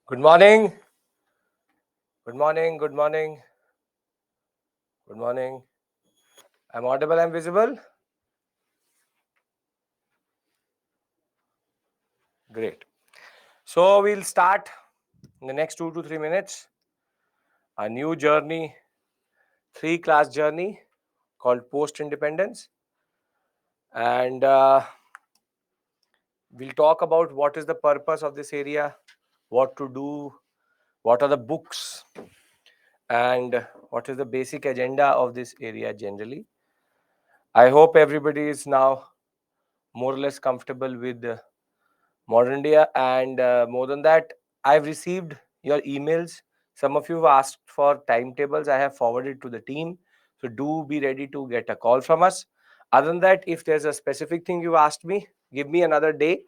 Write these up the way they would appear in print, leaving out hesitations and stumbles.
Good morning. Good morning. Good morning. Good morning. I'm audible. I'm visible. Great. So we'll start in the next 2 to 3 minutes a new journey, three-class journey called post independence. And we'll talk about what is the purpose of this area, what to do, what are the books, and what is the basic agenda of this area generally. I hope everybody is now more or less comfortable with modern India, and more than that, I've received your emails. Some of you have asked for timetables. I have forwarded to the team, so do be ready to get a call from us. Other than that, if there's a specific thing you asked me, give me another day,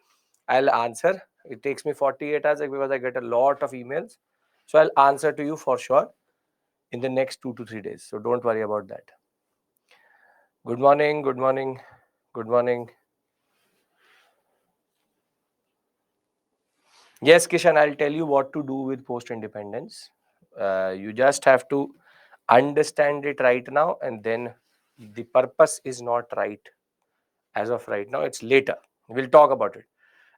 I'll answer. It takes me 48 hours because I get a lot of emails, so I'll answer to you for sure in the next 2 to 3 days, so don't worry about that. Good morning. Good morning. Good morning. Yes, Kishan, I'll tell you what to do with post independence. You just have to understand it right now, and then the purpose is not right as of right now. It's later. We'll talk about it.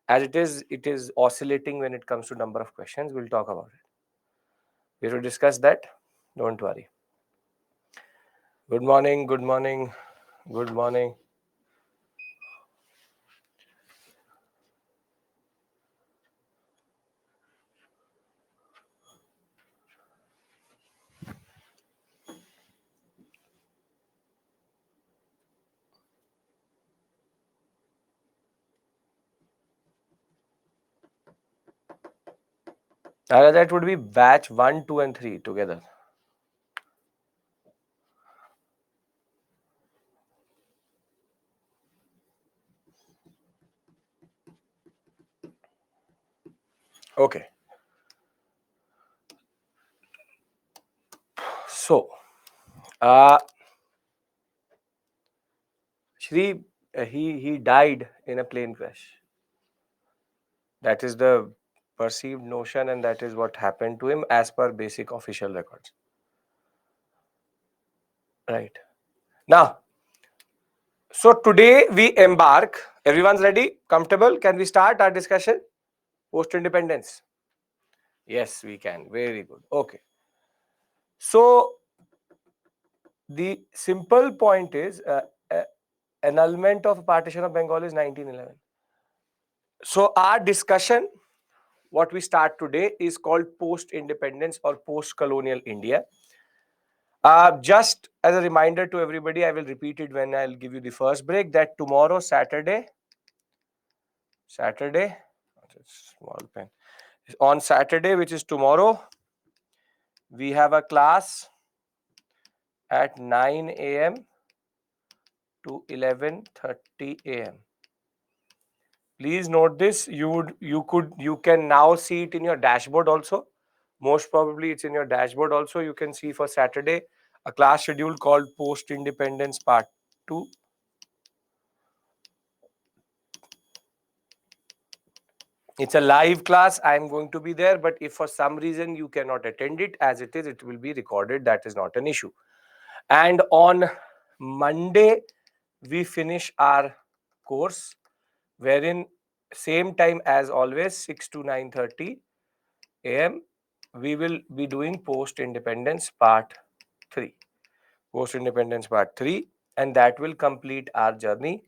As it is oscillating when it comes to number of questions. We'll talk about it. We will discuss that. Don't worry. Good morning. Good morning. Good morning. That would be batch 1, 2, and 3 together. Okay. So, Shri, he died in a plane crash. That is the perceived notion, and that is what happened to him as per basic official records. Right. Now, so today we embark. Everyone's ready? Comfortable? Can we start our discussion? Post independence. Yes, we can. Very good. Okay. So, the simple point is annulment of partition of Bengal is 1911. So, our discussion, what we start today, is called post independence or post colonial India. Just as a reminder to everybody, I will repeat it when I'll give you the first break, that tomorrow, Saturday, small pen, on Saturday, which is tomorrow, we have a class at 9 a.m. to 11:30 a.m. Please note this. You can now see it in your dashboard also. Most probably, it's in your dashboard also. You can see for Saturday a class schedule called Post Independence Part 2. It's a live class. I'm going to be there, but if for some reason you cannot attend it as it is, it will be recorded. That is not an issue. And on Monday, we finish our course, wherein same time as always, 6 to 9:30 a.m., we will be doing Post Independence Part 3. Post Independence Part 3, and that will complete our journey.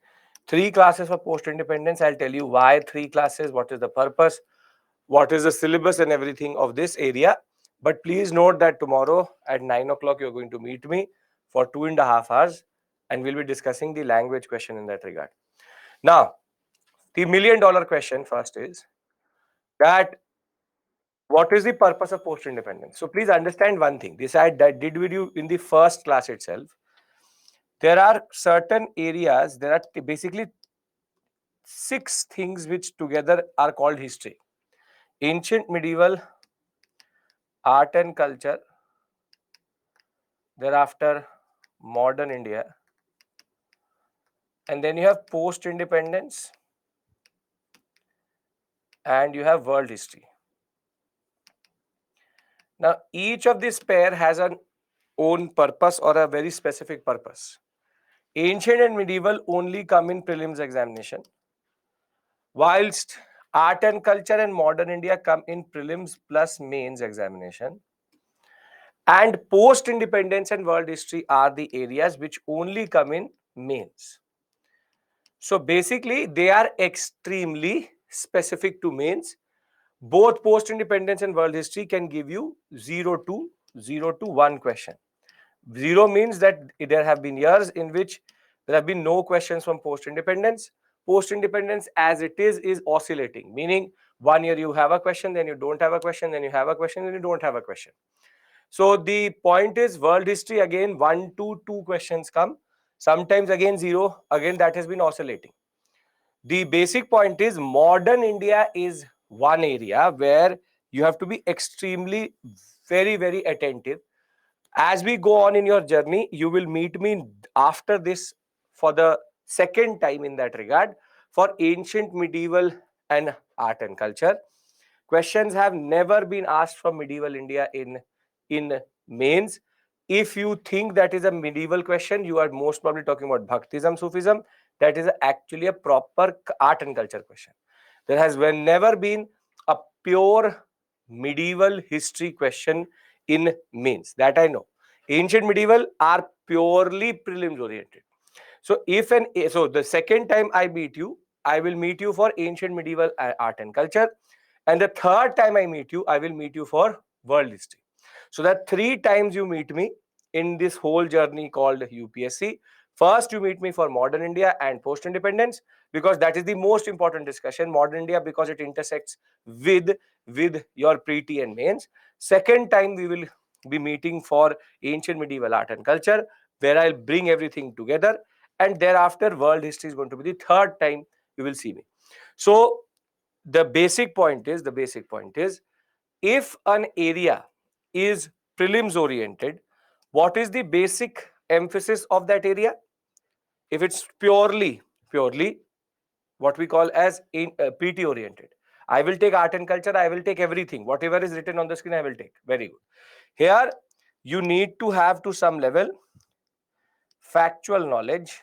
3 classes for Post Independence. I'll tell you why 3 classes, what is the purpose, what is the syllabus and everything of this area. But please note that tomorrow at 9 o'clock, you're going to meet me for 2.5 hours, and we'll be discussing the language question in that regard. Now, the $1,000,000 question first is that what is the purpose of post independence? So please understand one thing. This I did with you in the first class itself. There are certain areas, there are basically 6 things which together are called history: ancient, medieval, art and culture, thereafter modern India, and then you have post independence, and you have world history. Now, each of this pair has an own purpose or a very specific purpose. Ancient and medieval only come in prelims examination, whilst art and culture and modern India come in prelims plus mains examination. And post independence and world history are the areas which only come in mains. So basically, they are extremely specific to mains. Both post independence and world history can give you 0 to 1 question. 0 means that there have been years in which there have been no questions from post independence. Post independence as it is oscillating, meaning 1 year you have a question, then you don't have a question, then you have a question, then you don't have a question. So the point is, world history again 1 to 2 questions come, sometimes again 0, again that has been oscillating. The basic point is, modern India is one area where you have to be extremely very attentive. As we go on in your journey, you will meet me after this for the second time in that regard for ancient, medieval and art and culture. Questions have never been asked from medieval India in mains. If you think that is a medieval question, you are most probably talking about Bhaktism, Sufism. That is actually a proper art and culture question. There has never been a pure medieval history question in mains, that I know. Ancient medieval are purely prelims oriented. So the second time I meet you, I will meet you for ancient medieval art and culture, and the third time I meet you, I will meet you for world history. So that 3 times you meet me in this whole journey called UPSC. First, you meet me for modern India and post independence, because that is the most important discussion. Modern India, because it intersects with your pre-T and mains. Second time we will be meeting for ancient medieval art and culture, where I'll bring everything together, and thereafter world history is going to be the third time you will see me. So the basic point is, if an area is prelims oriented, what is the basic emphasis of that area? If it's purely what we call as in PT oriented, I will take art and culture, I will take everything, whatever is written on the screen I will take. Very good. Here you need to have to some level factual knowledge,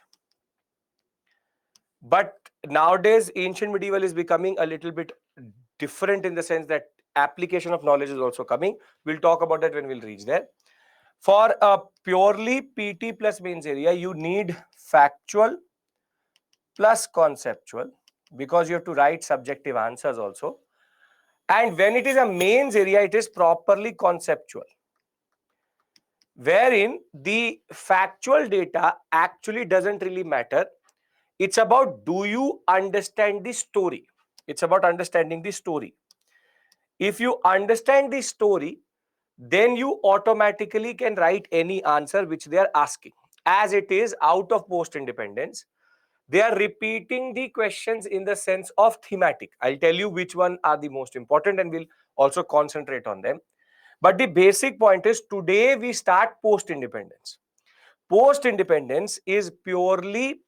but nowadays ancient medieval is becoming a little bit different in the sense that application of knowledge is also coming. We'll talk about that when we'll reach there. For a purely PT plus mains area, you need factual plus conceptual, because you have to write subjective answers also. And when it is a mains area, it is properly conceptual, wherein the factual data actually doesn't really matter. It's about, do you understand the story? It's about understanding the story. If you understand the story, then you automatically can write any answer which they are asking. As it is out of post independence, they are repeating the questions in the sense of thematic. I'll tell you which one are the most important and we'll also concentrate on them. But the basic point is, today we start post independence. Post independence is purely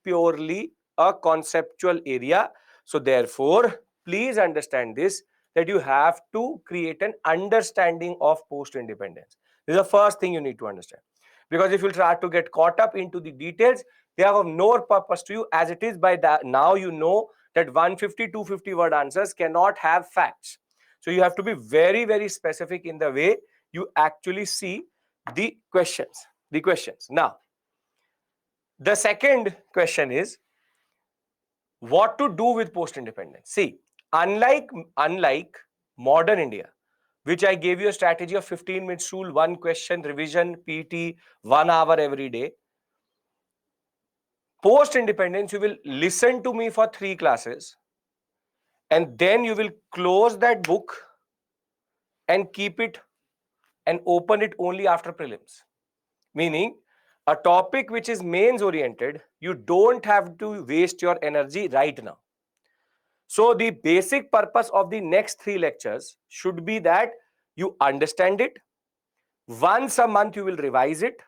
a conceptual area. So therefore, please understand this, that you have to create an understanding of post independence. This is the first thing you need to understand, because if you try to get caught up into the details, they have no purpose to you. As it is, by that now you know that 150 250 word answers cannot have facts. So you have to be very specific in the way you actually see the questions. Now, the second question is, what to do with post independence. See, unlike modern India, which I gave you a strategy of 15 minutes rule, 1 question, revision, PT, 1 hour every day. Post independence, you will listen to me for 3 classes, and then you will close that book and keep it and open it only after prelims. Meaning, a topic which is mains oriented, you don't have to waste your energy right now. So the basic purpose of the next 3 lectures should be that you understand it. Once a month you will revise it,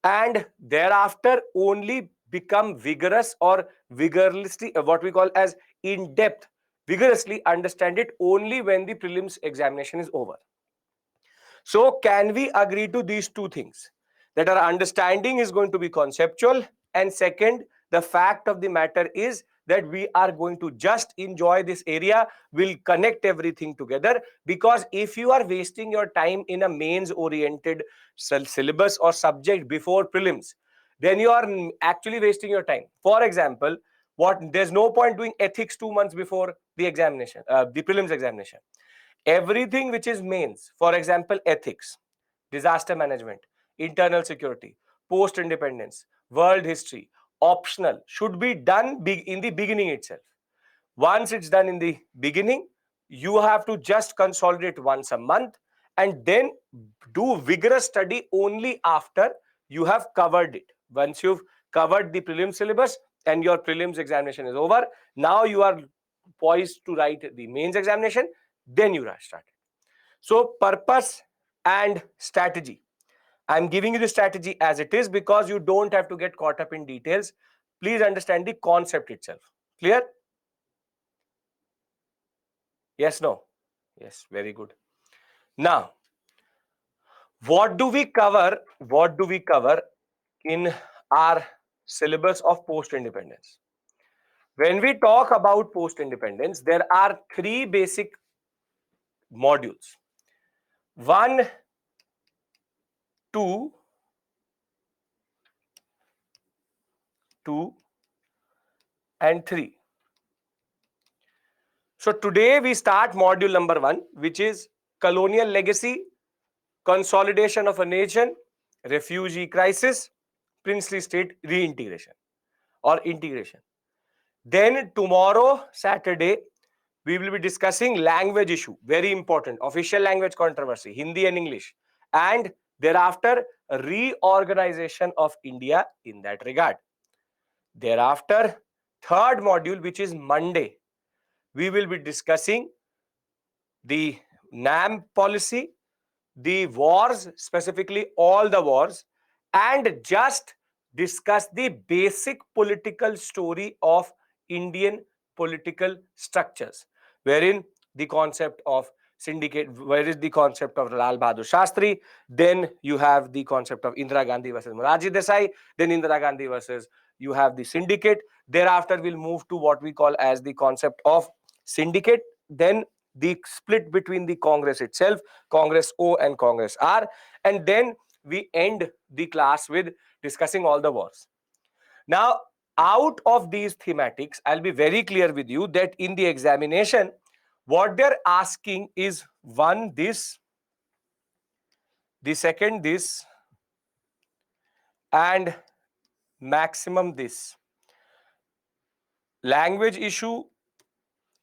and thereafter only become vigorous or vigorously, what we call as in depth, vigorously understand it only when the prelims examination is over. So can we agree to these two things? That our understanding is going to be conceptual, and second, the fact of the matter is that we are going to just enjoy this area, will connect everything together. Because if you are wasting your time in a mains oriented syllabus or subject before prelims, then you are actually wasting your time. For example, what there's no point doing ethics 2 months before the examination, the prelims examination. Everything which is mains, for example, ethics, disaster management, internal security, post independence, world history, optional, should be done in the beginning itself. Once it's done in the beginning, you have to just consolidate once a month and then do vigorous study only after you have covered it. Once you've covered the prelim syllabus and your prelims examination is over, now you are poised to write the mains examination, then you start it. So purpose and strategy. I'm giving you the strategy as it is because you don't have to get caught up in details. Please understand the concept itself. Clear? Yes, no? Yes, very good. Now, what do we cover? What do we cover in our syllabus of post-independence? When we talk about post-independence, there are three basic modules. 1, 2, 2, and 3. So today we start module number 1, which is colonial legacy, consolidation of a nation, refugee crisis, princely state reintegration or integration. Then tomorrow, Saturday, we will be discussing language issue, very important, official language controversy, Hindi and English, and thereafter reorganization of India in that regard. Thereafter, third module, which is Monday, we will be discussing the NAM policy, the wars, specifically all the wars, and just discuss the basic political story of Indian political structures, wherein the concept of syndicate, where is the concept of Lal Bahadur Shastri, then you have the concept of Indira Gandhi versus Morarji Desai, then Indira Gandhi versus, you have the syndicate. Thereafter, we'll move to what we call as the concept of syndicate, then the split between the Congress itself, Congress O and Congress R, and then we end the class with discussing all the wars. Now, out of these thematics, I'll be very clear with you that in the examination, what they're asking is 1, this, the second, this, and maximum this. Language issue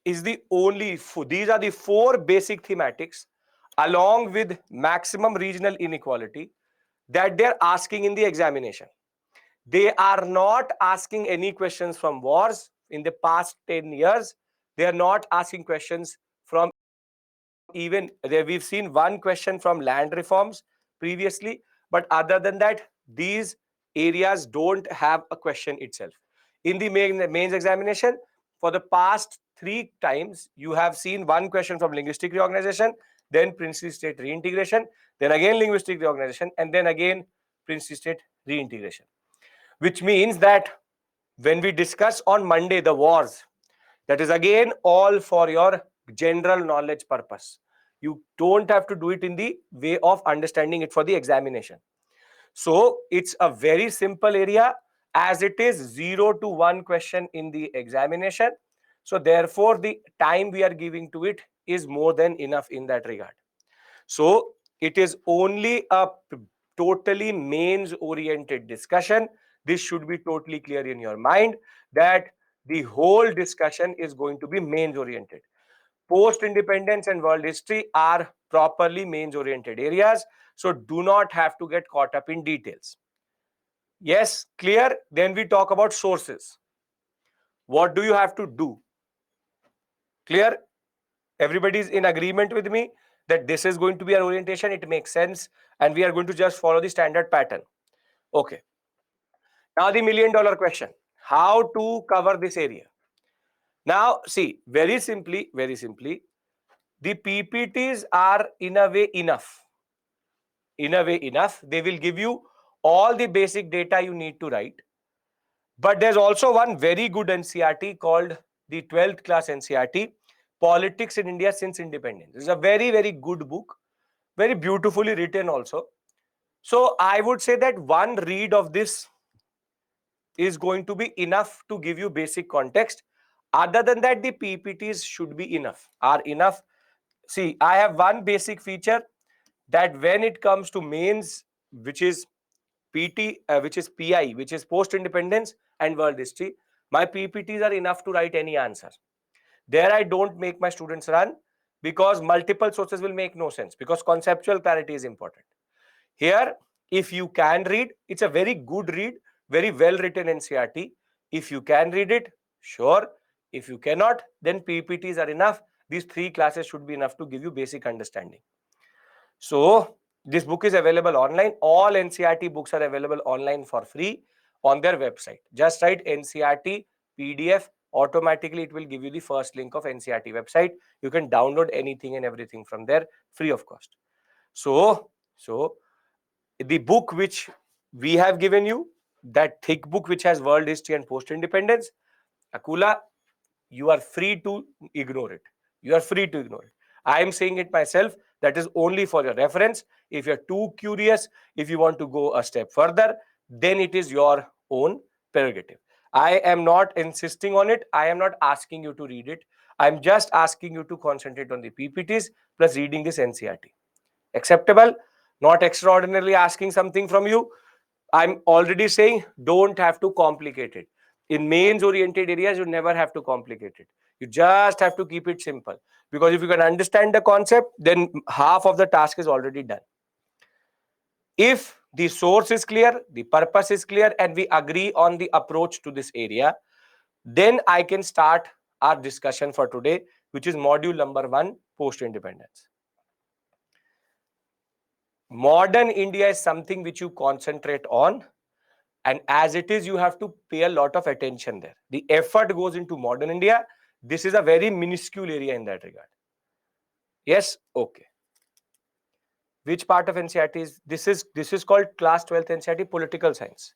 is the only, these are the 4 basic thematics along with maximum regional inequality that they're asking in the examination. They are not asking any questions from wars in the past 10 years. They are not asking questions from, even we've seen one question from land reforms previously, but other than that, these areas don't have a question itself. In the mains examination, for the past 3 times, you have seen one question from linguistic reorganization, then princely state reintegration, then again linguistic reorganization, and then again princely state reintegration. Which means that when we discuss on Monday the wars, that is again all for your general knowledge purpose. You don't have to do it in the way of understanding it for the examination. So it's a very simple area, as it is 0 to 1 question in the examination. So therefore, the time we are giving to it is more than enough in that regard. So it is only a totally mains oriented discussion. This should be totally clear in your mind that the whole discussion is going to be mains oriented. Post independence and world history are properly mains oriented areas. So do not have to get caught up in details. Yes, clear? Then we talk about sources. What do you have to do? Clear? Everybody is in agreement with me that this is going to be an orientation. It makes sense. And we are going to just follow the standard pattern. Okay. Now the $1 million question. How to cover this area? Now, see, very simply, the PPTs are in a way enough. in a way enough. They will give you all the basic data you need to write. But there's also one very good NCRT called the 12th class NCRT, Politics in India Since Independence. It's a very, very good book, very beautifully written also. So I would say that one read of this is going to be enough to give you basic context. Other than that, the PPTs should be enough, are enough. See, I have one basic feature that when it comes to mains, which is which is PI, which is post-independence and world history, my PPTs are enough to write any answer. There I don't make my students run because multiple sources will make no sense, because conceptual clarity is important. Here, if you can read, it's a very good read, very well written NCRT. If you can read it, sure. If you cannot, then PPTs are enough. These three classes should be enough to give you basic understanding. So this book is available online. All NCRT books are available online for free on their website. Just write NCRT PDF. Automatically, it will give you the first link of NCRT website. You can download anything and everything from there free of cost. So the book which we have given you, that thick book which has world history and post-independence, Akula, you are free to ignore it. You are free to ignore it. I am saying it myself. That is only for your reference. If you're too curious, if you want to go a step further, then it is your own prerogative. I am not insisting on it. I am not asking you to read it. I'm just asking you to concentrate on the PPTs plus reading this NCRT. Acceptable? Not extraordinarily asking something from you. I'm already saying don't have to complicate it. In mains oriented areas, you never have to complicate it. You just have to keep it simple. Because if you can understand the concept, then half of the task is already done. If the source is clear, the purpose is clear, and we agree on the approach to this area, then I can start our discussion for today, which is module number 1, post-independence. Modern India is something which you concentrate on, and as it is, you have to pay a lot of attention there. The effort goes into modern India. This is a very minuscule area in that regard. Yes? Okay. Which part of NCRT is this is called class 12th NCRT, political science.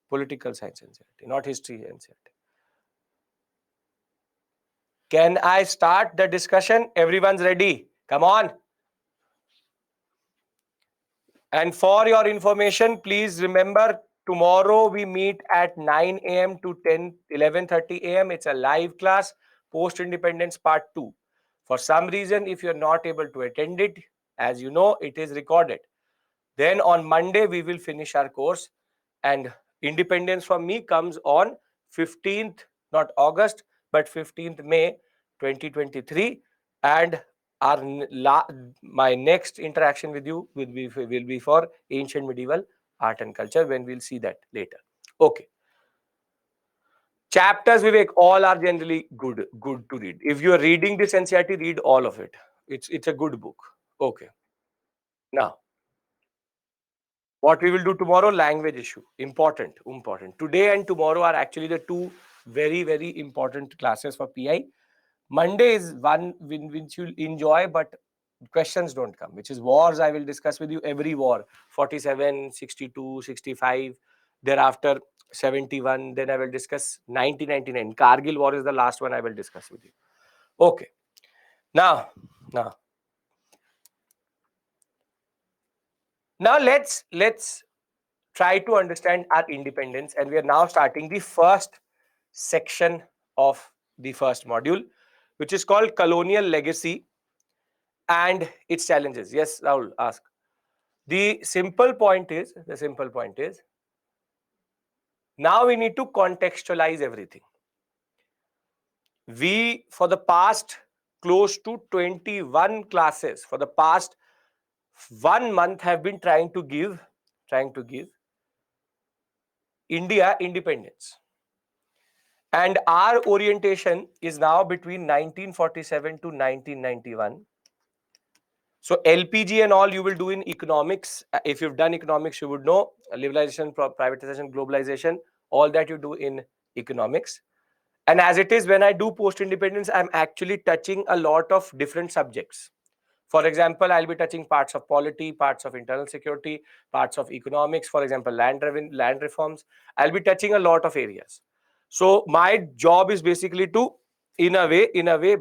Political science NCRT, not history NCRT. Can I start the discussion? Everyone's ready. Come on. And for your information, please remember, tomorrow we meet at 9 a.m. to 11:30 a.m. It's a live class, post-independence part 2. For some reason, if you're not able to attend it, as you know, it is recorded. Then on Monday, we will finish our course. And independence for me comes on 15th, not August, but 15th May 2023. And my next interaction with you will be for ancient medieval art and culture, when we'll see that later. Okay. Chapters, Vivek, all are generally good to read. If you are reading this NCRT, read all of it. It's a good book. Okay. Now, what we will do tomorrow, language issue. Important. Today and tomorrow are actually the two very, very important classes for PI. Monday is one which you'll enjoy, but questions don't come, which is wars. I will discuss with you every war, 47, 62, 65, thereafter 71. Then I will discuss 1999. Kargil war is the last one I will discuss with you. Okay. Now let's try to understand our independence, and we are now starting the first section of the first module, which is called colonial legacy and its challenges. Yes, Rahul, ask. The simple point is now we need to contextualize everything. We, for the past close to 21 classes, for the past 1 month, have been trying to give India independence. And our orientation is now between 1947 to 1991. So LPG and all you will do in economics. If you've done economics, you would know liberalization, privatization, globalization, all that you do in economics. And as it is, when I do post-independence, I'm actually touching a lot of different subjects. For example, I'll be touching parts of polity, parts of internal security, parts of economics, for example, land reforms. I'll be touching a lot of areas. So my job is basically to, in a way,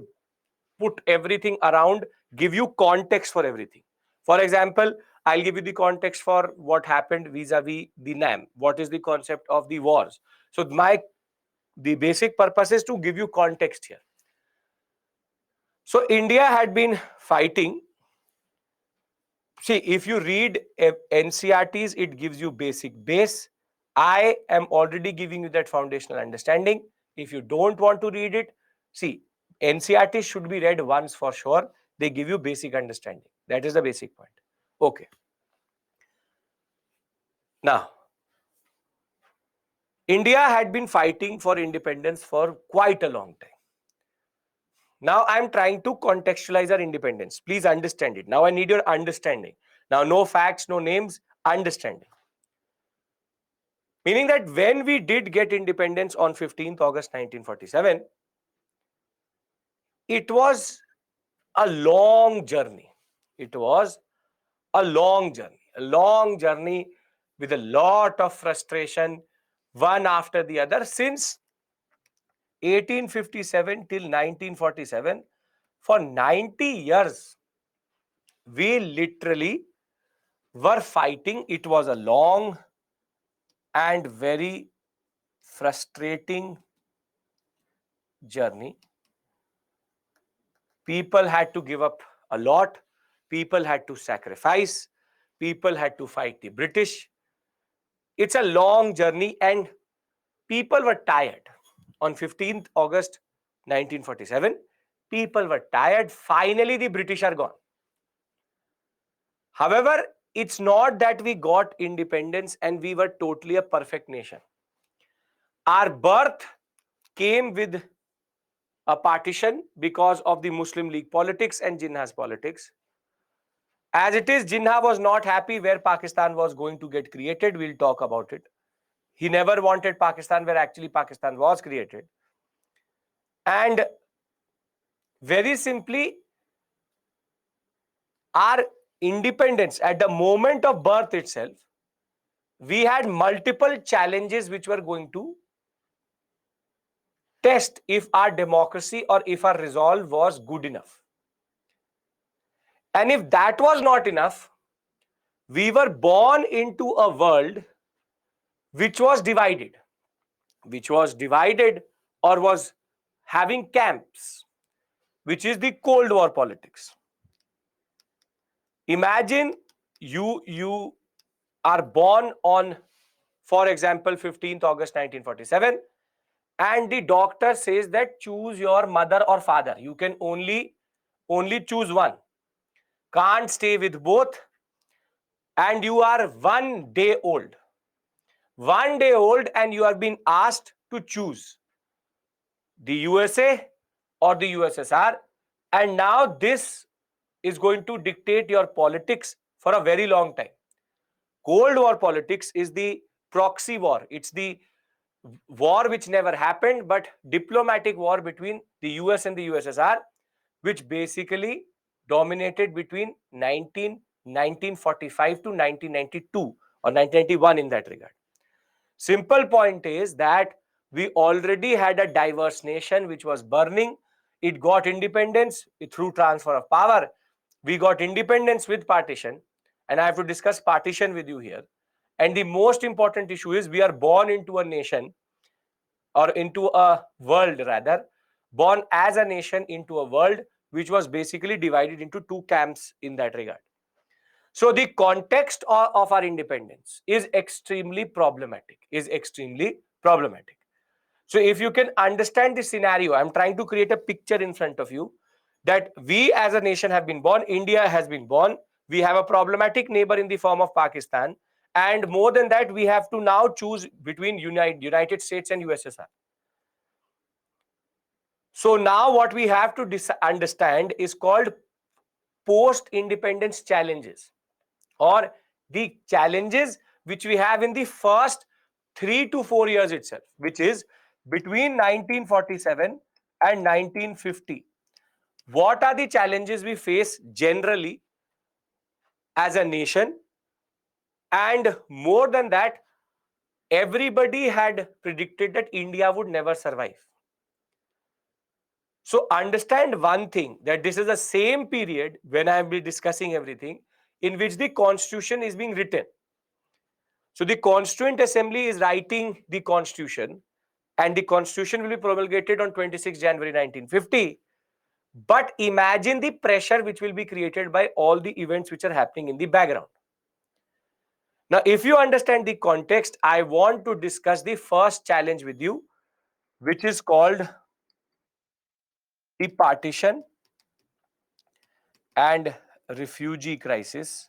put everything around, give you context for everything. For example, I'll give you the context for what happened vis-a-vis the NAM. What is the concept of the wars? So the basic purpose is to give you context here. So India had been fighting. See, if you read NCRTs, it gives you basic base. I am already giving you that foundational understanding. If you don't want to read it, see, NCRTs should be read once for sure. They give you basic understanding. That is the basic point. Okay. Now, India had been fighting for independence for quite a long time. Now I'm trying to contextualize our independence. Please understand it. Now I need your understanding. Now, no facts, no names, understanding. Meaning that when we did get independence on 15th August 1947, it was a long journey. It was a long journey with a lot of frustration, one after the other, since 1857 till 1947. For 90 years, we literally were fighting. It was a long and very frustrating journey. People had to give up a lot. People had to sacrifice. People had to fight the British. It's a long journey and people were tired. On 15th August 1947, people were tired. Finally, the British are gone. However, it's not that we got independence and we were totally a perfect nation. Our birth came with a partition because of the Muslim League politics and Jinnah's politics. As it is, Jinnah was not happy where Pakistan was going to get created. We'll talk about it. He never wanted Pakistan where actually Pakistan was created. And very simply, our independence at the moment of birth itself, we had multiple challenges which were going to test if our democracy or if our resolve was good enough. And if that was not enough, we were born into a world which was divided, or was having camps, which is the Cold War politics. Imagine you are born on, for example, 15th August 1947, and the doctor says that choose your mother or father. You can only choose one. Can't stay with both. And you are 1 day old. 1 day old, and you are being asked to choose the USA or the USSR. And now this is going to dictate your politics for a very long time. Cold War politics is the proxy war. It's the war which never happened, but diplomatic war between the US and the USSR, which basically dominated between 1945 to 1992 or 1991 in that regard. Simple point is that we already had a diverse nation which was burning. It got independence through transfer of power. We got independence with partition, and I have to discuss partition with you here. And the most important issue is we are born into a nation, or into a world rather, born as a nation into a world which was basically divided into two camps in that regard. So the context of our independence is extremely problematic, So if you can understand the scenario, I'm trying to create a picture in front of you that we as a nation have been born, India has been born, we have a problematic neighbor in the form of Pakistan, and more than that, we have to now choose between United States and USSR. So now what we have to understand is called post-independence challenges, or the challenges which we have in the first 3 to 4 years itself, which is between 1947 and 1950, what are the challenges we face generally as a nation, and more than that, everybody had predicted that India would never survive. So understand one thing, that this is the same period when I will be discussing everything in which the constitution is being written. So the Constituent Assembly is writing the constitution, and the constitution will be promulgated on 26 January 1950. But imagine the pressure which will be created by all the events which are happening in the background. Now, if you understand the context, I want to discuss the first challenge with you, which is called the partition and refugee crisis.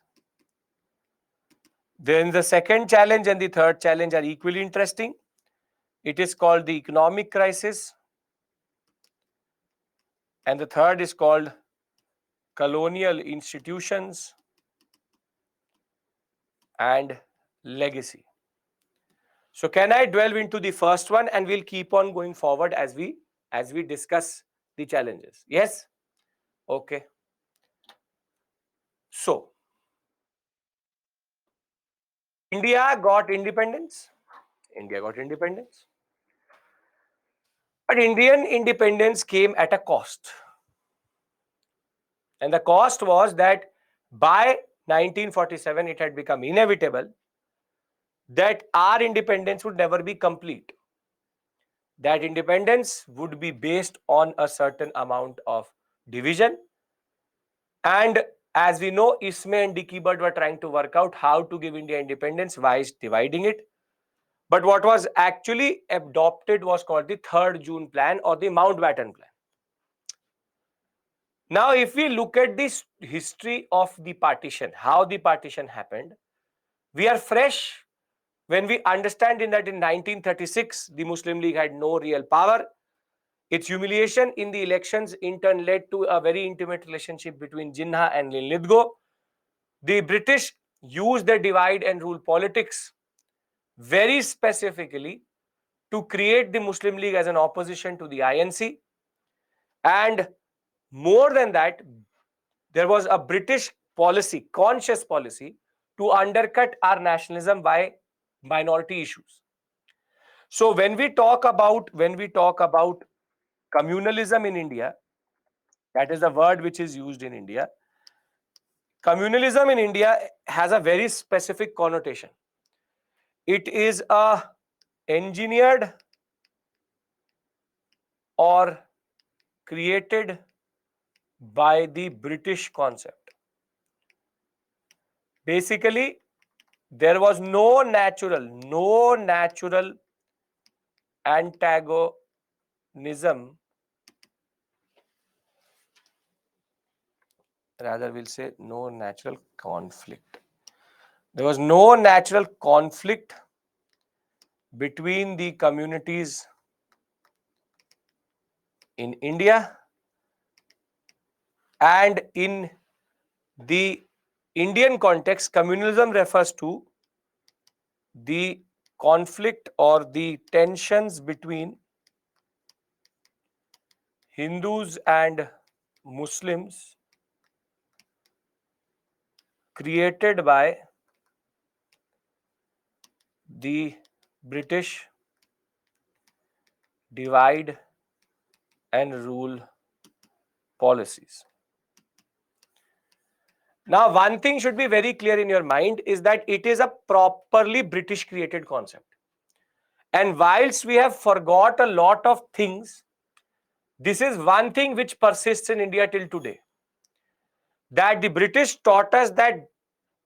Then the second challenge and the third challenge are equally interesting. It is called the economic crisis, and the third is called colonial institutions and legacy. So can I delve into the first one, and we'll keep on going forward as we discuss the challenges? Yes? Okay. So India got independence. India got independence. But Indian independence came at a cost. And the cost was that by 1947, it had become inevitable that our independence would never be complete. That independence would be based on a certain amount of division. And as we know, Ismay and Dickey Bird were trying to work out how to give India independence by dividing it. But what was actually adopted was called the 3rd June Plan or the Mountbatten Plan. Now, if we look at this history of the partition, how the partition happened, we are fresh when we understand that in 1936, the Muslim League had no real power. Its humiliation in the elections in turn led to a very intimate relationship between Jinnah and Linlithgow. The British used their divide and rule politics very specifically to create the Muslim League as an opposition to the INC. And more than that, there was a British policy, conscious policy, to undercut our nationalism by minority issues. So when we talk about communalism in India, that is the word which is used in India. Communalism in India has a very specific connotation. It is a engineered or created by the British concept. Basically, there was no natural antagonism, rather we'll say no natural conflict. There was no natural conflict between the communities in India, and in the Indian context, communalism refers to the conflict or the tensions between Hindus and Muslims created by the British divide and rule policies. Now, one thing should be very clear in your mind is that it is a properly British created concept. And whilst we have forgot a lot of things, this is one thing which persists in India till today. That the British taught us that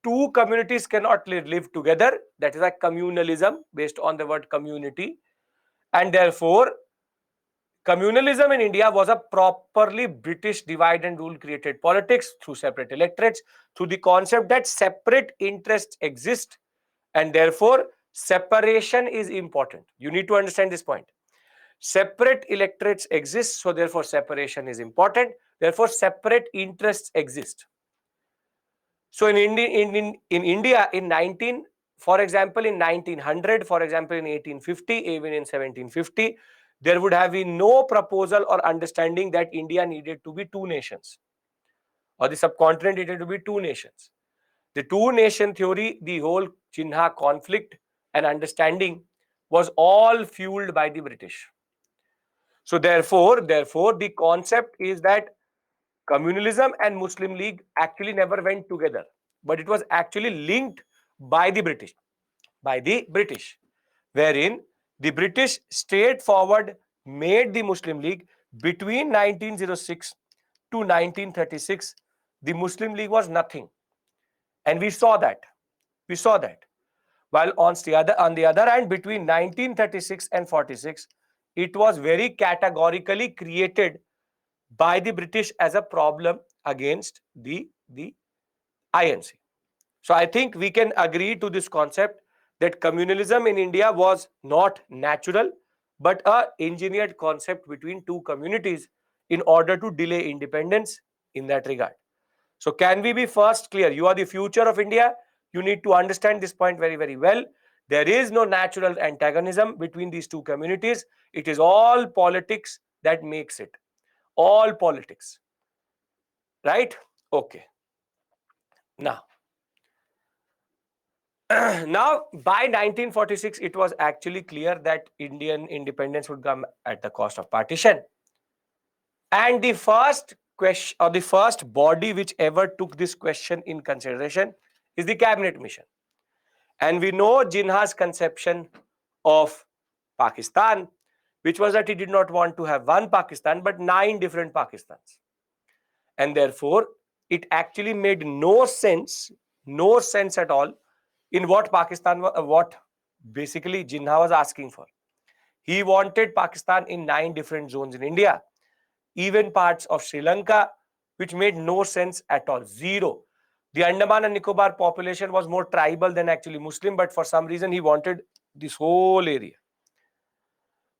two communities cannot live together. That is a communalism based on the word community. And therefore, communalism in India was a properly British divide and rule created politics through separate electorates, through the concept that separate interests exist, and therefore separation is important. You need to understand this point. Separate electorates exist, so therefore separation is important. Therefore, separate interests exist. So in India, for example, in 1900, for example, in 1850, even in 1750, there would have been no proposal or understanding that India needed to be two nations, or the subcontinent needed to be two nations. The two nation theory, the whole Jinha conflict and understanding was all fueled by the British. So therefore, the concept is that communalism and Muslim League actually never went together, but it was actually linked by the British, wherein the British straightforward made the Muslim League between 1906 to 1936. The Muslim League was nothing, and we saw that. We saw that. While on the other hand, between 1936 and 46, it was very categorically created by the British as a problem against the INC. So I think we can agree to this concept that communalism in India was not natural, but a engineered concept between two communities in order to delay independence in that regard. So can we be first clear? You are the future of India. You need to understand this point very, very well. There is no natural antagonism between these two communities. It is all politics that makes it. All politics. Right? Okay. Now, now by 1946, it was actually clear that Indian independence would come at the cost of partition. And the first question, or the first body which ever took this question in consideration, is the cabinet mission. And we know Jinha's conception of Pakistan, which was that he did not want to have one Pakistan, but 9 different Pakistans. And therefore, it actually made no sense at all in what what basically Jinnah was asking for. He wanted Pakistan in 9 different zones in India, even parts of Sri Lanka, which made no sense at all. Zero. The Andaman and Nicobar population was more tribal than actually Muslim, but for some reason he wanted this whole area.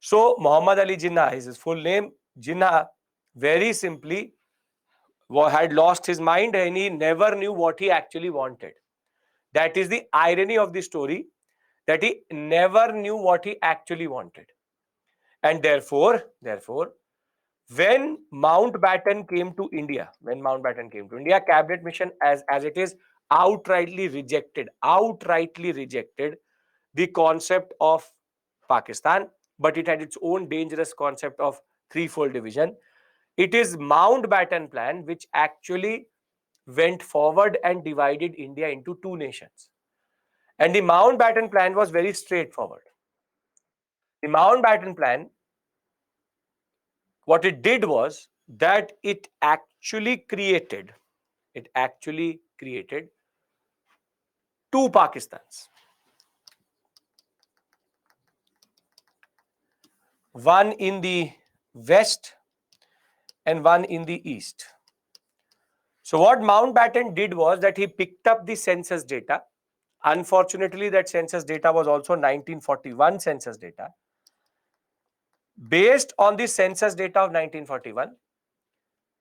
So Muhammad Ali Jinnah is his full name. Jinnah very simply had lost his mind and he never knew what he actually wanted. That is the irony of the story, that he never knew what he actually wanted. And therefore, when Mountbatten came to India, cabinet mission as it is outrightly rejected the concept of Pakistan, but it had its own dangerous concept of threefold division. It is Mountbatten plan which actually went forward and divided India into two nations. And the Mountbatten plan was very straightforward. The Mountbatten plan, what it did was that it actually created two Pakistans. One in the west and one in the east. So what Mountbatten did was that he picked up the census data. Unfortunately, that census data was also 1941 census data. Based on the census data of 1941,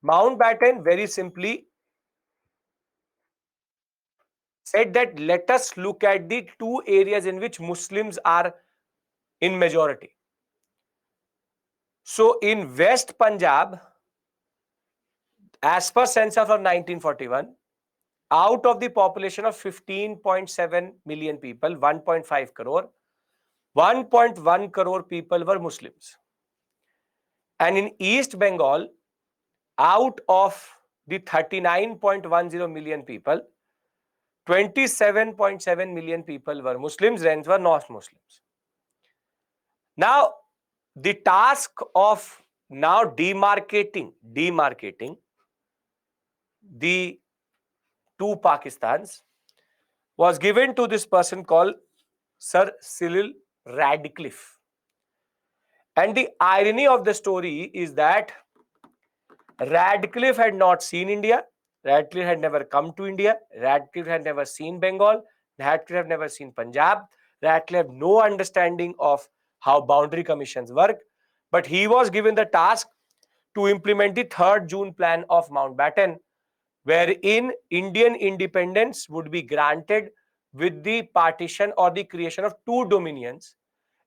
Mountbatten very simply said that let us look at the two areas in which Muslims are in majority. So in West Punjab, as per census of 1941, out of the population of 15.7 million people, 1.5 crore, 1.1 crore people were Muslims. And in East Bengal, out of the 39.10 million people, 27.7 million people were Muslims, rest were not Muslims. Now, the task of now demarcating the two Pakistans was given to this person called Sir Cyril Radcliffe. And the irony of the story is that Radcliffe had not seen India. Radcliffe had never come to India. Radcliffe had never seen Bengal. Radcliffe had never seen Punjab. Radcliffe had no understanding of how boundary commissions work. But he was given the task to implement the 3rd June plan of Mountbatten, wherein Indian independence would be granted with the partition or the creation of two dominions.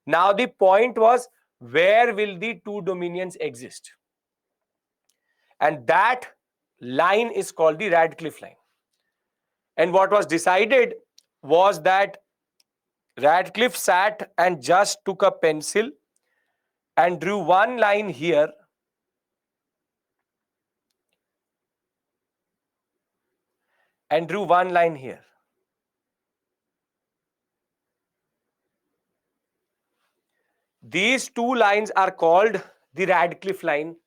Now the point was, where will the two dominions exist? And that line is called the Radcliffe line. And what was decided was that Radcliffe sat and just took a pencil and drew one line here and drew one line here. These two lines are called the Radcliffe line,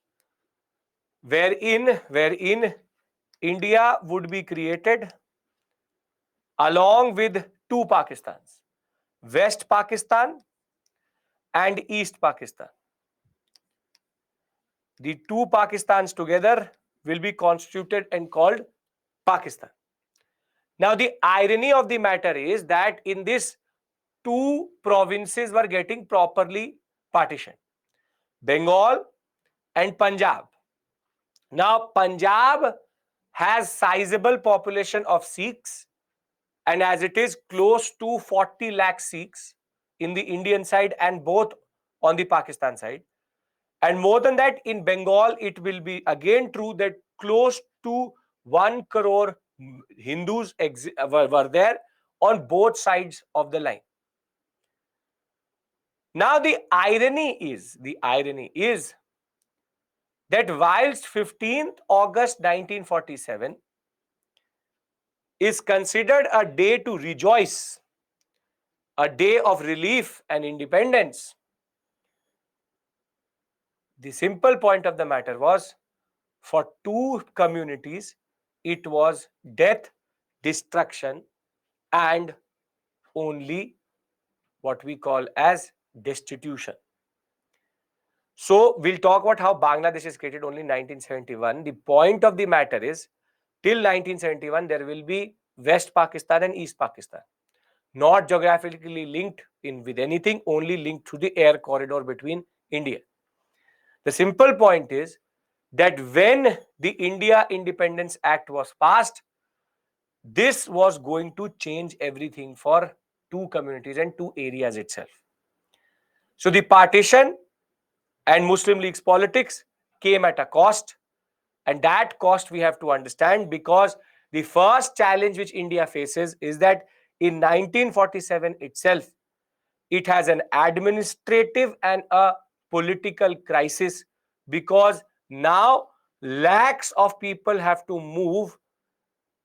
wherein India would be created along with two Pakistans, West Pakistan and East Pakistan. The two Pakistans together will be constituted and called Pakistan. Now, the irony of the matter is that in this, two provinces were getting properly partitioned, Bengal and Punjab. Now, Punjab has sizable population of Sikhs, and as it is close to 40 lakh Sikhs in the Indian side and both on the Pakistan side. And more than that, in Bengal, it will be again true that close to 1 crore Hindus were there on both sides of the line. Now, the irony is that whilst 15th August 1947 is considered a day to rejoice, a day of relief and independence, the simple point of the matter was, for two communities, it was death, destruction, and only what we call as destitution. So we'll talk about how Bangladesh is created only in 1971. The point of the matter is, till 1971, there will be West Pakistan and East Pakistan, not geographically linked in with anything, only linked through the air corridor between India. The simple point is that when the India Independence Act was passed, this was going to change everything for two communities and two areas itself. So the partition and Muslim League's politics came at a cost, and that cost we have to understand, because the first challenge which India faces is that in 1947 itself, it has an administrative and a political crisis, because now lakhs of people have to move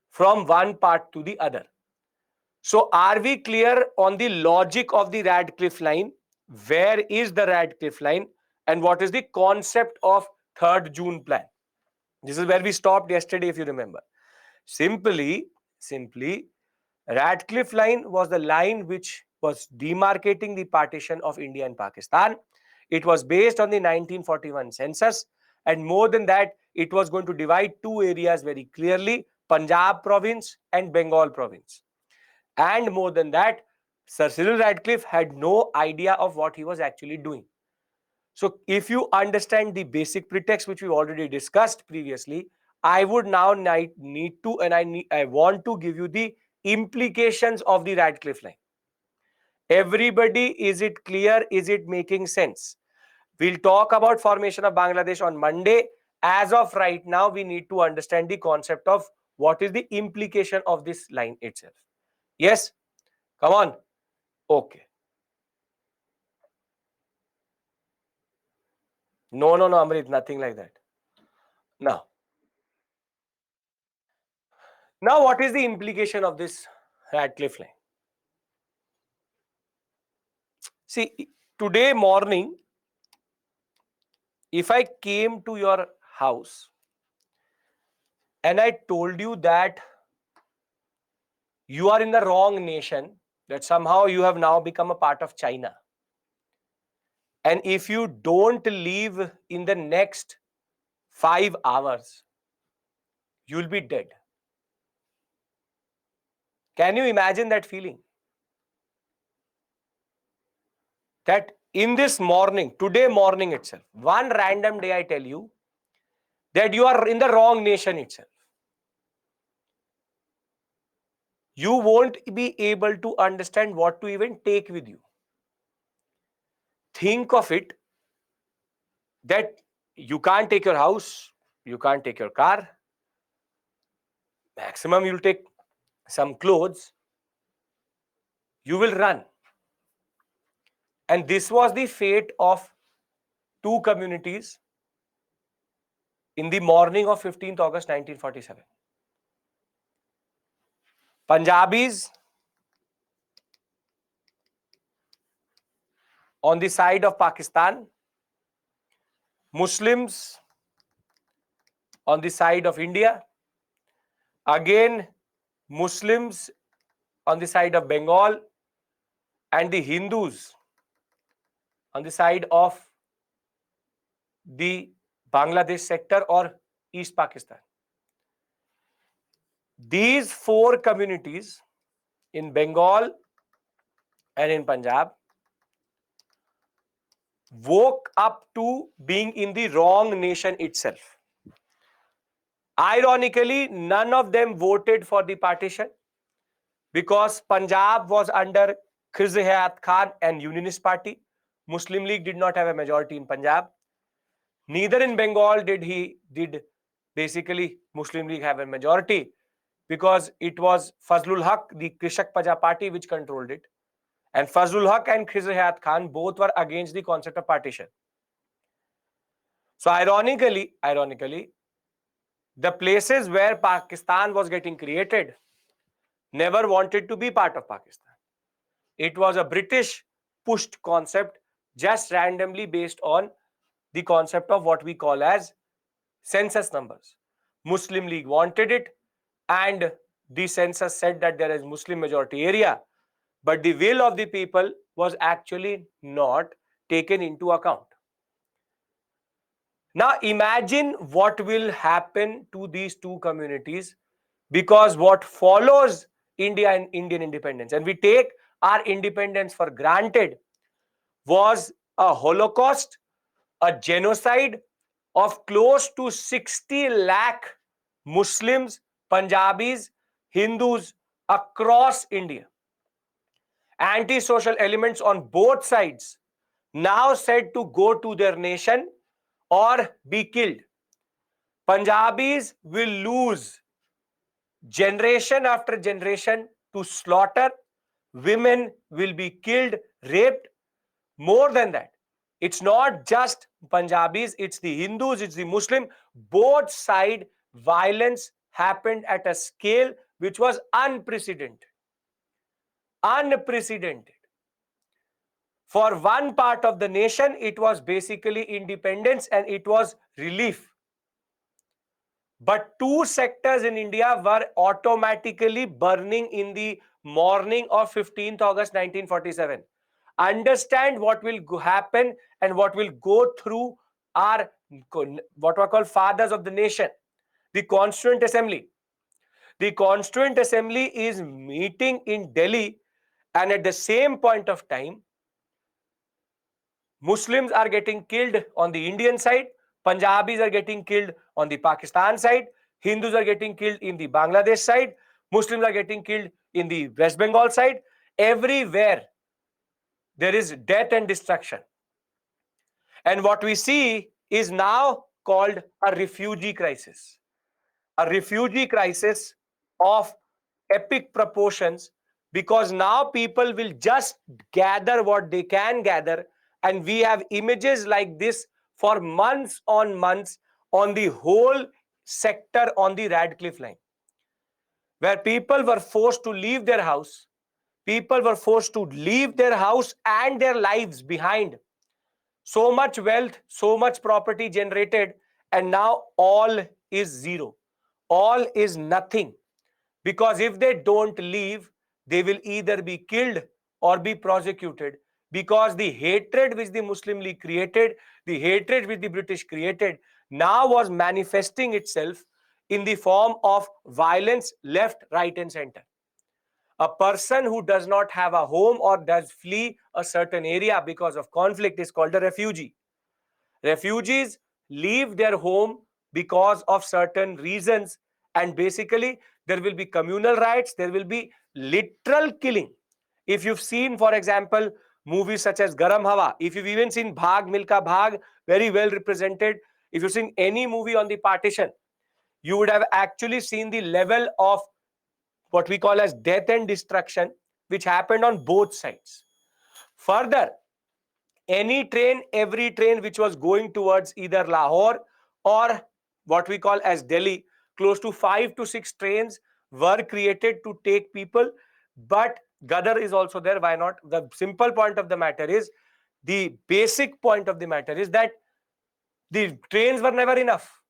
from one part to the other. So are we clear on the logic of the Radcliffe line? Where is the Radcliffe line and what is the concept of 3rd June plan? This is where we stopped yesterday, if you remember. Simply, Radcliffe line was the line which was demarcating the partition of India and Pakistan. It was based on the 1941 census, and more than that, it was going to divide two areas very clearly, Punjab province and Bengal province. And more than that, Sir Cyril Radcliffe had no idea of what he was actually doing. So if you understand the basic pretext which we already discussed previously, I would now need to, and I want to give you the implications of the Radcliffe line. Everybody, is it clear? Is it making sense? We'll talk about formation of Bangladesh on Monday. As of right now, we need to understand the concept of what is the implication of this line itself. Yes? Come on. Okay. No, Amrit, nothing like that. Now, what is the implication of this Radcliffe line? See, today morning, if I came to your house and I told you that you are in the wrong nation, that somehow you have now become a part of China, and if you don't leave in the next 5 hours, you'll be dead. Can you imagine that feeling? That in this morning, today morning itself, one random day I tell you that you are in the wrong nation itself. You won't be able to understand what to even take with you. Think of it that you can't take your house, you can't take your car, maximum you'll take some clothes, you will run. And this was the fate of two communities in the morning of 15th August 1947. Punjabis on the side of Pakistan, Muslims on the side of India, again Muslims on the side of Bengal, and the Hindus on the side of the Bangladesh sector or East Pakistan. These four communities in Bengal and in Punjab woke up to being in the wrong nation itself. Ironically, none of them voted for the partition because Punjab was under Khizr Hayat Khan and Unionist Party. Muslim League did not have a majority in Punjab. Neither in Bengal did basically Muslim League have a majority because it was Fazlul Haq, the Krishak Praja Party, which controlled it. And Fazlul Haq and Khizr Hayat Khan both were against the concept of partition. So ironically, the places where Pakistan was getting created never wanted to be part of Pakistan. It was a British pushed concept just randomly based on the concept of what we call as census numbers. Muslim League wanted it, and the census said that there is Muslim majority area, but the will of the people was actually not taken into account. Now imagine what will happen to these two communities, because what follows India and Indian independence, and we take our independence for granted, was a Holocaust, a genocide of close to 60 lakh Muslims, Punjabis, Hindus across India. Anti-social elements on both sides now said to go to their nation or be killed. Punjabis will lose generation after generation to slaughter. Women will be killed, raped. More than that, it's not just Punjabis, it's the Hindus, it's the Muslim. Both side violence happened at a scale which was unprecedented. Unprecedented. For one part of the nation, it was basically independence and it was relief. But two sectors in India were automatically burning in the morning of 15th August 1947. Understand what will happen and what will go through our what are called fathers of the nation, the Constituent Assembly. The Constituent Assembly is meeting in Delhi, and at the same point of time, Muslims are getting killed on the Indian side, Punjabis are getting killed on the Pakistan side, Hindus are getting killed in the Bangladesh side, Muslims are getting killed in the West Bengal side. Everywhere there is death and destruction. And what we see is now called a refugee crisis. A refugee crisis of epic proportions, because now people will just gather what they can gather, and we have images like this for months on the whole sector on the Radcliffe line, where people were forced to leave their house. People were forced to leave their house and their lives behind. So much wealth, so much property generated, and now all is zero. All is nothing. Because if they don't leave, they will either be killed or be prosecuted. Because the hatred which the Muslim League created, the hatred which the British created, now was manifesting itself in the form of violence left, right, and center. A person who does not have a home or does flee a certain area because of conflict is called a refugee. Refugees leave their home because of certain reasons, and basically there will be communal riots, there will be literal killing. If you've seen, for example, movies such as Garam Hawa. If you've even seen Bhag Milka Bhag, very well represented. If you've seen any movie on the partition, you would have actually seen the level of what we call as death and destruction, which happened on both sides. Further, every train which was going towards either Lahore or what we call as Delhi, close to 5 to 6 trains were created to take people. But Gadar is also there. Why not? The simple point of the matter is, the basic point of the matter is that the trains were never enough,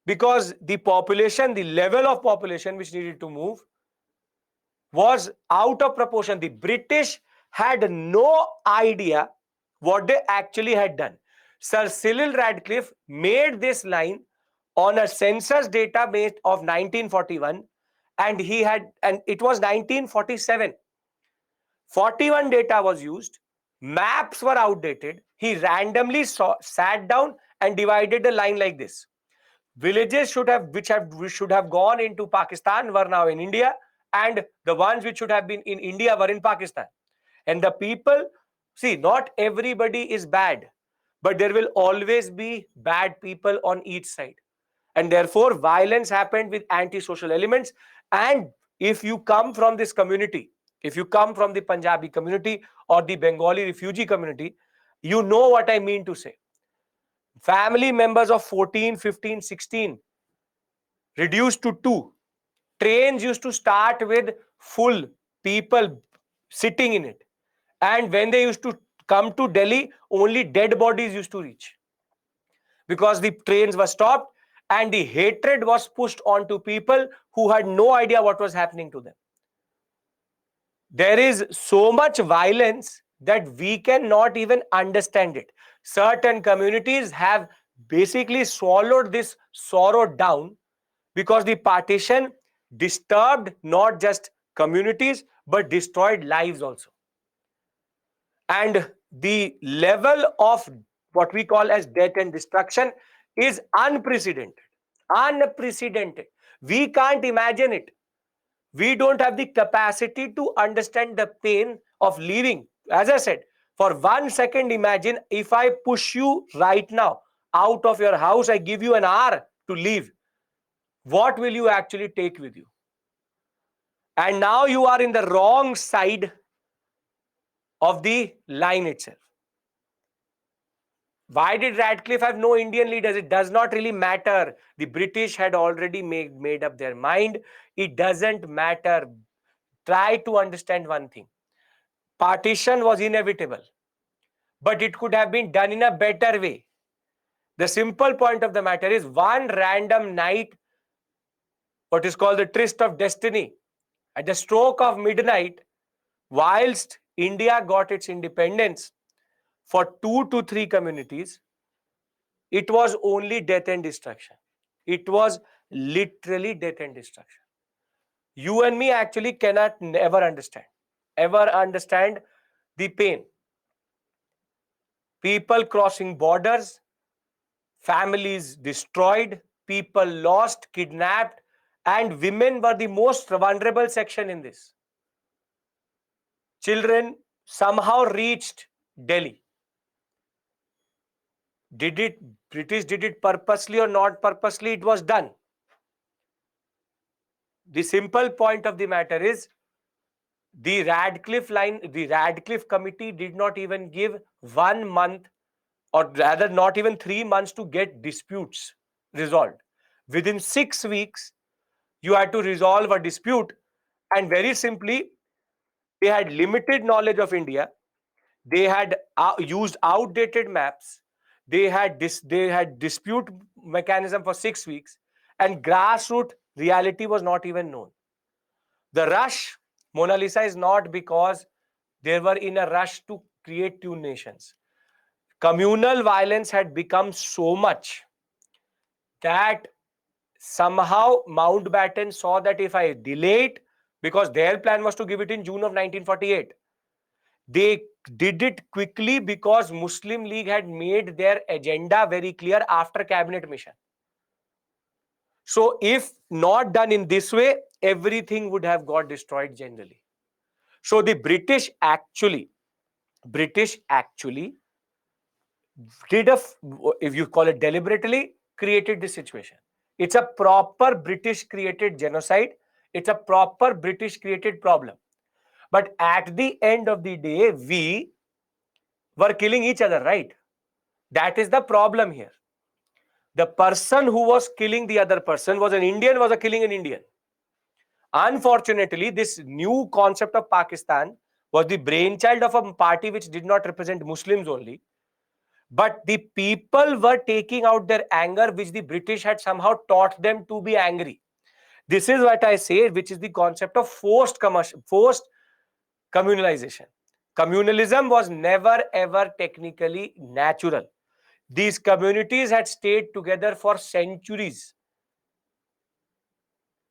because the population, the level of population which needed to move was out of proportion. The British had no idea what they actually had done. Sir Cyril Radcliffe made this line on a census database of 1941, and it was 1947. 41 data was used, maps were outdated. He randomly sat down and divided the line like this. Villages which should have gone into Pakistan were now in India, and the ones which should have been in India were in Pakistan. And the people, see, not everybody is bad, but there will always be bad people on each side. And therefore, violence happened with anti-social elements. And if you come from this community, if you come from the Punjabi community or the Bengali refugee community, you know what I mean to say. Family members of 14, 15, 16 reduced to 2. Trains used to start with full people sitting in it. And when they used to come to Delhi, only dead bodies used to reach, because the trains were stopped and the hatred was pushed onto people who had no idea what was happening to them. There is so much violence that we cannot even understand it. Certain communities have basically swallowed this sorrow down, because the partition disturbed not just communities but destroyed lives also. And the level of what we call as death and destruction is unprecedented. Unprecedented. We can't imagine it. We don't have the capacity to understand the pain of leaving. As I said, for 1 second, imagine if I push you right now out of your house, I give you an hour to leave. What will you actually take with you? And now you are in the wrong side of the line itself. Why did Radcliffe have no Indian leaders? It does not really matter. The British had already made up their mind. It doesn't matter. Try to understand one thing. Partition was inevitable, but it could have been done in a better way. The simple point of the matter is, one random night, what is called the tryst of destiny, at the stroke of midnight, whilst India got its independence, for 2 to 3 communities, it was only death and destruction. It was literally death and destruction. You and me actually cannot ever understand the pain. People crossing borders, families destroyed, people lost, kidnapped, and women were the most vulnerable section in this. Children somehow reached Delhi. British did it purposely or not purposely, it was done. The simple point of the matter is, the Radcliffe committee did not even give 1 month, or rather not even 3 months, to get disputes resolved. Within 6 weeks, you had to resolve a dispute. And very simply, they had limited knowledge of India. They had used outdated maps. They had dispute mechanism for 6 weeks, and grassroots reality was not even known. The rush, Mona Lisa, is not because they were in a rush to create 2 nations. Communal violence had become so much that somehow Mountbatten saw that if I delay it, because their plan was to give it in June of 1948, they did it quickly because Muslim League had made their agenda very clear after cabinet mission. So if not done in this way, everything would have got destroyed generally. So the British actually British actually did if you call it deliberately, created this situation. It's a proper British created genocide. It's a proper British created problem. But at the end of the day, we were killing each other, right? That is the problem here. The person who was killing the other person was an Indian, was a killing an Indian. Unfortunately, this new concept of Pakistan was the brainchild of a party which did not represent Muslims only. But the people were taking out their anger, which the British had somehow taught them to be angry. This is what I say, which is the concept of forced communalization. Communalism was never ever technically natural. These communities had stayed together for centuries.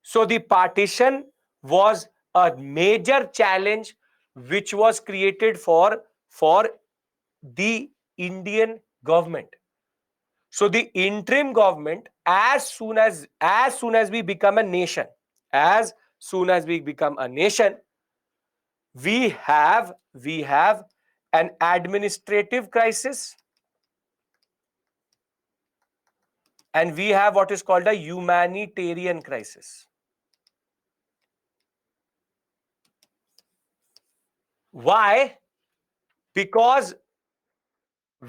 So the partition was a major challenge which was created for the Indian government. So the interim government, as soon as we become a nation, as soon as we become a nation, we have an administrative crisis, and we have what is called a humanitarian crisis. Why? Because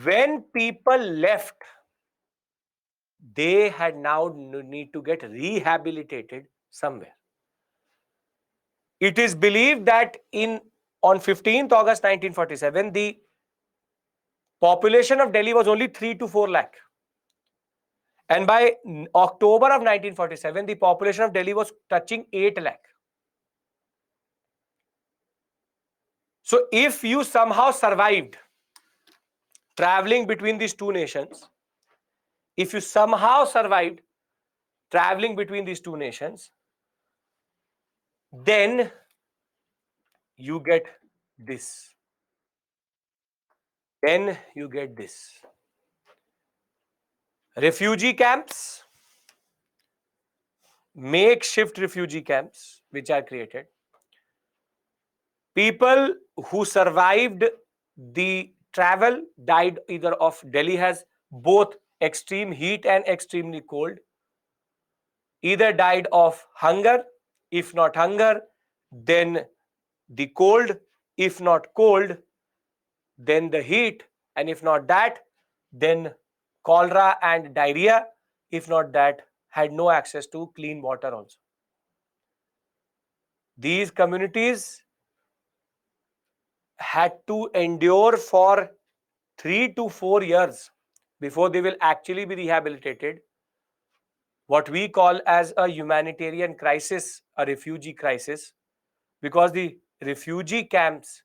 when people left, they had now need to get rehabilitated somewhere. It is believed that on 15th August 1947, the population of Delhi was only 3 to 4 lakh. And by October of 1947, the population of Delhi was touching 8 lakh. So if you somehow survived traveling between these two nations, if you somehow survived traveling between these two nations, then you get this. Then you get this. Refugee camps, makeshift refugee camps, which are created. People who survived the travel died either of Delhi has both extreme heat and extremely cold, either died of hunger, if not hunger, then the cold, if not cold, then the heat, and if not that, then cholera and diarrhea, if not that, had no access to clean water also. These communities had to endure for 3 to 4 years before they will actually be rehabilitated. What we call as a humanitarian crisis, a refugee crisis, because the refugee camps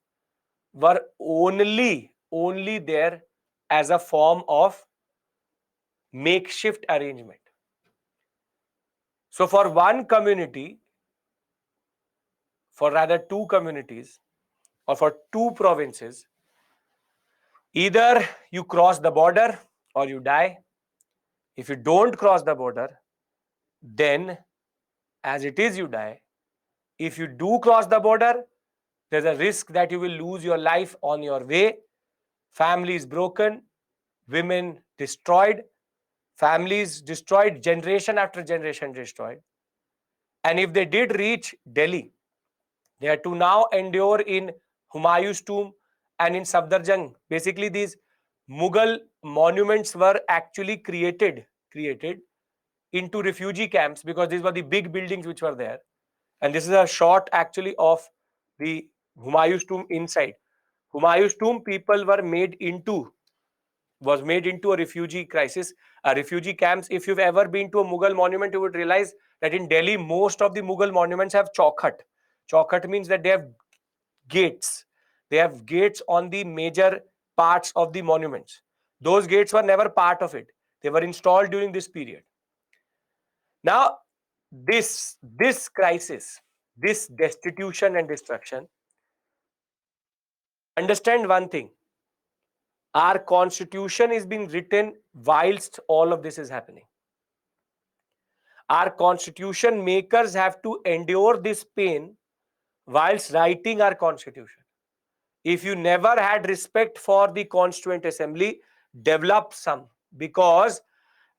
were only there as a form of makeshift arrangement. So for one community, for rather two communities, or for two provinces, either you cross the border or you die. If you don't cross the border, then as it is, you die. If you do cross the border, there's a risk that you will lose your life on your way. Families broken, women destroyed, families destroyed, generation after generation destroyed. And if they did reach Delhi, they had to now endure in Humayun's tomb and in Safdarjung. Basically, these Mughal monuments were actually created into refugee camps because these were the big buildings which were there. And this is a shot actually of the Humayun's tomb inside. Humayun's tomb people was made into a refugee crisis, a refugee camps. If you've ever been to a Mughal monument, you would realize that in Delhi, most of the Mughal monuments have chaukhut. Chaukhut means that they have gates. They have gates on the major parts of the monuments. Those gates were never part of it. They were installed during this period. Now, this crisis, this destitution and destruction, understand one thing. Our constitution is being written whilst all of this is happening. Our constitution makers have to endure this pain whilst writing our constitution. if you never had respect for the Constituent Assembly, develop some. Because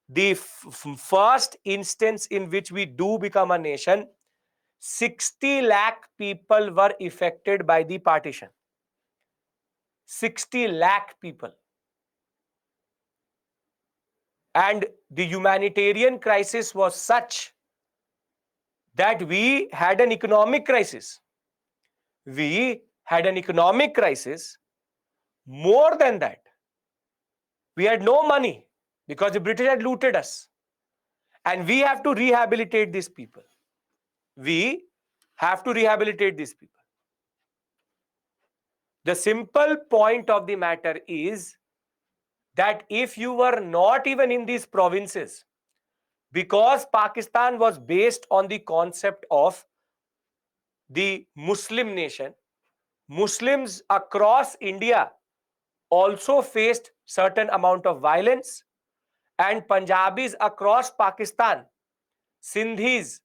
the first instance in which we do become a nation, 60 lakh people were affected by the partition. 60 lakh people. And the humanitarian crisis was such that we had an economic crisis. We had an economic crisis. More than that, we had no money because the British had looted us. And we have to rehabilitate these people. We have to rehabilitate these people. The simple point of the matter is that if you were not even in these provinces, because Pakistan was based on the concept of the Muslim nation, Muslims across India also faced certain amount of violence, and Punjabis across Pakistan, Sindhis,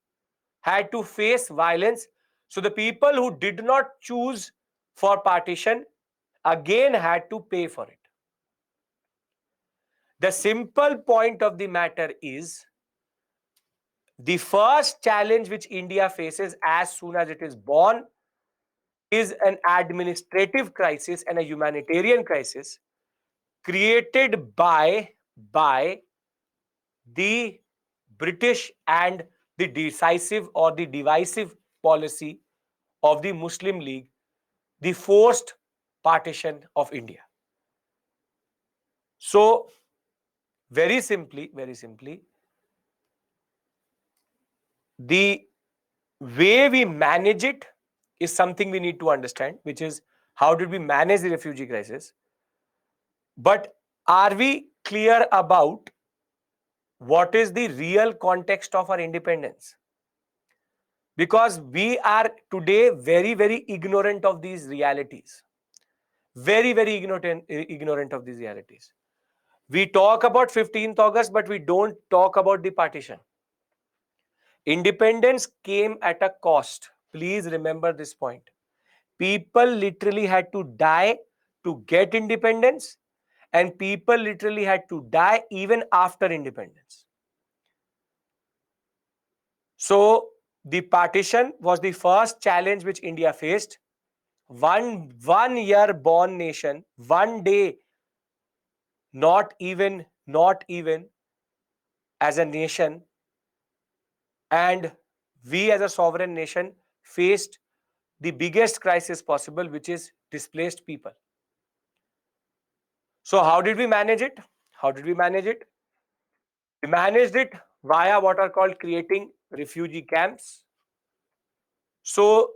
had to face violence. So the people who did not choose for partition again had to pay for it. The simple point of the matter is the first challenge which India faces as soon as it is born is an administrative crisis and a humanitarian crisis created by the British and the decisive or the divisive policy of the Muslim League, the forced partition of India. So, very simply, the way we manage it is something we need to understand, which is how did we manage the refugee crisis? But are we clear about what is the real context of our independence? Because we are today very, very ignorant of these realities. Very, very ignorant of these realities. We talk about 15th August, but we don't talk about the partition. Independence came at a cost. Please remember this point. People literally had to die to get independence, and people literally had to die even after independence. So, the partition was the first challenge which India faced. One year born nation, one day, not even as a nation, and we as a sovereign nation faced the biggest crisis possible, which is displaced people. So how did we manage it? How did we manage it? We managed it via what are called creating refugee camps. So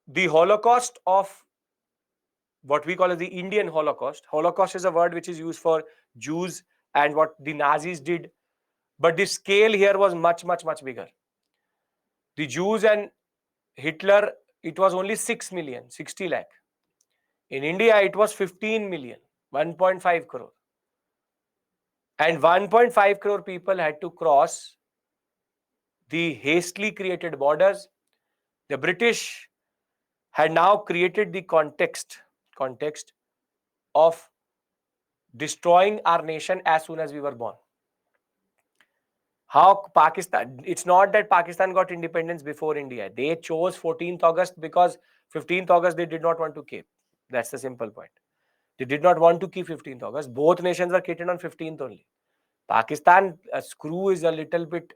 the Holocaust of what we call as the Indian Holocaust. Holocaust is a word which is used for Jews and what the Nazis did. But the scale here was much, much, much bigger. The Jews and Hitler, it was only 6 million, 60 lakh. In India, it was 15 million, 1.5 crore. And 1.5 crore people had to cross the hastily created borders. The British had now created the context of destroying our nation as soon as we were born. How Pakistan, it's not that Pakistan got independence before India. They chose 14th August because 15th August they did not want to keep. That's the simple point. They did not want to keep 15th August. Both nations were created on 15th only. Pakistan, a screw is a little bit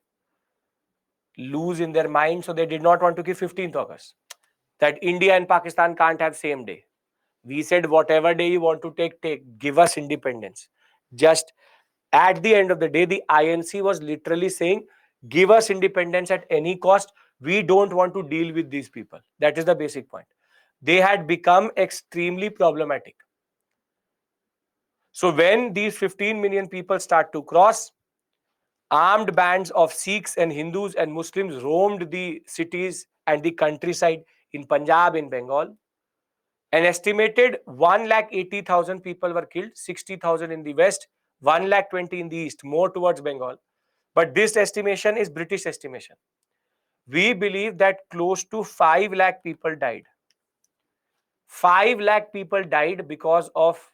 loose in their mind, so they did not want to keep 15th August. That India and Pakistan can't have same day. We said whatever day you want to take. Give us independence. Just at the end of the day, the INC was literally saying, give us independence at any cost. We don't want to deal with these people. That is the basic point. They had become extremely problematic. So when these 15 million people start to cross, armed bands of Sikhs and Hindus and Muslims roamed the cities and the countryside in Punjab, in Bengal. An estimated 1,80,000 people were killed, 60,000 in the west, 1,20,000 in the east, more towards Bengal. But this estimation is British estimation. We believe that close to 5 lakh people died. 5 lakh people died because of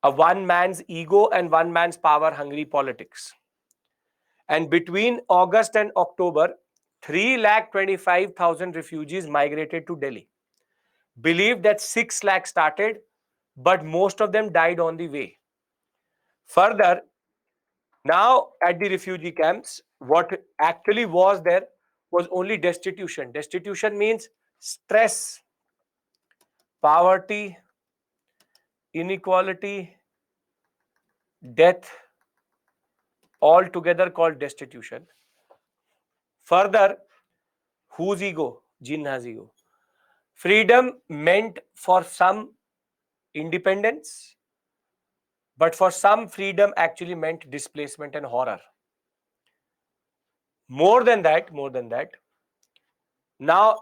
a one man's ego and one man's power hungry politics. And between August and October, 3,25,000 refugees migrated to Delhi. Believed that 6 lakh started, but most of them died on the way. Further, now at the refugee camps, what actually was there was only destitution. Destitution means stress, poverty, inequality, death, all together called destitution. Further, whose ego? Jinnah's ego. Freedom meant for some independence, but for some, freedom actually meant displacement and horror. More than that, now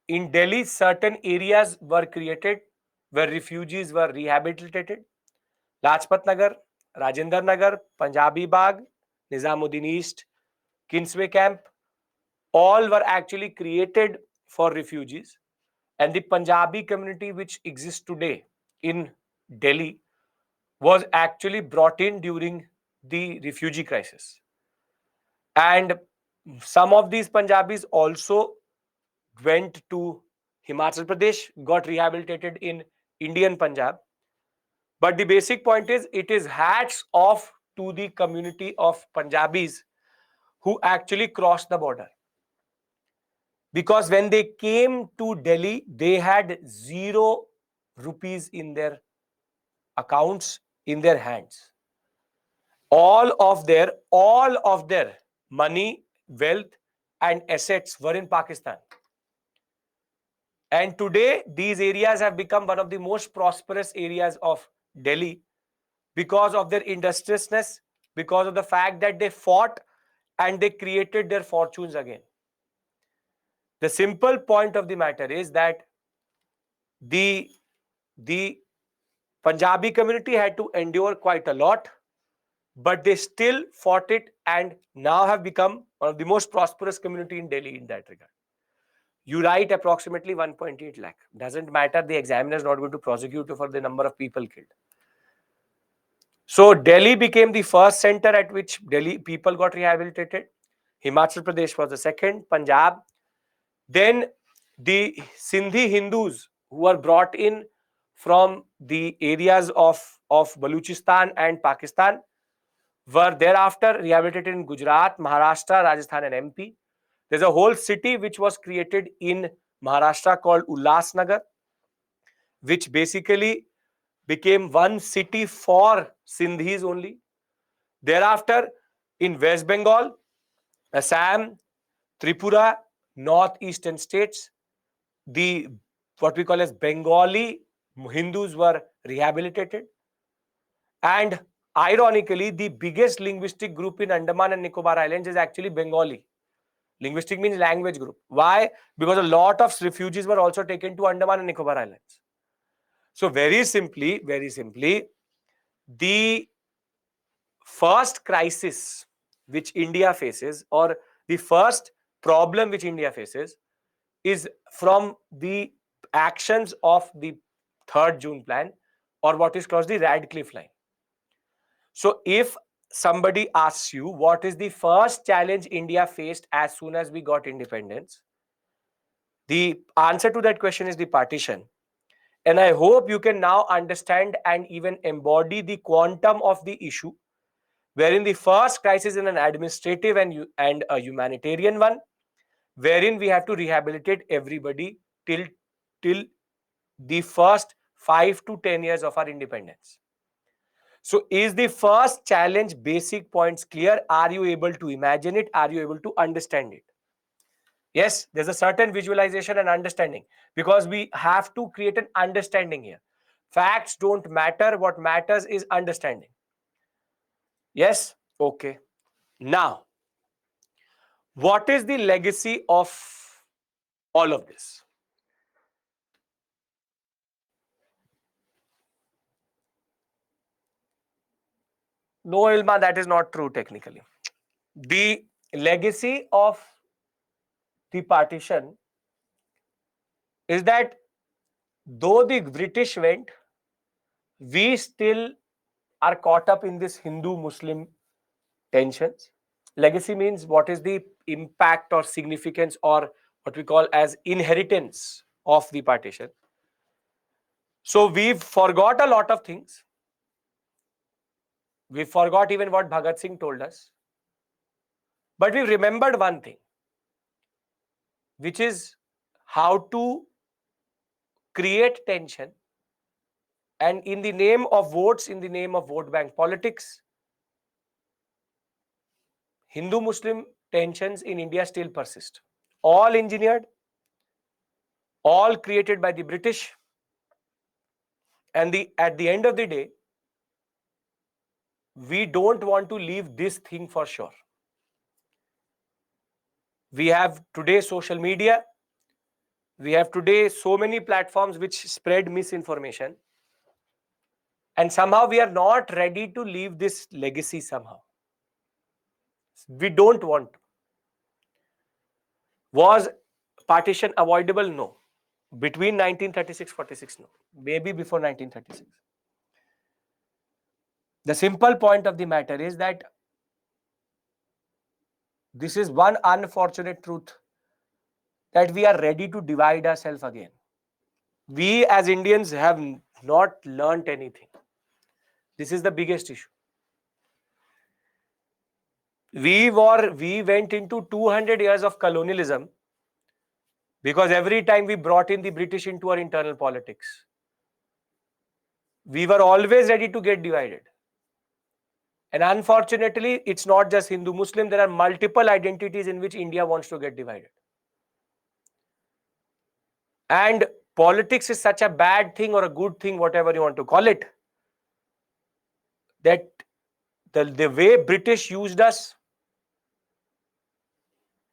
in Delhi, certain areas were created where refugees were rehabilitated. Lajpat Nagar, Rajendra Nagar, Punjabi Bagh, Nizamuddin East, Kingsway Camp, all were actually created for refugees. And the Punjabi community which exists today in Delhi was actually brought in during the refugee crisis. And some of these Punjabis also went to Himachal Pradesh, got rehabilitated in Indian Punjab. But the basic point is, it is hats off to the community of Punjabis who actually crossed the border. Because when they came to Delhi, they had 0 rupees in their accounts, in their hands. All of their money, wealth, and assets were in Pakistan. And today, these areas have become one of the most prosperous areas of Delhi because of their industriousness, because of the fact that they fought and they created their fortunes again. The simple point of the matter is that the Punjabi community had to endure quite a lot, but they still fought it and now have become one of the most prosperous community in Delhi in that regard. You write approximately 1.8 lakh. Doesn't matter, the examiner is not going to prosecute you for the number of people killed. So Delhi became the first center at which Delhi people got rehabilitated. Himachal Pradesh was the second, Punjab. Then the Sindhi Hindus who were brought in from the areas of Baluchistan and Pakistan were thereafter rehabilitated in Gujarat, Maharashtra, Rajasthan, and MP. There's a whole city which was created in Maharashtra called Ulhasnagar, which basically became one city for Sindhis only. Thereafter, in West Bengal, Assam, Tripura, northeastern states, the what we call as Bengali Hindus were rehabilitated. And ironically, the biggest linguistic group in Andaman and Nicobar Islands is actually Bengali. Linguistic means language group. Why? Because a lot of refugees were also taken to Andaman and Nicobar Islands. So very simply, the first crisis which India faces, or the first problem which India faces, is from the actions of the 3rd June plan, or what is called the Radcliffe line. So if somebody asks you what is the first challenge India faced as soon as we got independence, the answer to that question is the partition. And I hope you can now understand and even embody the quantum of the issue, wherein the first crisis is an administrative and a humanitarian one, wherein we have to rehabilitate everybody till the first 5 to 10 years of our independence. So is the first challenge basic points clear? Are you able to imagine it? Are you able to understand it? Yes, there's a certain visualization and understanding, because we have to create an understanding here. Facts don't matter. What matters is understanding. Yes? Okay. Now, what is the legacy of all of this? No, Ilma, that is not true technically. The legacy of the partition is that Though the British went, we still are caught up in this Hindu-Muslim tensions. Legacy means what is the impact or significance or what we call as inheritance of the partition. So we've forgot a lot of things. We forgot even what Bhagat Singh told us. But we remembered one thing, which is how to create tension. And in the name of votes, in the name of vote bank politics, Hindu-Muslim tensions in India still persist. All engineered, all created by the British. And at the end of the day, we don't want to leave this thing for sure. We have today social media. We have today so many platforms which spread misinformation. And somehow we are not ready to leave this legacy somehow. We don't want to. Was partition avoidable? No. Between 1936-46, no. Maybe before 1936. The simple point of the matter is that this is one unfortunate truth, that we are ready to divide ourselves again. We as Indians have not learnt anything. This is the biggest issue. We went into 200 years of colonialism because every time we brought in the British into our internal politics, we were always ready to get divided. And unfortunately, it's not just Hindu-Muslim. There are multiple identities in which India wants to get divided. And politics is such a bad thing or a good thing, whatever you want to call it, that the way British used us,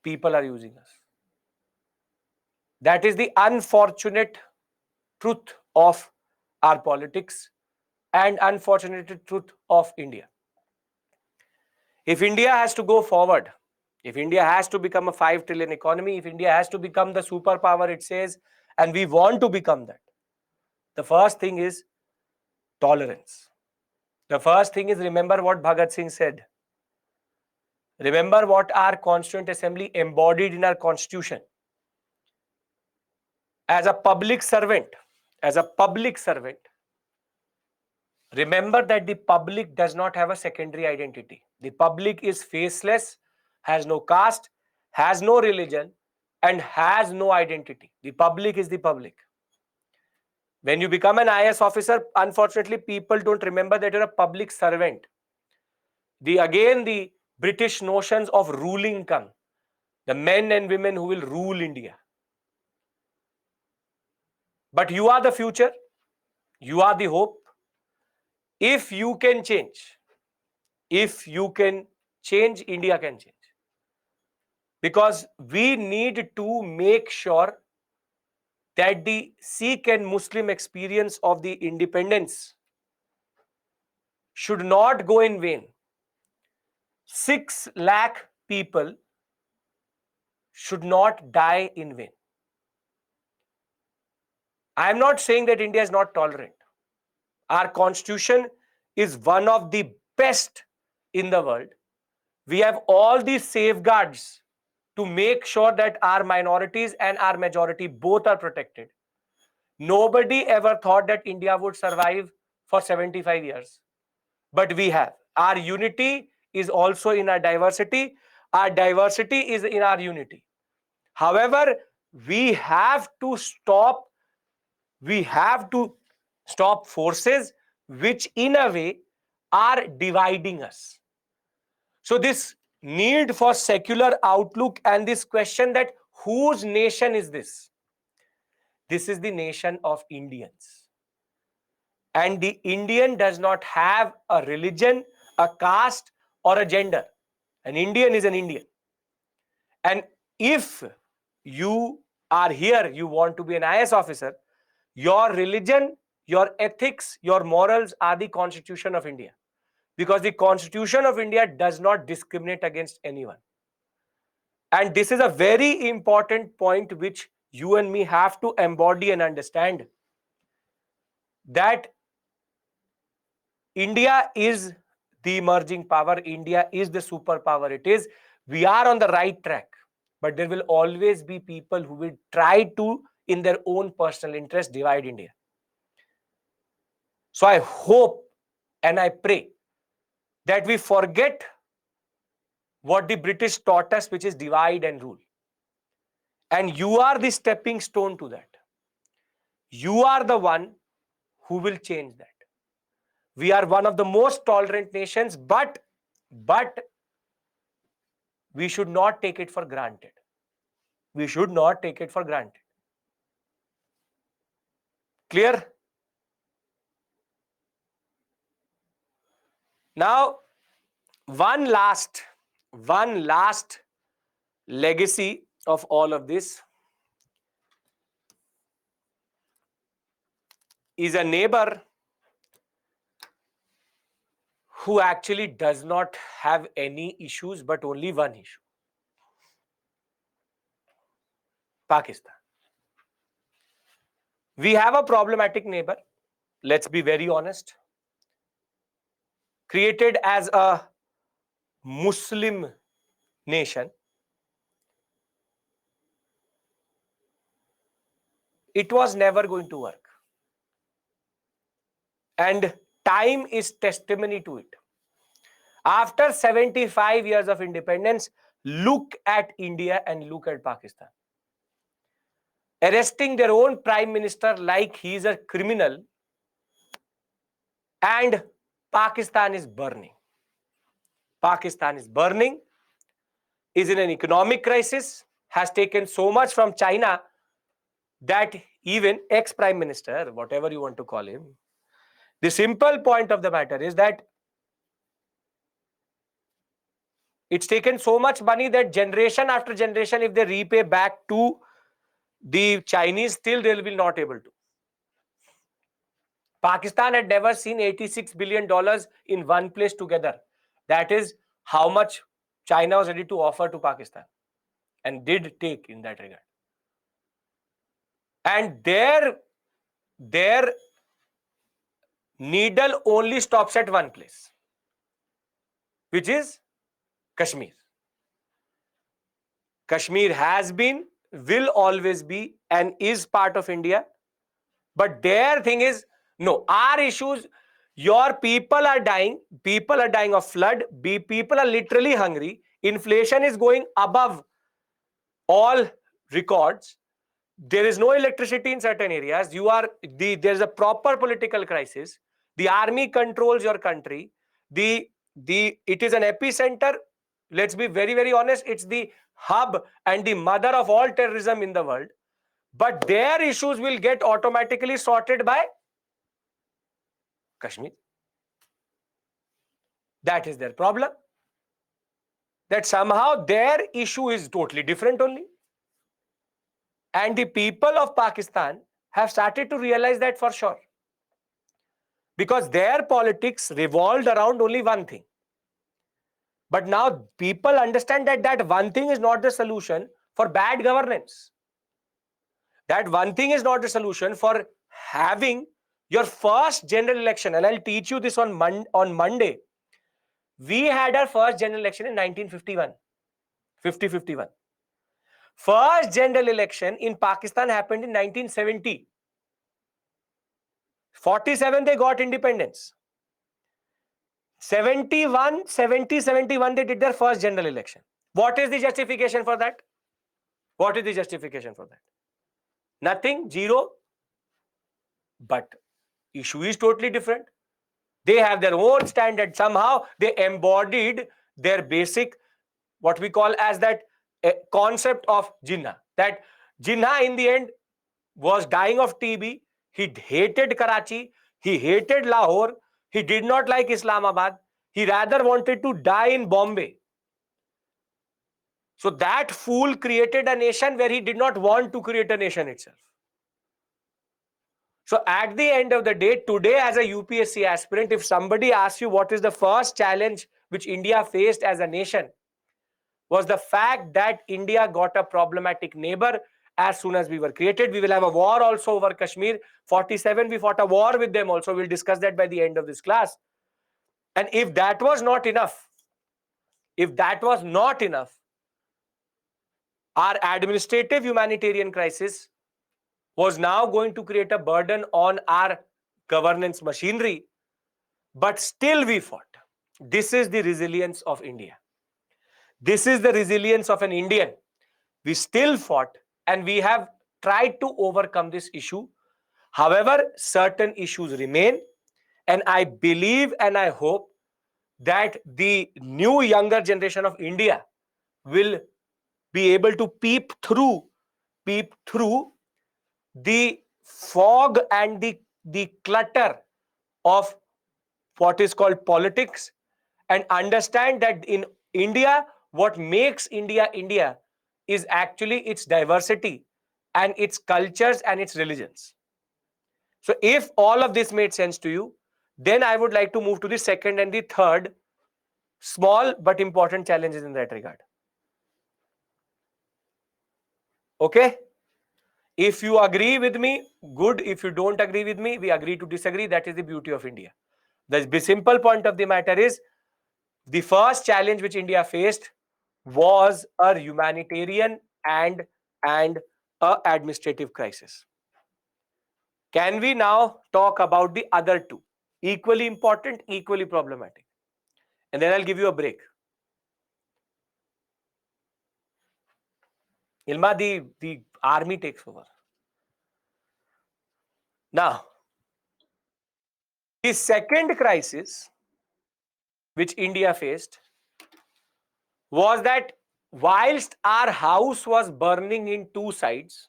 people are using us. That is the unfortunate truth of our politics and unfortunate truth of India. If India has to go forward, if India has to become a 5 trillion economy, if India has to become the superpower it says, and we want to become that, the first thing is tolerance. The first thing is remember what Bhagat Singh said. Remember what our Constituent Assembly embodied in our Constitution. As a public servant, remember that the public does not have a secondary identity. The public is faceless, has no caste, has no religion, and has no identity. The public is the public. When you become an IS officer, unfortunately, people don't remember that you're a public servant. The British notions of ruling come. The men and women who will rule India. But you are the future. You are the hope. If you can change, India can change. Because we need to make sure that the Sikh and Muslim experience of the independence should not go in vain. 6 lakh people should not die in vain. I am not saying that India is not tolerant. Our constitution is one of the best in the world. We have all these safeguards to make sure that our minorities and our majority both are protected. Nobody ever thought that India would survive for 75 years. But we have. Our unity is also in our diversity. Our diversity is in our unity. However, we have to stop forces which in a way are dividing us. So this need for secular outlook and this question that whose nation is this? This is the nation of Indians. And the Indian does not have a religion, a caste, or a gender. An Indian is an Indian. And if you are here, you want to be an IS officer, your religion, your ethics, your morals are the Constitution of India. Because the Constitution of India does not discriminate against anyone. And this is a very important point which you and me have to embody and understand. that India is the emerging power, India is the superpower it is. We are on the right track, but there will always be people who will try to, in their own personal interest, divide India. So I hope and I pray that we forget what the British taught us, which is divide and rule. And you are the stepping stone to that. You are the one who will change that. We are one of the most tolerant nations, but we should not take it for granted. We should not take it for granted. Clear? Now, one last legacy of all of this is a neighbor who actually does not have any issues, but only one issue: Pakistan. We have a problematic neighbor, let's be very honest, created as a Muslim nation. It was never going to work. And time is testimony to it. After 75 years of independence, look at India and look at Pakistan. Arresting their own prime minister like he is a criminal, and Pakistan is burning. Pakistan is burning, is in an economic crisis, has taken so much from China that even ex-prime minister, whatever you want to call him, the simple point of the matter is that it's taken so much money that generation after generation, if they repay back to the Chinese, still they will be not able to. Pakistan had never seen $86 billion in one place together. That is how much China was ready to offer to Pakistan and did take in that regard. And their needle only stops at one place, which is Kashmir. Kashmir has been, will always be, and is part of India. But their thing is, no, our issues, your people are dying of flood, people are literally hungry, inflation is going above all records, there is no electricity in certain areas, there's a proper political crisis, the army controls your country, it is an epicenter. Let's be very, very honest, it's the hub and the mother of all terrorism in the world. But their issues will get automatically sorted by Kashmir. That is their problem. That somehow their issue is totally different only. And the people of Pakistan have started to realize that for sure. Because their politics revolved around only one thing. But now people understand that that one thing is not the solution for bad governance. That one thing is not the solution for having your first general election. And I'll teach you this on Monday. We had our first general election in 1951. 50-51. First general election in Pakistan happened in 1970. 47 they got independence. 71 they did their first general election. What is the justification for that? What is the justification for that? Nothing, zero. But issue is totally different. They have their own standard. Somehow they embodied their basic, what we call as that concept of Jinnah. That Jinnah in the end was dying of TB. He hated Karachi. He hated Lahore. He did not like Islamabad. He rather wanted to die in Bombay. So that fool created a nation where he did not want to create a nation itself. So at the end of the day, today as a UPSC aspirant, if somebody asks you what is the first challenge which India faced as a nation, was the fact that India got a problematic neighbor as soon as we were created. We will have a war also over Kashmir. 47, we fought a war with them also. We'll discuss that by the end of this class. And if that was not enough, our administrative humanitarian crisis was now going to create a burden on our governance machinery, but still we fought. This is the resilience of India. This is the resilience of an Indian. We still fought and we have tried to overcome this issue. However, certain issues remain, and I believe and I hope that the new younger generation of India will be able to peep through the fog and the clutter of what is called politics, and understand that in India, what makes India India is actually its diversity and its cultures and its religions. So if all of this made sense to you, then I would like to move to the second and the third small but important challenges in that regard. Okay? If you agree with me, good. If you don't agree with me, we agree to disagree. That is the beauty of India. The simple point of the matter is, the first challenge which India faced was a humanitarian and a administrative crisis. Can we now talk about the other two? Equally important, equally problematic. And then I'll give you a break. Ilma, the army takes over. Now, the second crisis which India faced was that whilst our house was burning in two sides,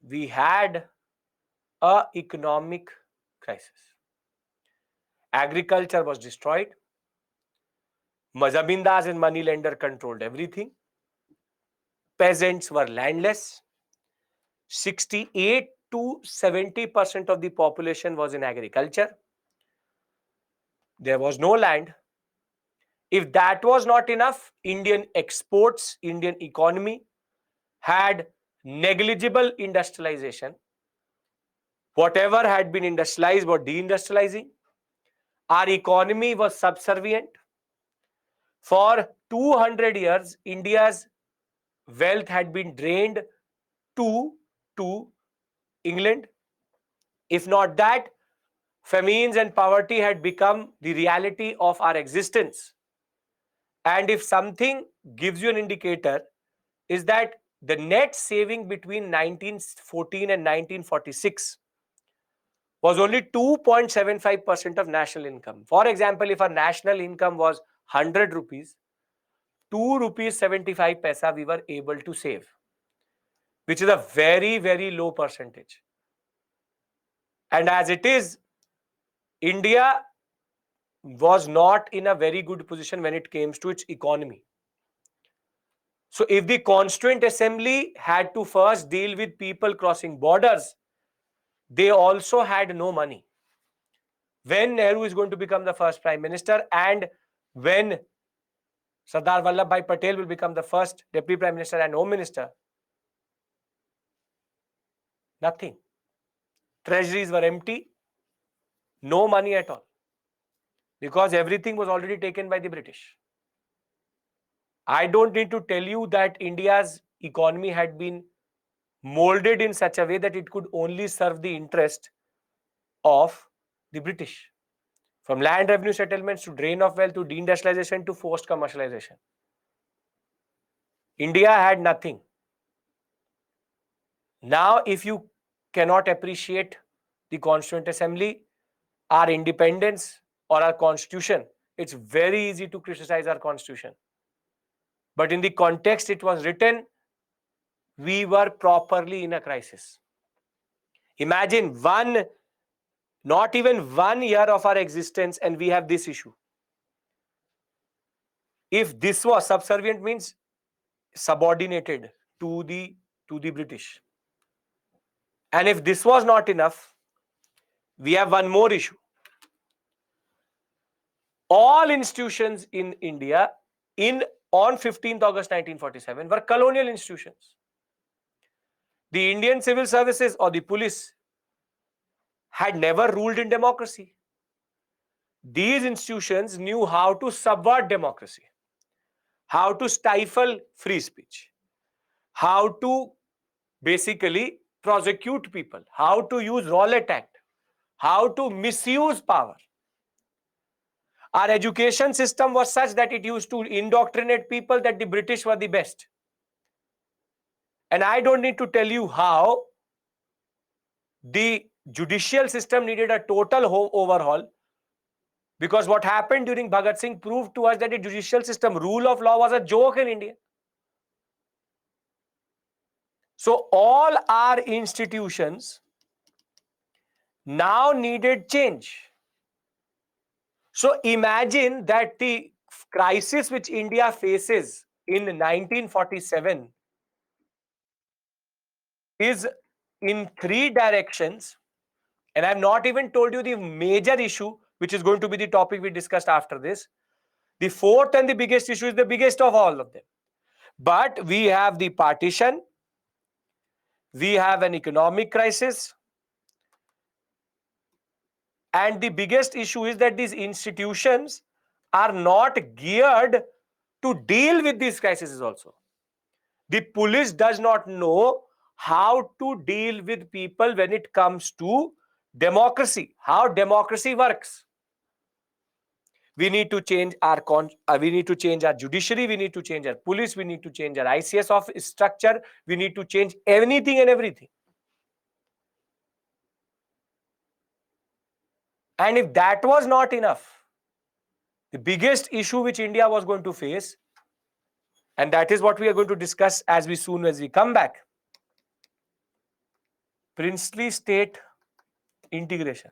we had a economic crisis. Agriculture was destroyed. Zamindars and moneylender controlled everything. Peasants were landless. 68 to 70% of the population was in agriculture. There was no land. If that was not enough, Indian exports, Indian economy had negligible industrialization. Whatever had been industrialized was deindustrializing. Our economy was subservient. For 200 years, India's wealth had been drained to England. If not that, famines and poverty had become the reality of our existence. And if something gives you an indicator, is that the net saving between 1914 and 1946 was only 2.75% of national income. For example, if our national income was 100 rupees, 2 rupees 75 paisa we were able to save, which is a very, very low percentage. And as it is, India was not in a very good position when it came to its economy. So if the Constituent Assembly had to first deal with people crossing borders, they also had no money. When Nehru is going to become the first Prime Minister and when Sardar Vallabhbhai Patel will become the first Deputy Prime Minister and Home Minister, nothing. Treasuries were empty, no money at all, because everything was already taken by the British. I don't need to tell you that India's economy had been molded in such a way that it could only serve the interest of the British. From land revenue settlements to drain of wealth to deindustrialization to forced commercialization. India had nothing. Now, if you cannot appreciate the Constituent Assembly, our independence or our constitution, it's very easy to criticize our constitution. But in the context it was written, we were properly in a crisis. Imagine not even 1 year of our existence and we have this issue. If this was subservient, means subordinated to the British. And if this was not enough, we have one more issue. All institutions in India on 15th August 1947 were colonial institutions. The Indian civil services or the police had never ruled in democracy. These institutions knew how to subvert democracy, how to stifle free speech, how to basically prosecute people, how to use Rowlatt Act, how to misuse power. Our education system was such that it used to indoctrinate people that the British were the best. And I don't need to tell you how the judicial system needed a total overhaul, because what happened during Bhagat Singh proved to us that the judicial system, rule of law, was a joke in India. So all our institutions now needed change. So imagine that the crisis which India faces in 1947 is in three directions, and I've not even told you the major issue, which is going to be the topic we discussed after this. The fourth and the biggest issue is the biggest of all of them. But we have the partition, we have an economic crisis, and the biggest issue is that these institutions are not geared to deal with these crises also. The police does not know how to deal with people when it comes to democracy, how democracy works. We need to change our we need to change our judiciary, we need to change our police, we need to change our ICS office structure, we need to change anything and everything. And if that was not enough, the biggest issue which India was going to face, and that is what we are going to discuss as soon as we come back, princely state integration.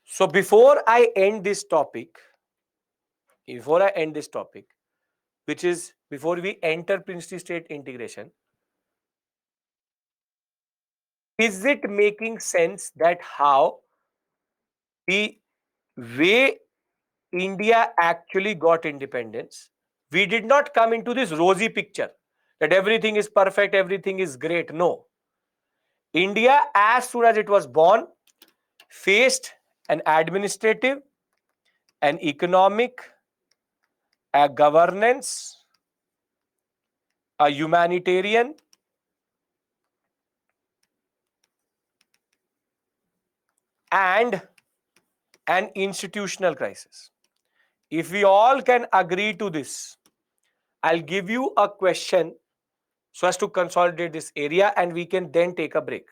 So before I end this topic, which is before we enter princely state integration, is it making sense that how the way India actually got independence, we did not come into this rosy picture that everything is perfect, everything is great. No. India, as soon as it was born, faced an administrative, an economic, a governance, a humanitarian, and an institutional crisis. If we all can agree to this, I'll give you a question so as to consolidate this area, and we can then take a break.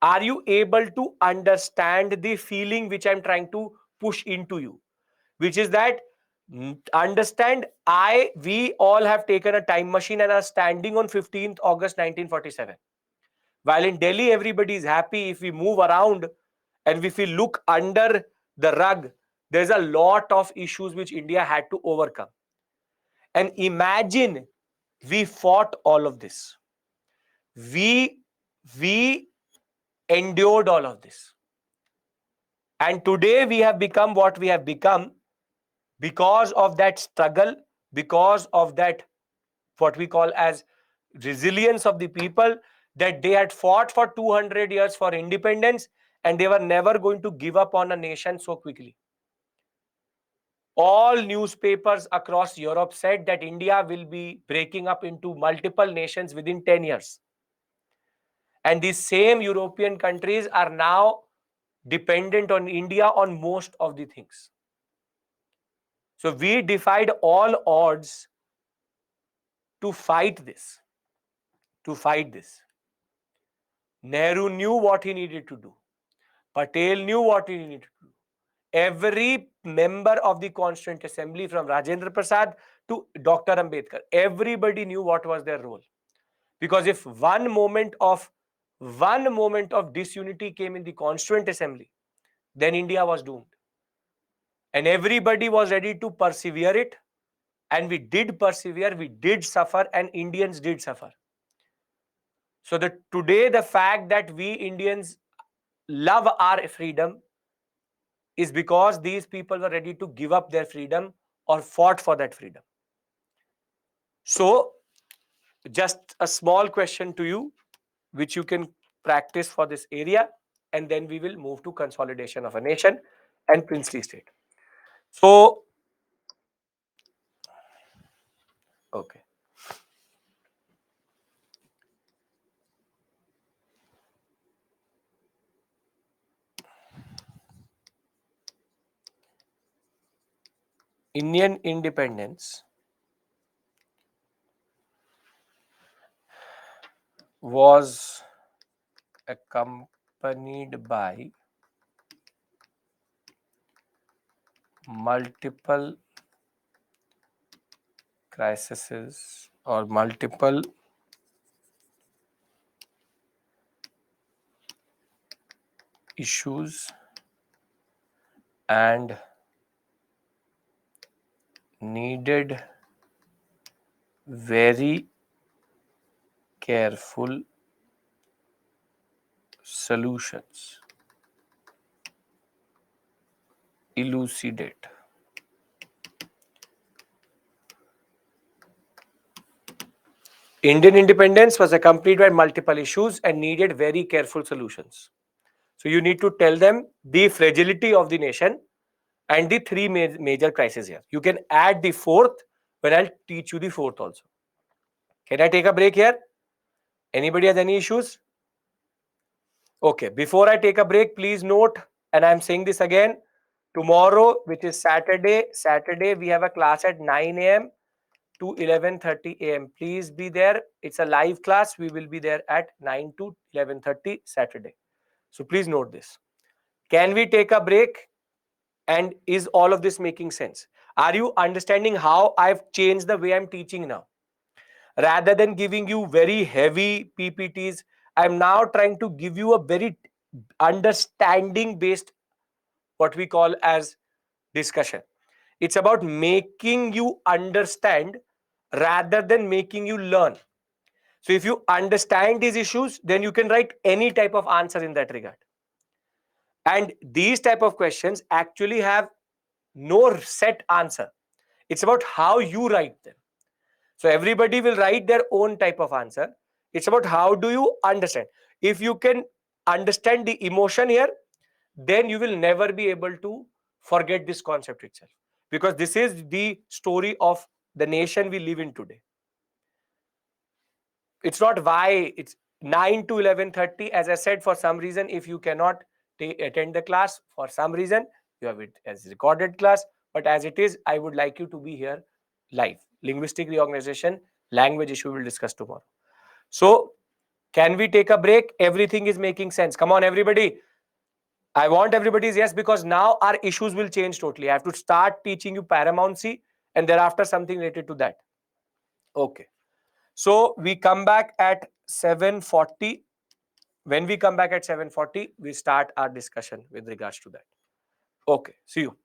Are you able to understand the feeling which I'm trying to push into you? Which is that, understand, we all have taken a time machine and are standing on 15th August 1947. While in Delhi, everybody is happy. If we move around and if we look under the rug, there's a lot of issues which India had to overcome. And imagine we fought all of this. We endured all of this. And today we have become what we have become because of that struggle, because of that, what we call as resilience of the people, that they had fought for 200 years for independence and they were never going to give up on a nation so quickly. All newspapers across Europe said that India will be breaking up into multiple nations within 10 years. And these same European countries are now dependent on India on most of the things. So we defied all odds to fight this. Nehru knew what he needed to do. Patel knew what he needed to do. Every member of the Constituent Assembly, from Rajendra Prasad to Dr. Ambedkar, everybody knew what was their role. Because if one moment of disunity came in the Constituent Assembly, then India was doomed. And everybody was ready to persevere it. And we did persevere, we did suffer, and Indians did suffer. So today, the fact that we Indians love our freedom is because these people were ready to give up their freedom or fought for that freedom. So just a small question to you, which you can practice for this area, and then we will move to consolidation of a nation and princely state. So, okay. Indian independence was accompanied by multiple crises or multiple issues and needed very careful solutions. Elucidate. Indian independence was accompanied by multiple issues and needed very careful solutions. So you need to tell them the fragility of the nation and the three major crises here. You can add the fourth when I'll teach you the fourth also. Can I take a break here? Anybody has any issues? Okay, before I take a break, please note, and I'm saying this again, tomorrow, which is Saturday, we have a class at 9 a.m. to 11:30 a.m. Please be there. It's a live class. We will be there at 9 to 11:30 Saturday. So please note this. Can we take a break? And is all of this making sense? Are you understanding how I've changed the way I'm teaching now? Rather than giving you very heavy PPTs, I'm now trying to give you a very understanding based, what we call as discussion. It's about making you understand rather than making you learn. So if you understand these issues, then you can write any type of answer in that regard. And these type of questions actually have no set answer. It's about how you write them. So everybody will write their own type of answer. It's about how do you understand. If you can understand the emotion here, then you will never be able to forget this concept itself. Because this is the story of the nation we live in today. It's not why it's 9 to 11:30. As I said, for some reason, if you cannot attend the class, for some reason, you have it as recorded class. But as it is, I would like you to be here live. Linguistic reorganization, language issue we'll discuss tomorrow. So, can we take a break? Everything is making sense. Come on, everybody. I want everybody's yes, because now our issues will change totally. I have to start teaching you paramountcy and thereafter something related to that. Okay. So we come back at 7:40. When we come back at 7:40, we start our discussion with regards to that. Okay. See you.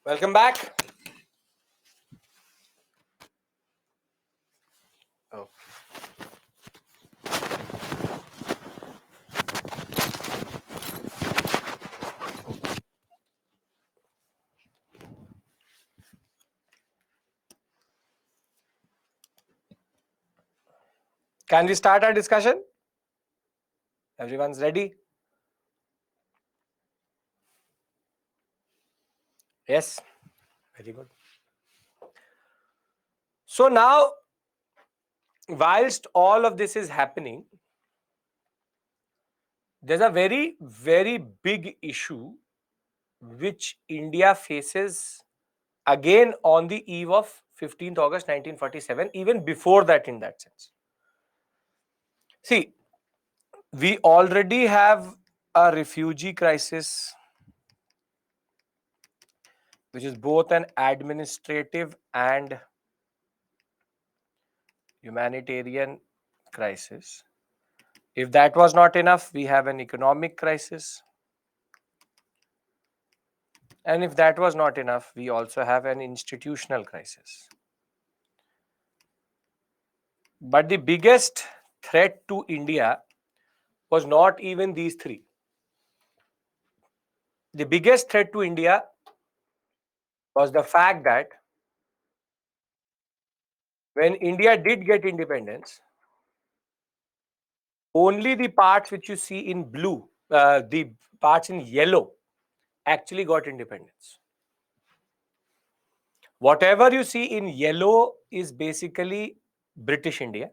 Welcome back. Oh. Can we start our discussion? Everyone's ready? Yes. Very good. So now, whilst all of this is happening, there's a very, very big issue which India faces again on the eve of 15th August 1947, even before that, in that sense. See, we already have a refugee crisis, which is both an administrative and humanitarian crisis. If that was not enough, we have an economic crisis. And if that was not enough, we also have an institutional crisis. But the biggest threat to India was not even these three. The biggest threat to India was the fact that when India did get independence, only the parts which you see in blue, the parts in yellow, actually got independence. Whatever you see in yellow is basically British India.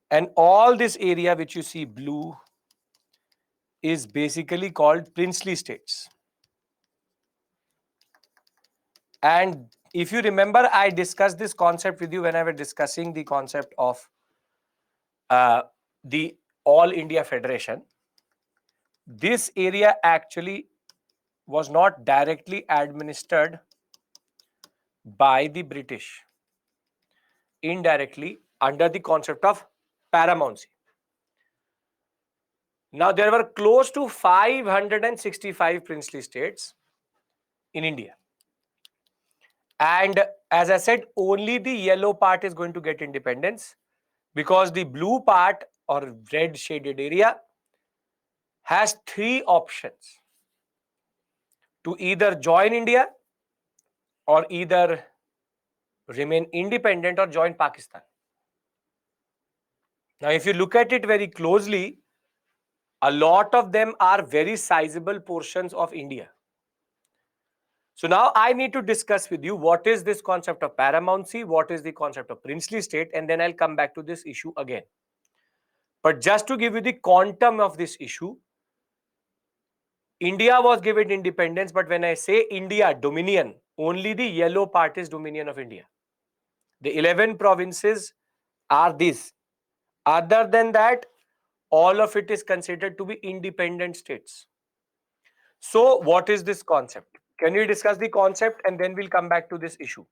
And all this area which you see blue is basically called princely states. And if you remember, I discussed this concept with you when I was discussing the concept of the All India Federation. This area actually was not directly administered by the British, indirectly under the concept of paramountcy. Now, there were close to 565 princely states in India. And as I said, only the yellow part is going to get independence, because the blue part or red shaded area has three options: to either join India, or either remain independent, or join Pakistan. Now, if you look at it very closely, a lot of them are very sizable portions of India. So now I need to discuss with you what is this concept of paramountcy, what is the concept of princely state, and then I'll come back to this issue again. But just to give you the quantum of this issue, India was given independence, but when I say India, dominion, only the yellow part is dominion of India. The 11 provinces are this. Other than that, all of it is considered to be independent states. So, what is this concept? Can we discuss the concept and then we'll come back to this issue?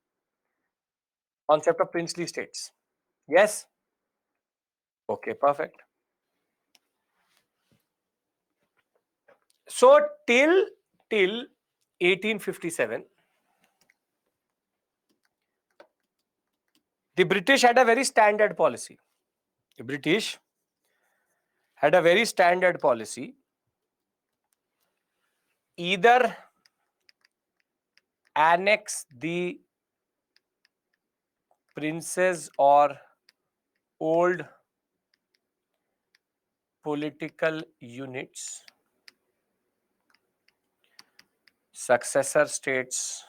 Concept of princely states. Yes? Okay, perfect. So, till 1857, the British had a very standard policy. The British had a very standard policy. Either annex the princes or old political units, successor states,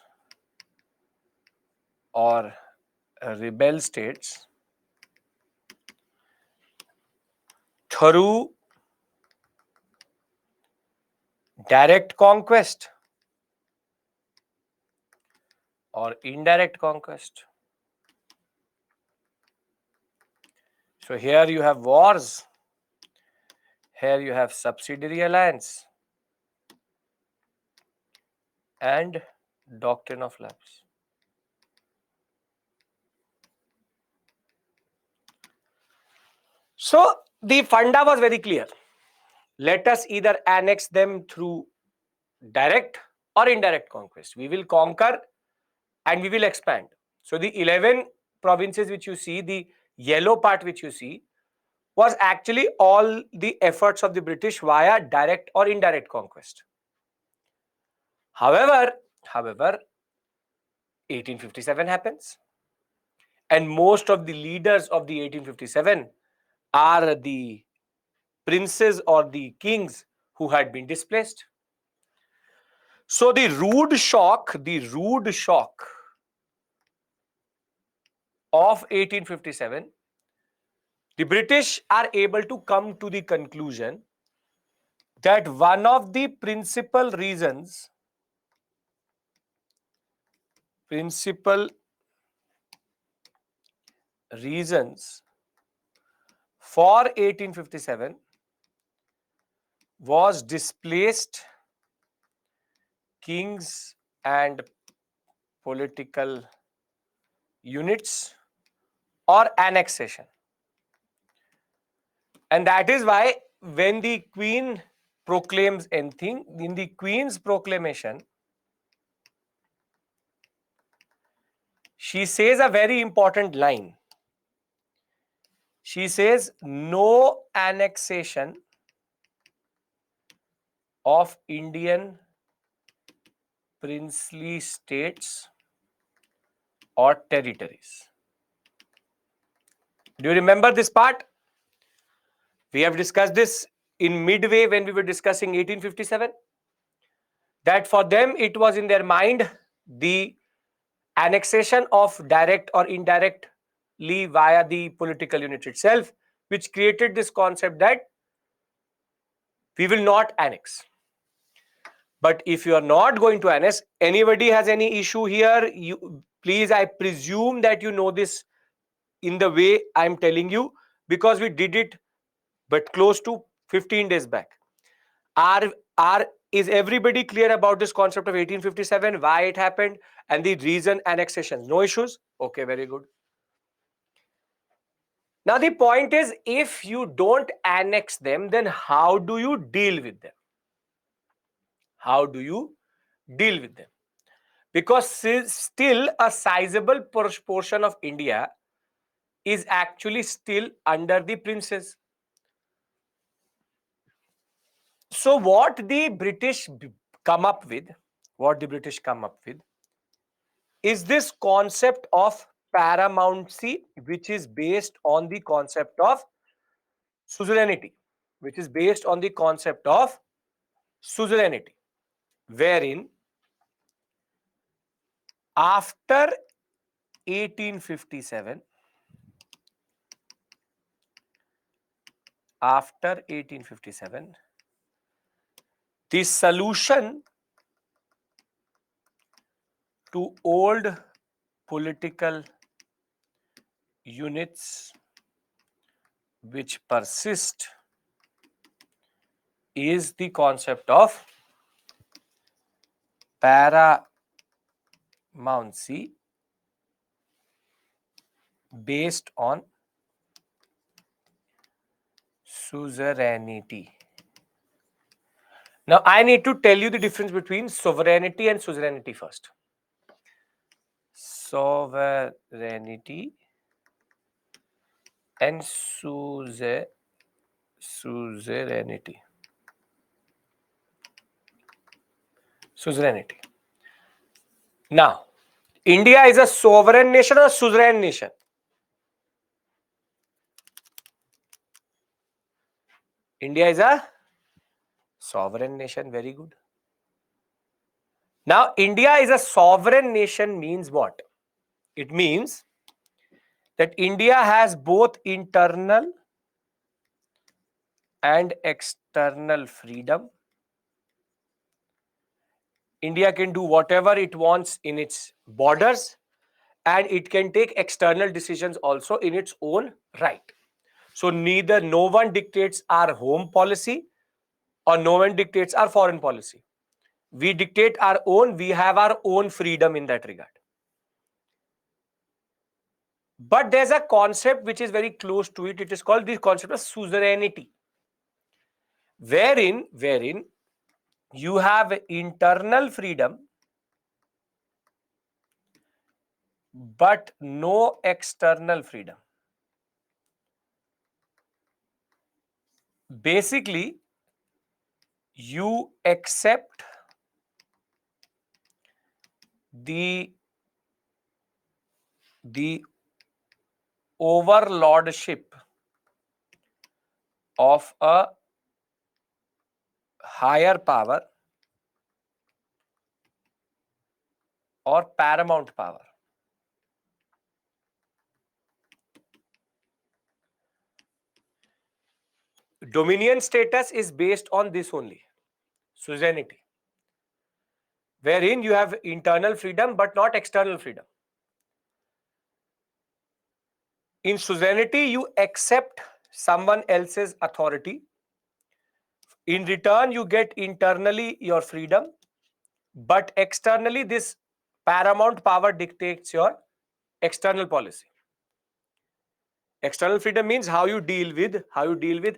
or rebel states through direct conquest or indirect conquest. So here you have wars, here you have subsidiary alliance and doctrine of lapse. So the funda was very clear. Let us either annex them through direct or indirect conquest. We will conquer and we will expand. So the 11 provinces which you see, the yellow part which you see, was actually all the efforts of the British via direct or indirect conquest. However, 1857 happens, and most of the leaders of the 1857 are the princes or the kings who had been displaced. So the rude shock of 1857, the British are able to come to the conclusion that one of the principal reasons for 1857 was displaced kings and political units or annexation. And that is why when the Queen proclaims anything, in the Queen's proclamation, she says a very important line. She says, no annexation of Indian princely states or territories. Do you remember this part? We have discussed this in midway when we were discussing 1857. That for them it was in their mind the annexation of direct or indirectly via the political unit itself, which created this concept that we will not annex. But if you are not going to annex, anybody has any issue here, you please, I presume that you know this in the way I'm telling you, because we did it but close to 15 days back. Is everybody clear about this concept of 1857, why it happened, and the reason annexation? No issues? Okay, very good. Now the point is, if you don't annex them, then how do you deal with them? How do you deal with them? Because still a sizable portion of India is actually still under the princes. So what the British come up with, is this concept of paramountcy, which is based on the concept of suzerainty, wherein after 1857, the solution to old political units which persist is the concept of paramountcy based on suzerainty. Now, I need to tell you the difference between sovereignty and suzerainty first. Sovereignty and suzerainty. Now, India is a sovereign nation or a suzerain nation? India is a sovereign nation. Very good. Now, India is a sovereign nation means what? It means that India has both internal and external freedom. India can do whatever it wants in its borders, and it can take external decisions also in its own right. So no one dictates our home policy or no one dictates our foreign policy. We dictate our own, we have our own freedom in that regard. But there's a concept which is very close to it. It is called the concept of suzerainty, wherein you have internal freedom but no external freedom. Basically, you accept the overlordship of a higher power or paramount power. Dominion status is based on this only, suzerainty, wherein you have internal freedom but not external freedom. In suzerainty, you accept someone else's authority. In return, you get internally your freedom, but externally, this paramount power dictates your external policy. External freedom means how you deal with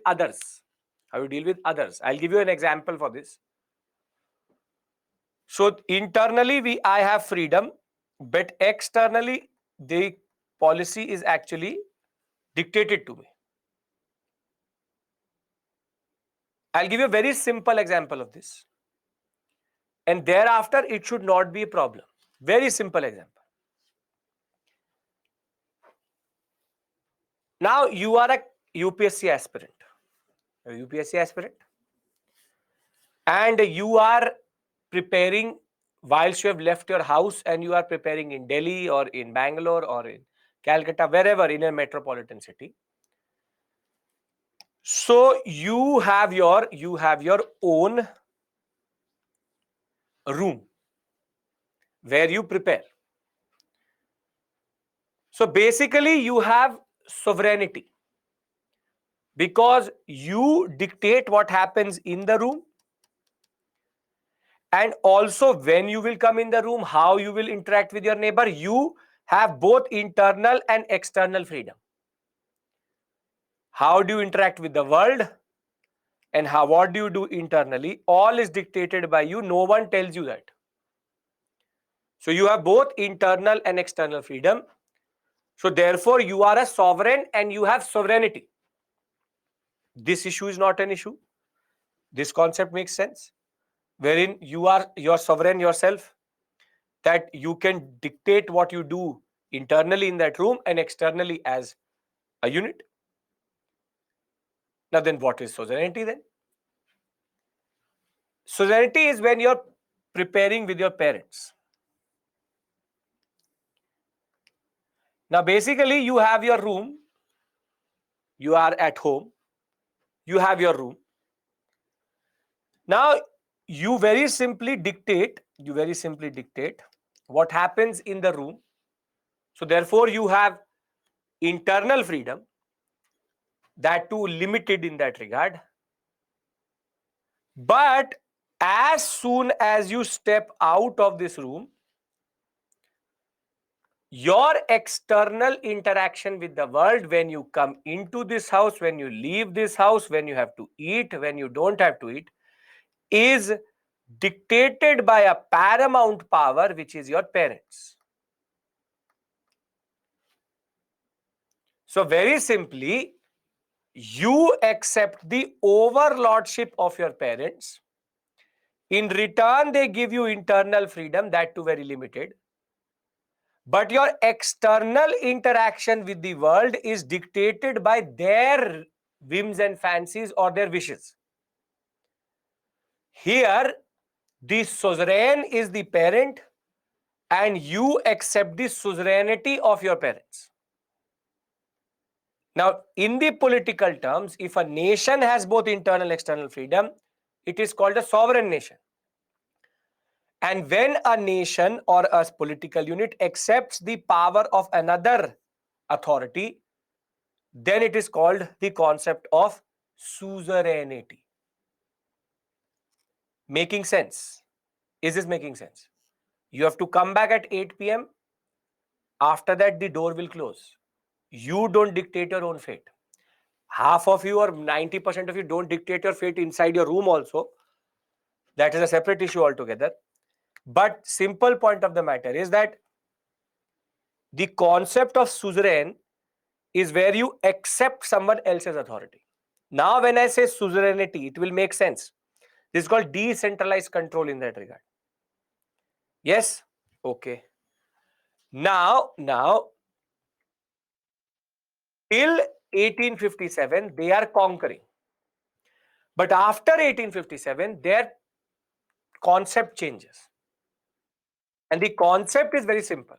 others. How you deal with others. I'll give you an example for this. So internally, I have freedom, but externally, the policy is actually dictated to me. I'll give you a very simple example of this. And thereafter, it should not be a problem. Very simple example. Now, you are a UPSC aspirant. And you are preparing whilst you have left your house and you are preparing in Delhi or in Bangalore or in Calcutta, wherever in a metropolitan city. So you have your own room where you prepare. So basically you have sovereignty because you dictate what happens in the room, and also when you will come in the room, how you will interact with your neighbor. You have both internal and external freedom. How do you interact with the world and what do you do internally? All is dictated by you. No one tells you that. So you have both internal and external freedom. So therefore you are a sovereign and you have sovereignty. This issue is not an issue. This concept makes sense, wherein you're sovereign yourself, that you can dictate what you do internally in that room and externally as a unit. Now then, what is sovereignty then? Sovereignty is when you're preparing with your parents. Now basically you have your room, you are at home, you have your room. Now you very simply dictate what happens in the room. So therefore you have internal freedom, that too limited in that regard. But as soon as you step out of this room, your external interaction with the world, when you come into this house, when you leave this house, when you have to eat, when you don't have to eat, is dictated by a paramount power, which is your parents. So very simply, you accept the overlordship of your parents. In return, they give you internal freedom, that too very limited. But your external interaction with the world is dictated by their whims and fancies or their wishes. Here, the suzerain is the parent and you accept the suzerainty of your parents. Now, in the political terms, if a nation has both internal and external freedom, it is called a sovereign nation. And when a nation or a political unit accepts the power of another authority, then it is called the concept of suzerainty. Making sense? Is this making sense? You have to come back at 8 p.m. After that, the door will close. You don't dictate your own fate. Half of you or 90% of you don't dictate your fate inside your room also. That is a separate issue altogether. But simple point of the matter is that the concept of suzerain is where you accept someone else's authority. Now, when I say suzerainty, it will make sense. This is called decentralized control in that regard. Yes? Okay. Now, till 1857, they are conquering. But after 1857, their concept changes. And the concept is very simple.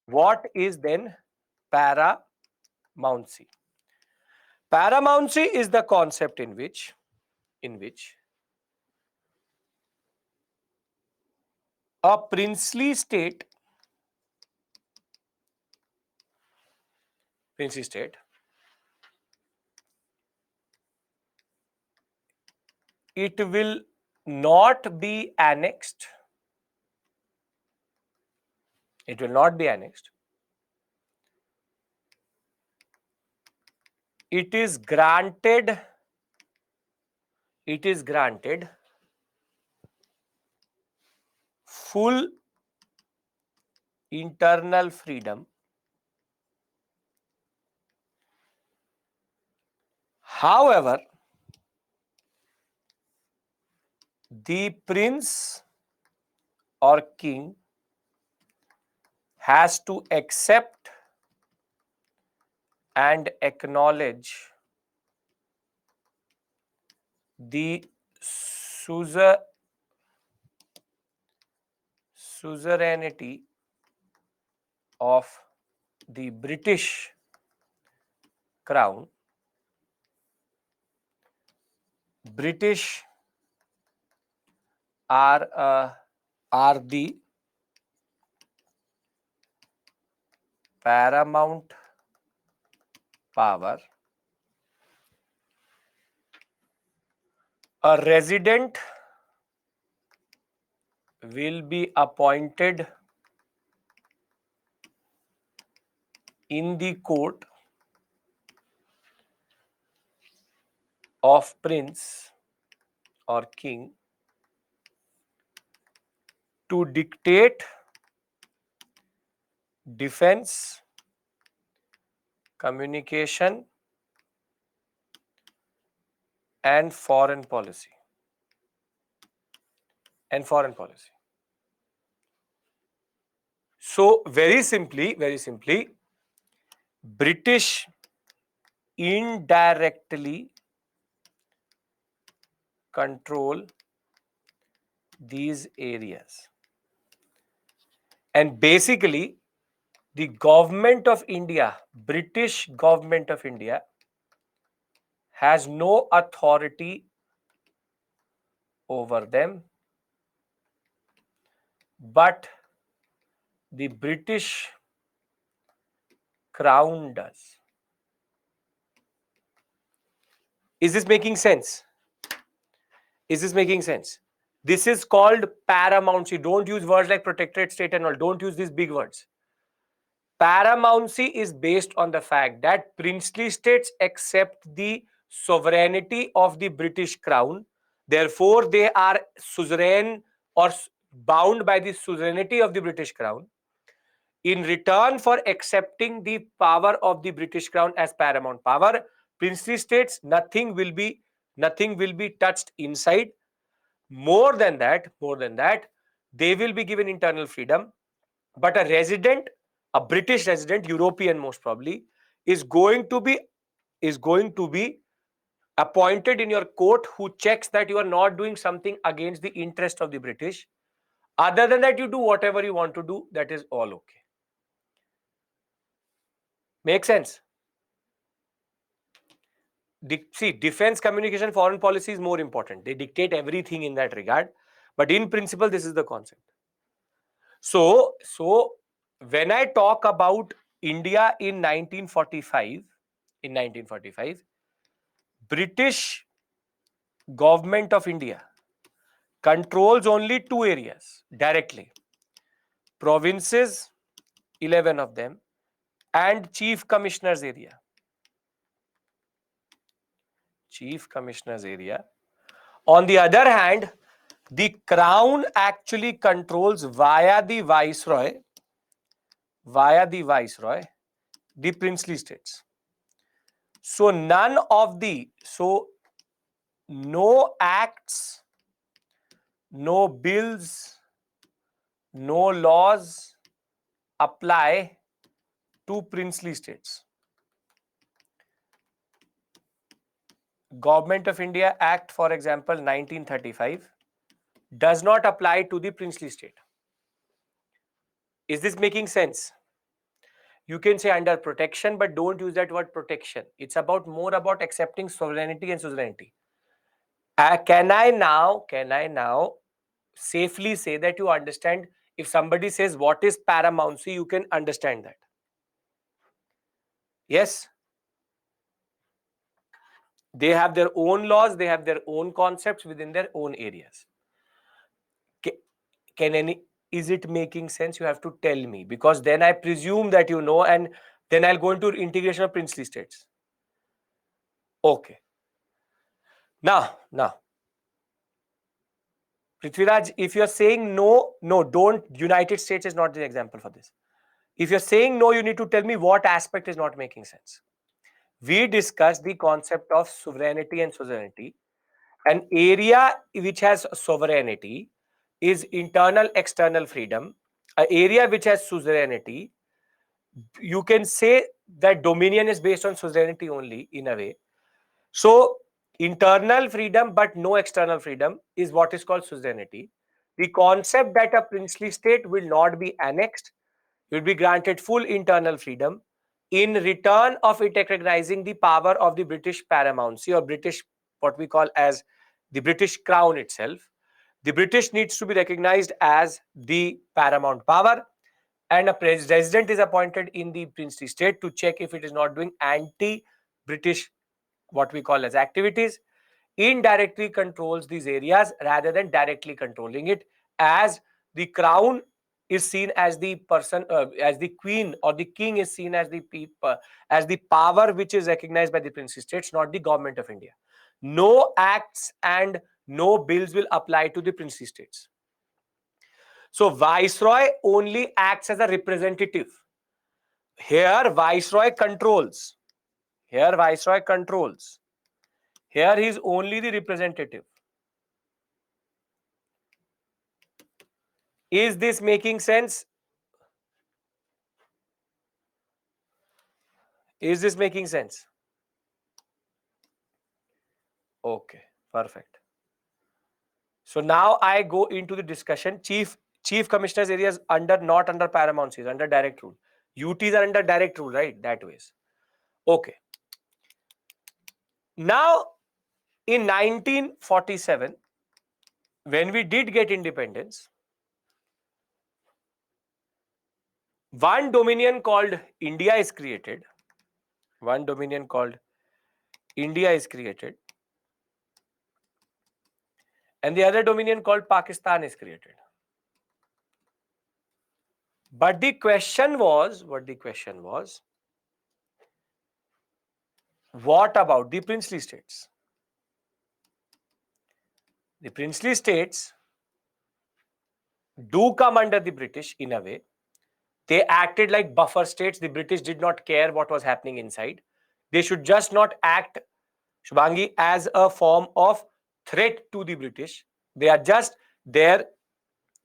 What is then paramountcy? Paramountcy is the concept in which a princely state it will not be annexed. It will not be annexed. It is granted full internal freedom. However, the prince or king has to accept and acknowledge the suzerainty of the British crown. British are the paramount power. A resident will be appointed in the court of prince or king to dictate defense, communication, and foreign policy. So very simply, British indirectly control these areas. And basically, the government of India, British government of India, has no authority over them, but the British crown does. Is this making sense? This is called paramountcy. Don't use words like protectorate state and all. Don't use these big words. Paramountcy is based on the fact that princely states accept the sovereignty of the British crown. Therefore, they are suzerain or bound by the suzerainty of the British crown. In return for accepting the power of the British crown as paramount power, princely states, nothing will be touched inside. More than that, they will be given internal freedom. But a British resident, European most probably, is going to be appointed in your court who checks that you are not doing something against the interest of the British. Other than that, you do whatever you want to do. That is all okay. Make sense? See, defense, communication, foreign policy is more important. They dictate everything in that regard. But in principle, this is the concept. So when I talk about India in 1945, British government of India controls only two areas directly. Provinces, 11 of them, and Chief Commissioner's area. On the other hand, The crown actually controls via the viceroy, the princely states. So none of the, so no acts, no bills, no laws apply to princely states. Government of India Act, for example, 1935, does not apply to the princely state. Is this making sense? You can say under protection, but don't use that word protection. It's about more about accepting sovereignty and suzerainty. Can I now safely say that you understand? If somebody says what is paramountcy, you can understand that. Yes, they have their own laws, they have their own concepts within their own areas. Can any, is it making sense? You have to tell me, because then I presume that you know, and then I'll go into integration of princely states. Okay. Now, Prithviraj, if you're saying no, don't. United States is not the example for this. If you're saying no, you need to tell me what aspect is not making sense. We discussed the concept of sovereignty and suzerainty. An area which has sovereignty is internal external freedom. An area which has suzerainty, you can say that dominion is based on suzerainty only in a way. So internal freedom but no external freedom is what is called suzerainty. The concept that a princely state will not be annexed, will be granted full internal freedom in return of it recognizing the power of the British paramountcy, or British, what we call as the British crown itself. The British needs to be recognized as the paramount power, and a president is appointed in the princely state to check if it is not doing anti-British, what we call as activities. Indirectly controls these areas rather than directly controlling it, as the crown is seen as the person, as the queen or the king is seen as the people, as the power which is recognized by the princely states, not the government of India. No acts and no bills will apply to the princely states. So viceroy only acts as a representative. Here viceroy controls. Here viceroy controls. Here he is only the representative. Is this making sense? Is this making sense? Okay, perfect. So now I go into the discussion. Chief commissioners areas under, not under paramountcy, under direct rule. UTs are under direct rule, right? That ways. Okay. Now in 1947, when we did get independence, one dominion called India is created. One dominion called India is created. And the other dominion called Pakistan is created. But the question was, what about the princely states? The princely states do come under the British in a way. They acted like buffer states. The British did not care what was happening inside. They should just not act, Shubhangi, as a form of threat to the British. They are just there.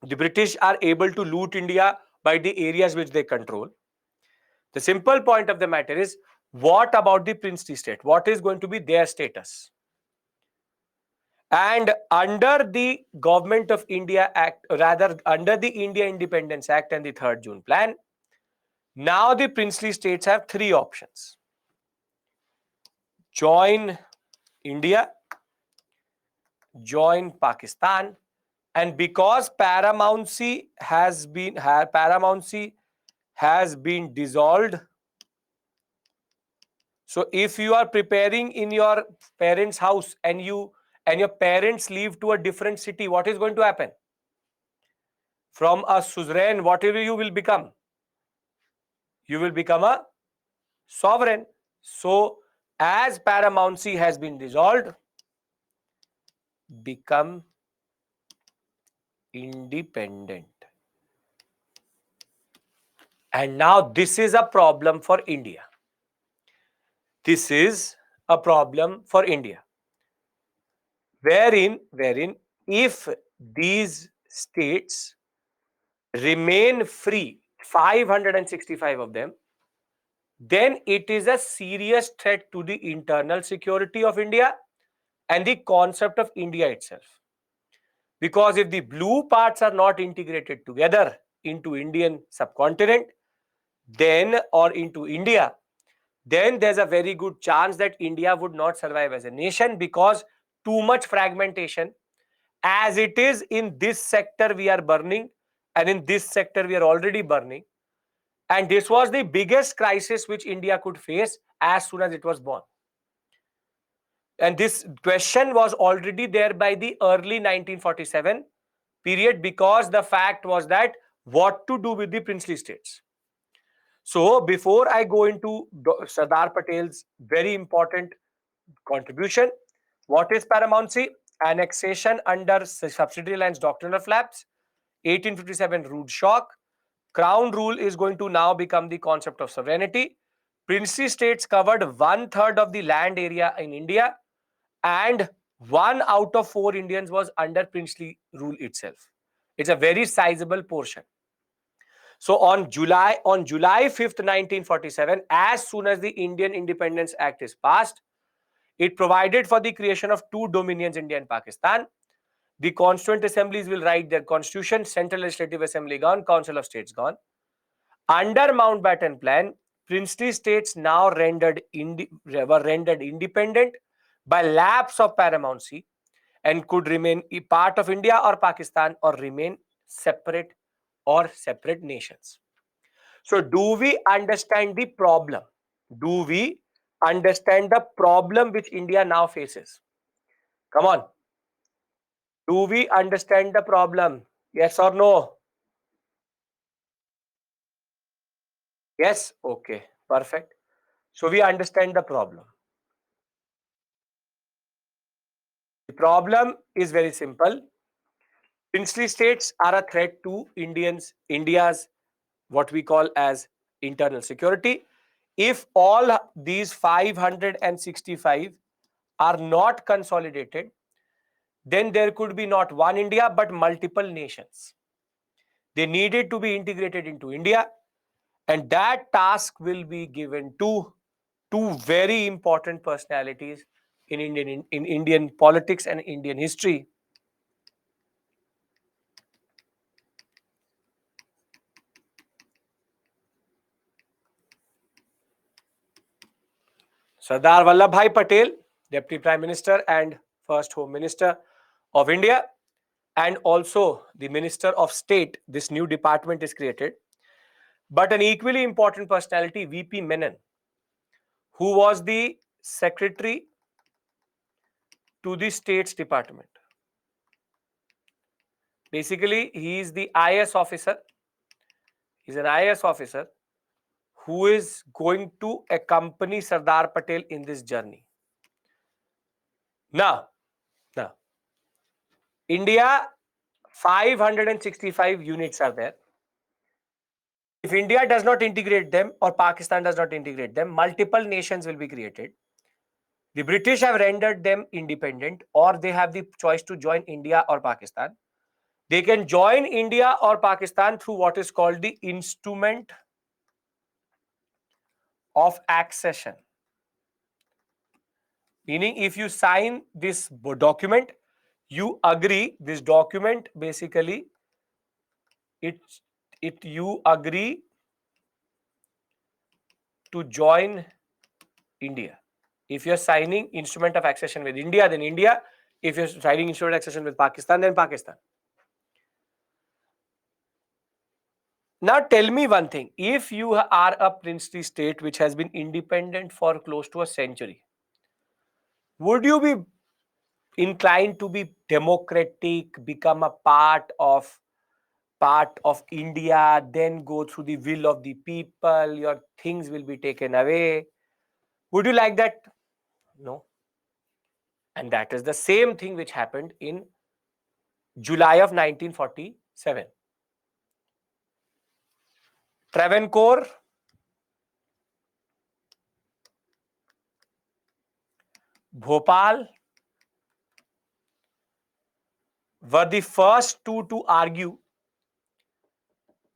The British are able to loot India by the areas which they control. The simple point of the matter is, what about the princely state? What is going to be their status? And under the Government of India Act, rather under the India Independence Act and the 3rd June Plan, now the princely states have three options: join India, join Pakistan, and because paramountcy has been dissolved. So if you are preparing in your parents' house and your parents leave to a different city, what is going to happen? From a suzerain, whatever you will become, you will become a sovereign. So as paramountcy has been dissolved, become independent. And now this is a problem for India. This is a problem for India. Wherein if these states remain free, 565 of them, then it is a serious threat to the internal security of India and the concept of India itself. Because if the blue parts are not integrated together into Indian subcontinent, then or into India, then there's a very good chance that India would not survive as a nation, because too much fragmentation. As it is in this sector we are burning, and in this sector we are already burning, and this was the biggest crisis which India could face as soon as it was born. And this question was already there by the early 1947 period, because the fact was that what to do with the princely states. So before I go into Sardar Patel's very important contribution, what is paramountcy? Annexation under subsidiary lines doctrine of lapse, 1857 rude shock, crown rule is going to now become the concept of sovereignty. Princely states covered one third of the land area in India, and 1 out of 4 Indians was under princely rule itself. It's a very sizable portion. So on July 5th, 1947, as soon as the Indian Independence Act is passed, it provided for the creation of two dominions, India and Pakistan. The constituent assemblies will write their constitution, Central Legislative Assembly gone, Council of States gone. Under Mountbatten Plan, princely states now were rendered independent by lapse of paramountcy, and could remain a part of India or Pakistan, or remain separate nations. So do we understand the problem? Do we understand the problem which India now faces? Come on. Do we understand the problem? Yes or no? Yes? Okay. Perfect. So we understand the problem. The problem is very simple. Princely states are a threat to India's what we call as internal security. If all these 565 are not consolidated, then there could be not one India but multiple nations. They needed to be integrated into India, and that task will be given to two very important personalities in Indian politics and Indian history. Sardar Vallabhbhai Patel, Deputy Prime Minister and First Home Minister of India, and also the Minister of State. This new department is created. But an equally important personality, VP Menon, who was the Secretary to the States Department. Basically, he is the IS officer. He's an IS officer who is going to accompany Sardar Patel in this journey. Now, India, 565 units are there. If India does not integrate them, or Pakistan does not integrate them, multiple nations will be created. The British have rendered them independent, or they have the choice to join India or Pakistan. They can join India or Pakistan through what is called the Instrument of Accession. Meaning, if you sign this document, you agree. This document basically, you agree to join India. If you're signing Instrument of Accession with India, then India. If you're signing Instrument of Accession with Pakistan, then Pakistan. Now tell me one thing. If you are a princely state which has been independent for close to a century, would you be inclined to be democratic, become a part of India, then go through the will of the people, your things will be taken away? Would you like that? No. And that is the same thing which happened in July of 1947. Travancore, Bhopal were the first two to argue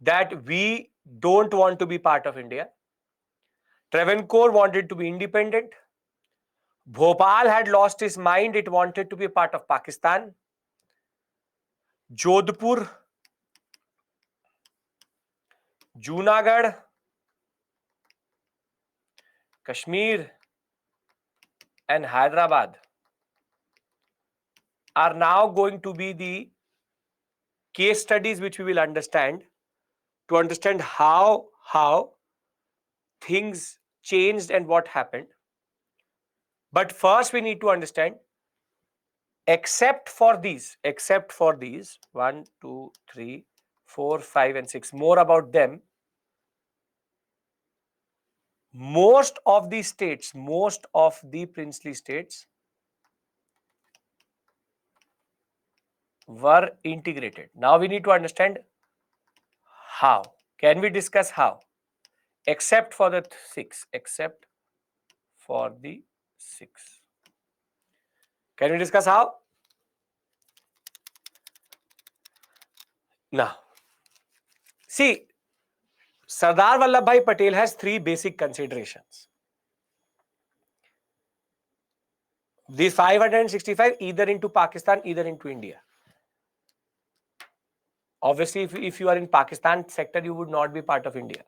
that we don't want to be part of India. Travancore wanted to be independent. Bhopal had lost his mind. It wanted to be part of Pakistan. Jodhpur, Junagadh, Kashmir, and Hyderabad are now going to be the case studies which we will understand to understand how things changed and what happened. But first we need to understand, except for these 1, 2, 3, 4, 5, and 6, more about them. Most of the states, most of the princely states were integrated. Now we need to understand how. Can we discuss how? Except for the 6. Except for the 6. Can we discuss how? Now, see, Sardar Vallabhbhai Patel has 3 basic considerations. These 565 either into Pakistan, either into India. Obviously, if you are in Pakistan sector, you would not be part of India.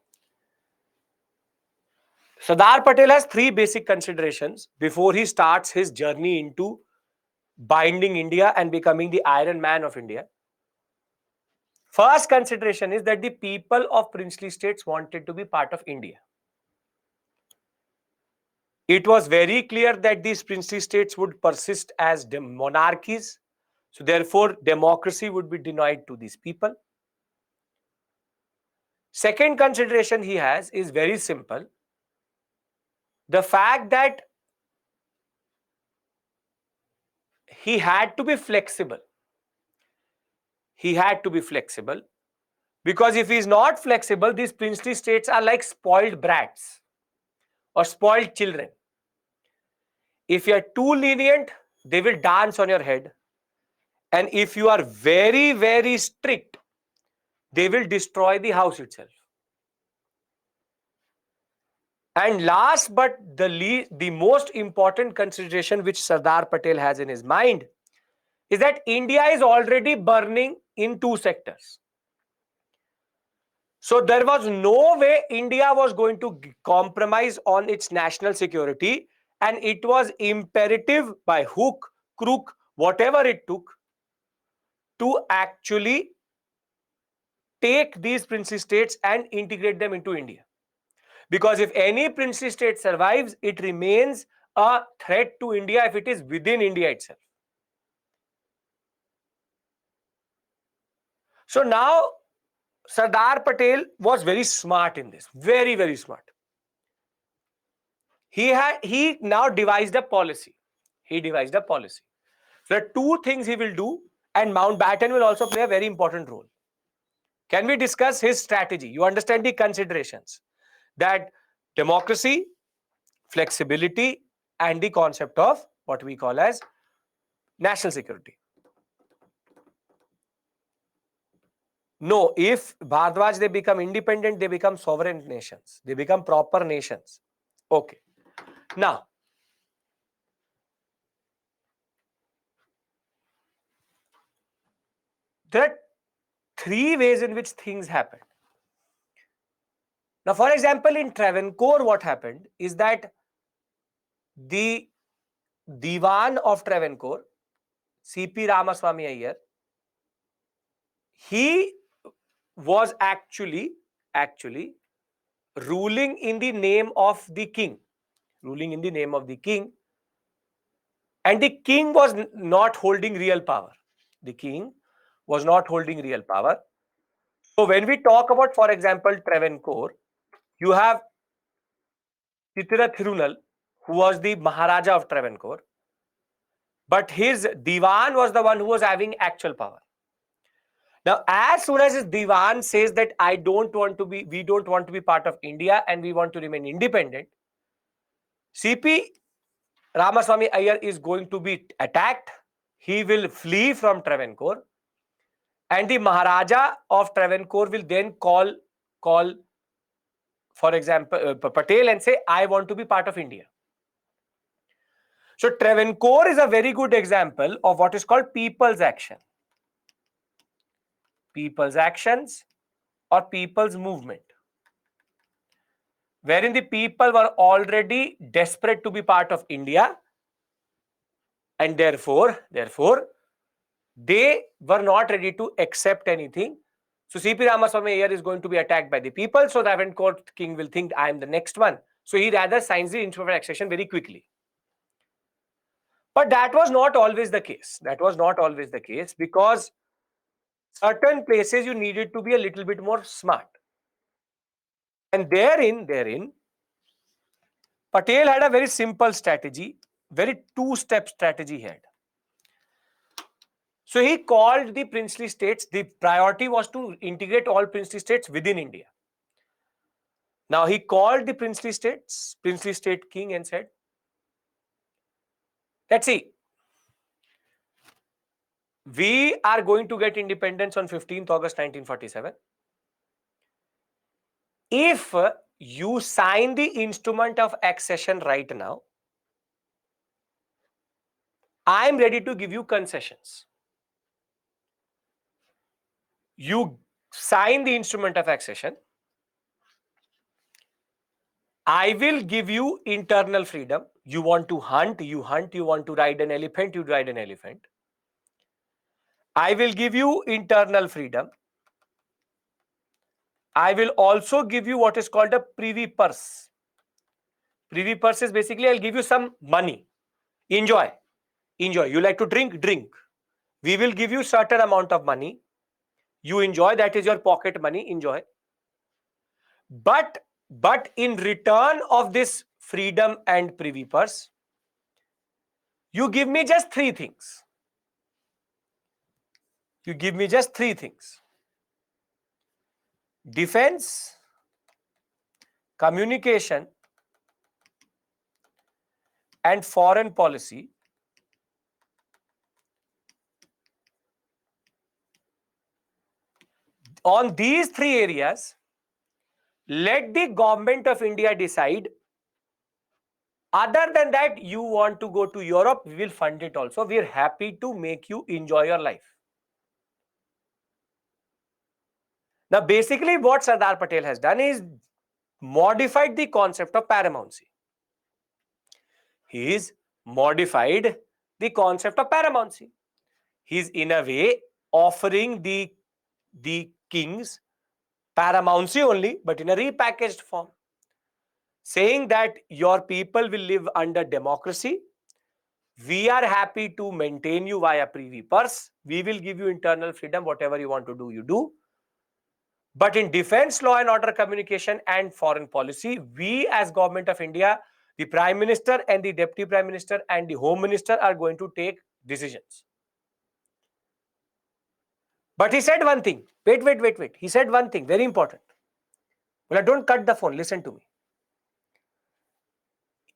Sardar Patel has 3 basic considerations before he starts his journey into binding India and becoming the Iron Man of India. First consideration is that the people of princely states wanted to be part of India. It was very clear that these princely states would persist as monarchies. So therefore, democracy would be denied to these people. Second consideration he has is very simple. The fact that he had to be flexible. He had to be flexible because if he is not flexible, these princely states are like spoiled brats or spoiled children. If you are too lenient, they will dance on your head. And if you are very, very strict, they will destroy the house itself. And last but the most important consideration which Sardar Patel has in his mind is that India is already burning in 2 sectors. So there was no way India was going to compromise on its national security, and it was imperative by hook, crook, whatever it took to actually take these princely states and integrate them into India. Because if any princely state survives, it remains a threat to India if it is within India itself. So now Sardar Patel was very smart in this, very, very smart. He now devised a policy. He devised a policy. So there are 2 things he will do, and Mountbatten will also play a very important role. Can we discuss his strategy? You understand the considerations that democracy, flexibility, and the concept of what we call as national security. No, if Bharadwaj, they become independent, they become sovereign nations. They become proper nations. Okay. Now, there are 3 ways in which things happen. Now, for example, in Travancore, what happened is that the Diwan of Travancore, C.P. Ramaswamy Iyer, he was actually ruling in the name of the king. Ruling in the name of the king. And the king was not holding real power. The king was not holding real power. So when we talk about, for example, Travancore, you have Chitira Thirunal, who was the Maharaja of Travancore, but his Diwan was the one who was having actual power. Now, as soon as his Diwan says that we don't want to be part of India and we want to remain independent, CP Ramaswamy Iyer is going to be attacked. He will flee from Travancore, and the Maharaja of Travancore will then call, for example, Patel and say, I want to be part of India. So Travancore is a very good example of what is called people's action. People's actions or people's movement, wherein the people were already desperate to be part of India, and therefore they were not ready to accept anything. So CP Ramaswamy Iyer is going to be attacked by the people, so the Travancore king will think I am the next one. So he rather signs the instrument of accession very quickly. But that was not always the case. That was not always the case, because certain places you needed to be a little bit more smart. And therein, Patel had a very simple strategy, very two-step strategy he had. So he called the princely states. The priority was to integrate all princely states within India. Now he called the princely state king, and said, let's see, we are going to get independence on 15th August 1947. If you sign the instrument of accession right now, I am ready to give you concessions. You sign the instrument of accession, I will give you internal freedom. You want to hunt, you hunt. You want to ride an elephant, you ride an elephant. I will give you internal freedom. I will also give you what is called a privy purse. Privy purse is basically, I'll give you some money. Enjoy. You like to drink? Drink. We will give you certain amount of money. You enjoy. That is your pocket money. Enjoy. But in return of this freedom and privy purse, you give me just three things. You give me just three things: defense, communication, and foreign policy. On these three areas, let the government of India decide. Other than that, you want to go to Europe, we will fund it also. We are happy to make you enjoy your life. Now, basically, what Sardar Patel has done is modified the concept of paramountcy. He is modified the concept of paramountcy. He is in a way offering the kings paramountcy only, but in a repackaged form, saying that your people will live under democracy. We are happy to maintain you via privy purse. We will give you internal freedom. Whatever you want to do, you do. But in defense, law and order, communication, and foreign policy, we as Government of India, the Prime Minister and the Deputy Prime Minister and the Home Minister are going to take decisions. But he said one thing. Wait. He said one thing, very important. Well, don't cut the phone. Listen to me.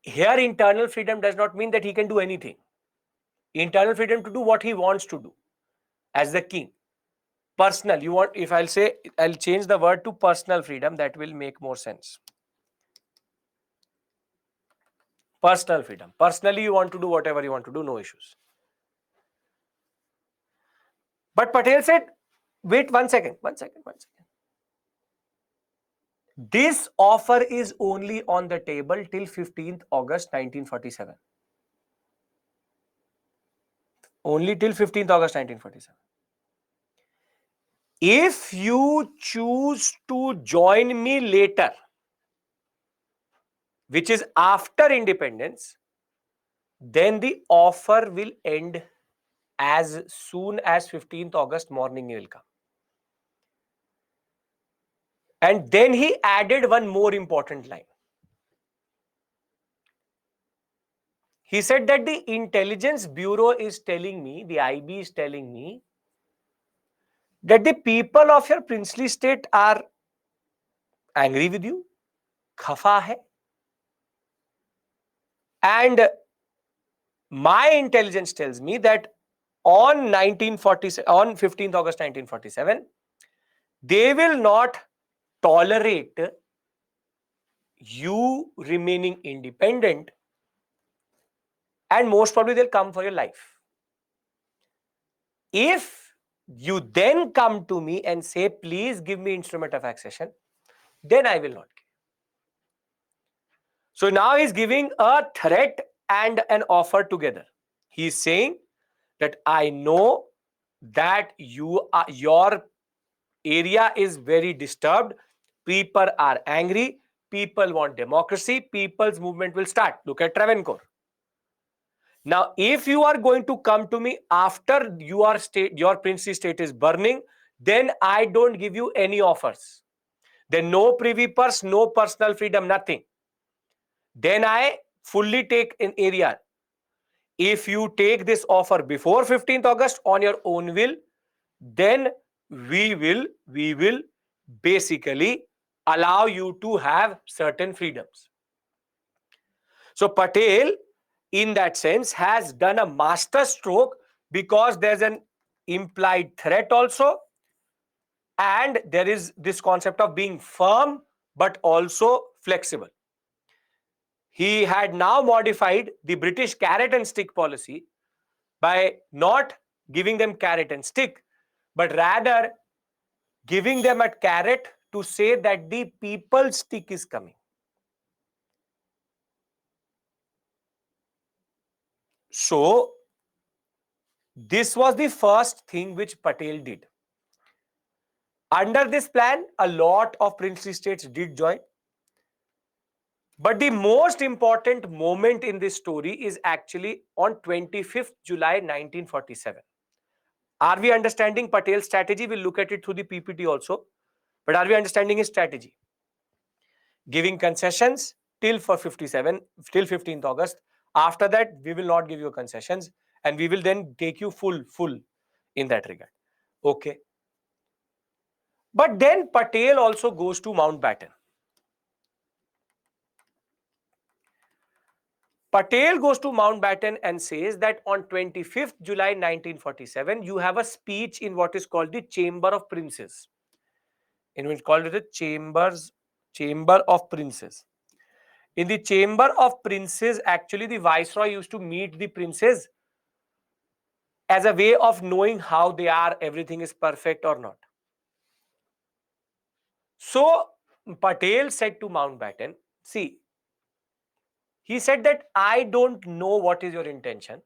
Here, internal freedom does not mean that he can do anything. Internal freedom to do what he wants to do as the king. Personal, you want, if I'll say, I'll change the word to personal freedom, that will make more sense. Personal freedom. Personally, you want to do whatever you want to do, no issues. But Patel said, wait one second. This offer is only on the table till 15th August 1947. Only till 15th August 1947. If you choose to join me later, which is after independence, then the offer will end as soon as 15th August morning will come. And then he added one more important line. He said that the intelligence bureau is telling me, the IB is telling me, that the people of your princely state are angry with you, khafa hai, and my intelligence tells me that on 1947, on 15th August 1947, they will not tolerate you remaining independent, and most probably they'll come for your life. If you then come to me and say, please give me instrument of accession, then I will not give. So now he's giving a threat and an offer together. He's saying that I know that your area is very disturbed. People are angry. People want democracy. People's movement will start. Look at Travancore. Now, if you are going to come to me after your princely state is burning, then I don't give you any offers. Then no privy purse, no personal freedom, nothing. Then I fully take an area. If you take this offer before 15th August on your own will, then we will basically allow you to have certain freedoms. So Patel, in that sense, has done a master stroke because there's an implied threat also, and there is this concept of being firm but also flexible. He had now modified the British carrot and stick policy by not giving them carrot and stick, but rather giving them a carrot to say that the people's stick is coming. So, this was the first thing which Patel did. Under this plan, a lot of princely states did join. But the most important moment in this story is actually on 25th July 1947. Are we understanding Patel's strategy? We'll look at it through the PPT also. But are we understanding his strategy? Giving concessions till 15th August. After that, we will not give you concessions, and we will then take you full in that regard. Okay. But then Patel also goes to Mountbatten. Patel goes to Mountbatten and says that on 25th July 1947, you have a speech in what is called the Chamber of Princes. In which called it the Chamber of Princes. In the Chamber of Princes, actually the Viceroy used to meet the princes as a way of knowing how they are, everything is perfect or not. So Patel said to Mountbatten, see, he said that I don't know what is your intention.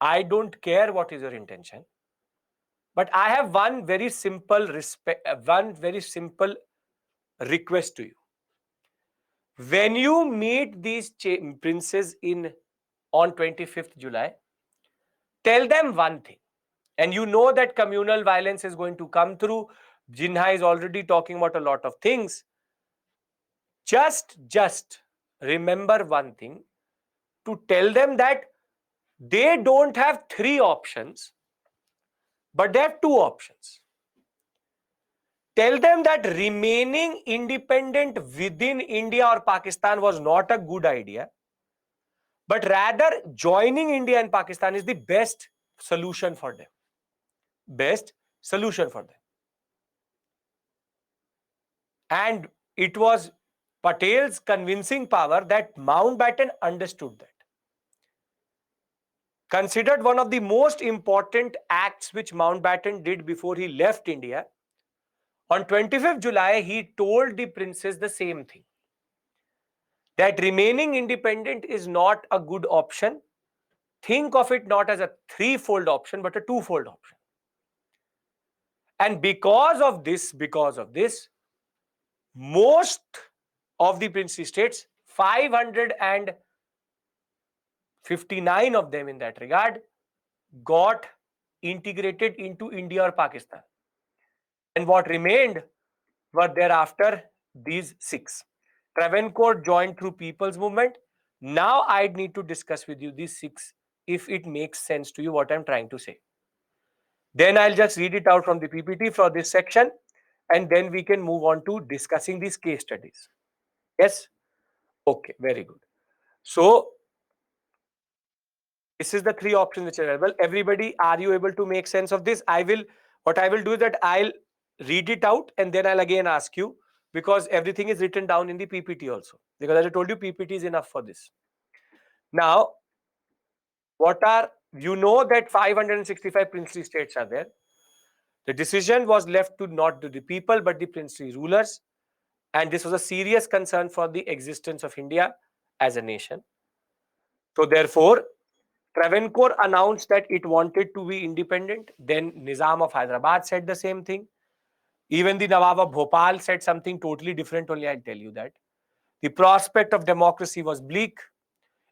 I don't care what is your intention. But I have one very simple request to you. When you meet these princes on 25th July, tell them one thing. And you know that communal violence is going to come through. Jinha is already talking about a lot of things. Just remember one thing, to tell them that they don't have three options, but they have two options. Tell them that remaining independent within India or Pakistan was not a good idea, but rather joining India and Pakistan is the best solution for them. Best solution for them. And it was Patel's convincing power that Mountbatten understood that. Considered one of the most important acts which Mountbatten did before he left India, on 25th July, he told the princes the same thing. That remaining independent is not a good option. Think of it not as a threefold option, but a twofold option. And because of this, most of the princely states, 559 of them in that regard, got integrated into India or Pakistan. And what remained were thereafter these six. Travancore joined through People's Movement. Now I need to discuss with you these six, if it makes sense to you what I'm trying to say. Then I'll just read it out from the PPT for this section, and then we can move on to discussing these case studies. Yes? Okay, very good. So, this is the three options which are available. Everybody, are you able to make sense of this? What I will do is that I'll read it out and then I'll again ask you, because everything is written down in the PPT also. Because as I told you, PPT is enough for this. Now, you know that 565 princely states are there. The decision was left to not to the people but the princely rulers, and this was a serious concern for the existence of India as a nation. So therefore, Travancore announced that it wanted to be independent. Then Nizam of Hyderabad said the same thing. Even the Nawab of Bhopal said something totally different, only I'll tell you that. The prospect of democracy was bleak.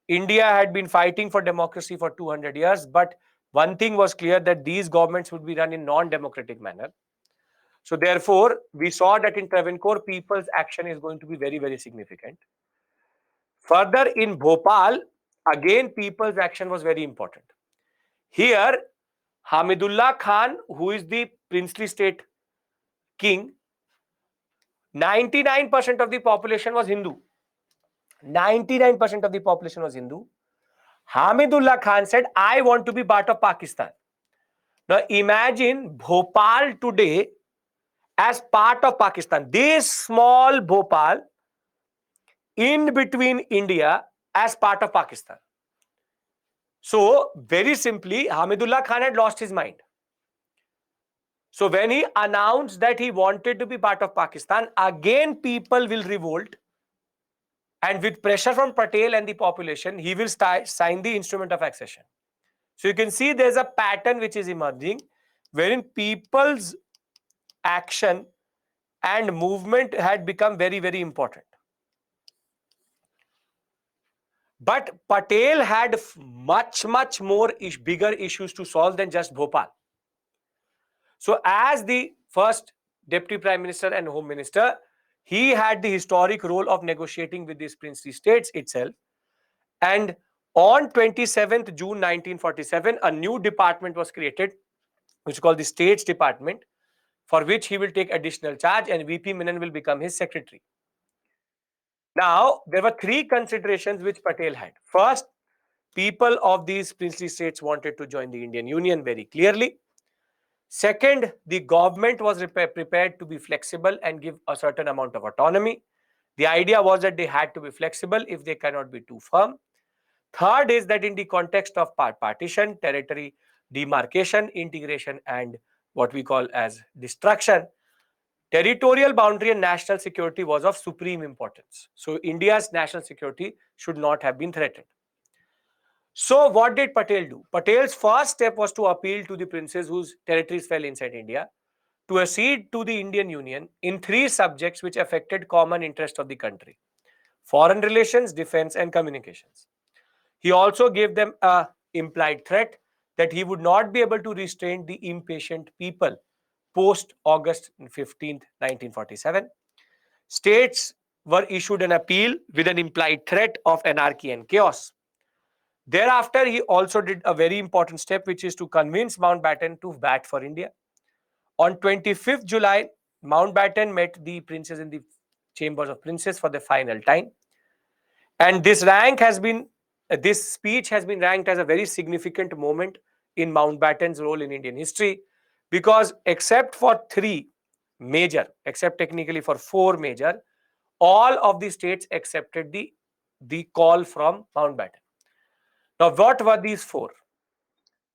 India had been fighting for democracy for 200 years, but one thing was clear, that these governments would be run in non-democratic manner. So therefore, we saw that in Travancore, people's action is going to be very, very significant. Further, in Bhopal, again, people's action was very important. Here, Hamidullah Khan, who is the princely state king, 99% of the population was Hindu. 99% of the population was Hindu. Hamidullah Khan said, I want to be part of Pakistan. Now imagine Bhopal today as part of Pakistan. This small Bhopal in between India as part of Pakistan. So very simply, Hamidullah Khan had lost his mind. So when he announced that he wanted to be part of Pakistan, again people will revolt. And with pressure from Patel and the population, he will sign the instrument of accession. So you can see there's a pattern which is emerging, wherein people's action and movement had become very, very important. But Patel had much, much more bigger issues to solve than just Bhopal. So as the first Deputy Prime Minister and Home Minister, he had the historic role of negotiating with these princely states itself. And on 27th June 1947, a new department was created, which is called the States Department, for which he will take additional charge, and VP Menon will become his secretary. Now, there were three considerations which Patel had. First, people of these princely states wanted to join the Indian Union very clearly. Second, the government was prepared to be flexible and give a certain amount of autonomy. The idea was that they had to be flexible if they cannot be too firm. Third is that in the context of partition, territory demarcation, integration, and what we call as destruction, territorial boundary and national security was of supreme importance. So India's national security should not have been threatened. So what did Patel do? Patel's first step was to appeal to the princes whose territories fell inside India to accede to the Indian Union in three subjects which affected common interest of the country: foreign relations, defense, and communications. He also gave them a implied threat that he would not be able to restrain the impatient people post August 15th, 1947. States were issued an appeal with an implied threat of anarchy and chaos. Thereafter, he also did a very important step, which is to convince Mountbatten to bat for India. On 25th July, Mountbatten met the princes in the Chambers of Princes for the final time. And this speech has been ranked as a very significant moment in Mountbatten's role in Indian history, because except technically for four major, all of the states accepted the call from Mountbatten. Now, what were these four?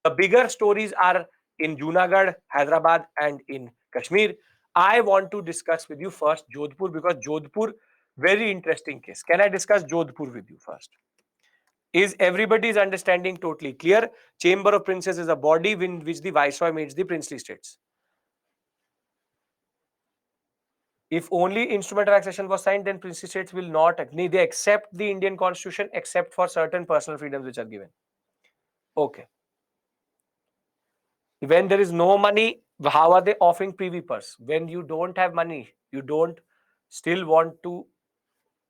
The bigger stories are in Junagadh, Hyderabad, and in Kashmir. I want to discuss with you first Jodhpur, because Jodhpur, very interesting case. Can I discuss Jodhpur with you first? Is everybody's understanding totally clear? Chamber of Princes is a body in which the Viceroy meets the princely states. If only instrument of accession was signed, then princely states will not, they accept the Indian constitution except for certain personal freedoms which are given. Okay. When there is no money, how are they offering privy purse? When you don't have money, you don't still want to,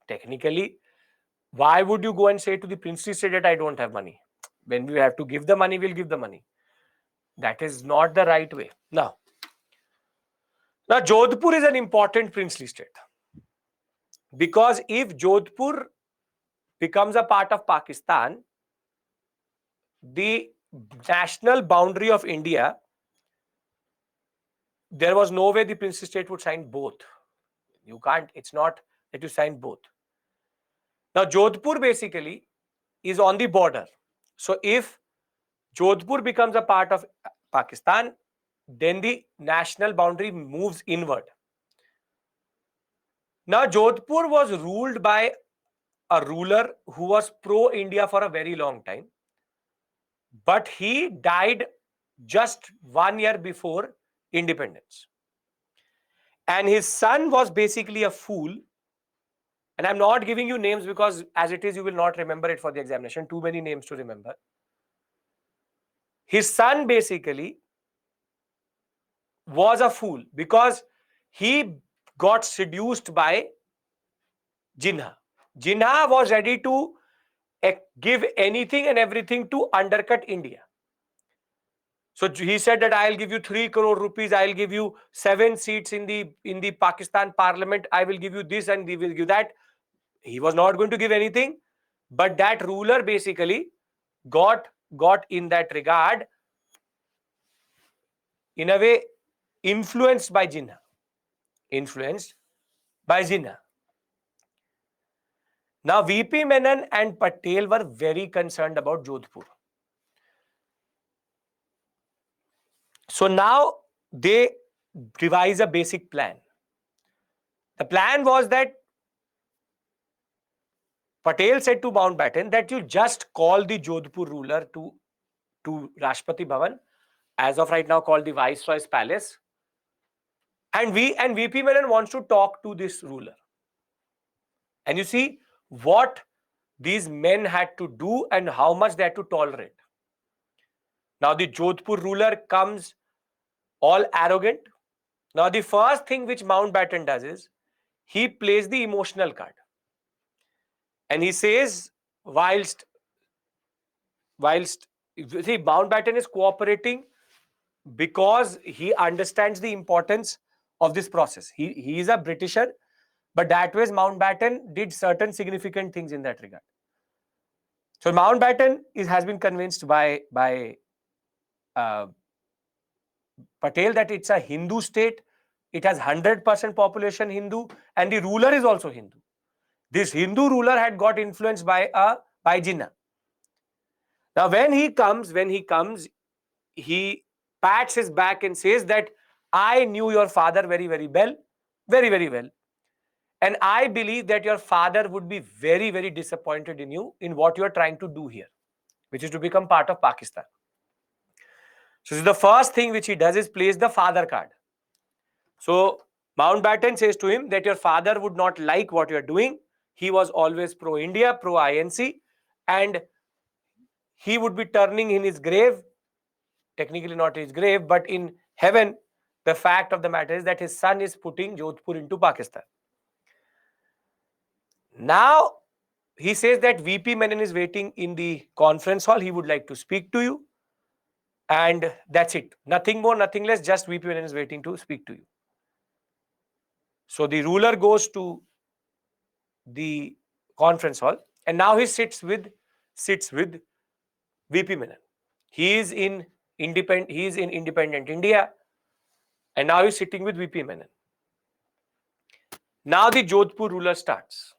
technically, why would you go and say to the princely state that I don't have money? When we have to give the money, we'll give the money. That is not the right way. Now Jodhpur is an important princely state, because if Jodhpur becomes a part of Pakistan, the national boundary of India, there was no way the princely state would sign both. You can't, it's not that you sign both. Now Jodhpur basically is on the border. So if Jodhpur becomes a part of Pakistan, then the national boundary moves inward. Now Jodhpur was ruled by a ruler who was pro-India for a very long time, but he died just 1 year before independence. And his son was basically a fool. And I'm not giving you names because as it is, you will not remember it for the examination. Too many names to remember. His son basically was a fool because he got seduced by Jinnah. Jinnah was ready to give anything and everything to undercut India. So he said that I'll give you 3 crore rupees, I'll give you 7 seats in the Pakistan parliament, I will give you this and we will give that. He was not going to give anything, but that ruler basically got in that regard, in a way, influenced by Jinnah. Now VP Menon and Patel were very concerned about Jodhpur. So now they devise a basic plan. The plan was that Patel said to Mountbatten that you just call the Jodhpur ruler to Rashtrapati Bhavan, as of right now called the Viceroy's Palace, and VP Menon wants to talk to this ruler. And you see what these men had to do and how much they had to tolerate. Now the Jodhpur ruler comes all arrogant. Now the first thing which Mountbatten does is he plays the emotional card. And he says, whilst see, Mountbatten is cooperating because he understands the importance of this process. He is a Britisher, but that way Mountbatten did certain significant things in that regard. So Mountbatten has been convinced by Patel that it's a Hindu state. It has 100% population Hindu, and the ruler is also Hindu. This Hindu ruler had got influenced by Jinnah. Now when he comes, he pats his back and says that I knew your father very, very well, very, very well. And I believe that your father would be very, very disappointed in you, in what you are trying to do here, which is to become part of Pakistan. So the first thing which he does is plays the father card. So Mountbatten says to him that your father would not like what you are doing. He was always pro-India, pro-INC, and he would be turning in his grave, technically not his grave, but in heaven. The fact of the matter is that his son is putting Jodhpur into Pakistan. Now he says that VP Menon is waiting in the conference hall. He would like to speak to you. And that's it. Nothing more, nothing less. Just VP Menon is waiting to speak to you. So the ruler goes to the conference hall, and now he sits with VP Menon. He is in independent India, and now he's sitting with VP Menon. Now the Jodhpur ruler starts.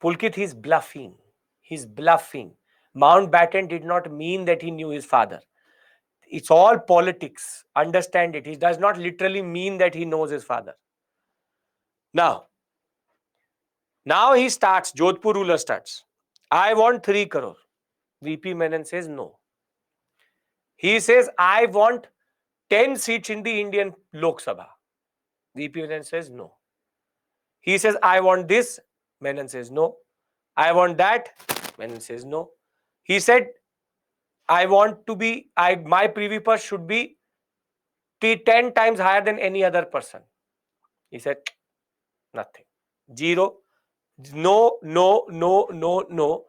Pulkit, he's bluffing. Mountbatten did not mean that he knew his father. It's all politics. Understand it. He does not literally mean that he knows his father. Now he starts, Jodhpur ruler starts. I want 3 crore. VP Menon says no. He says, I want 10 seats in the Indian Lok Sabha. VP Menon says no. He says, I want this. Menon says no. I want that. Menon says no. He said, I want to be, my privy purse should be 10 times higher than any other person. He said, nothing. 0. No, no, no, no, no.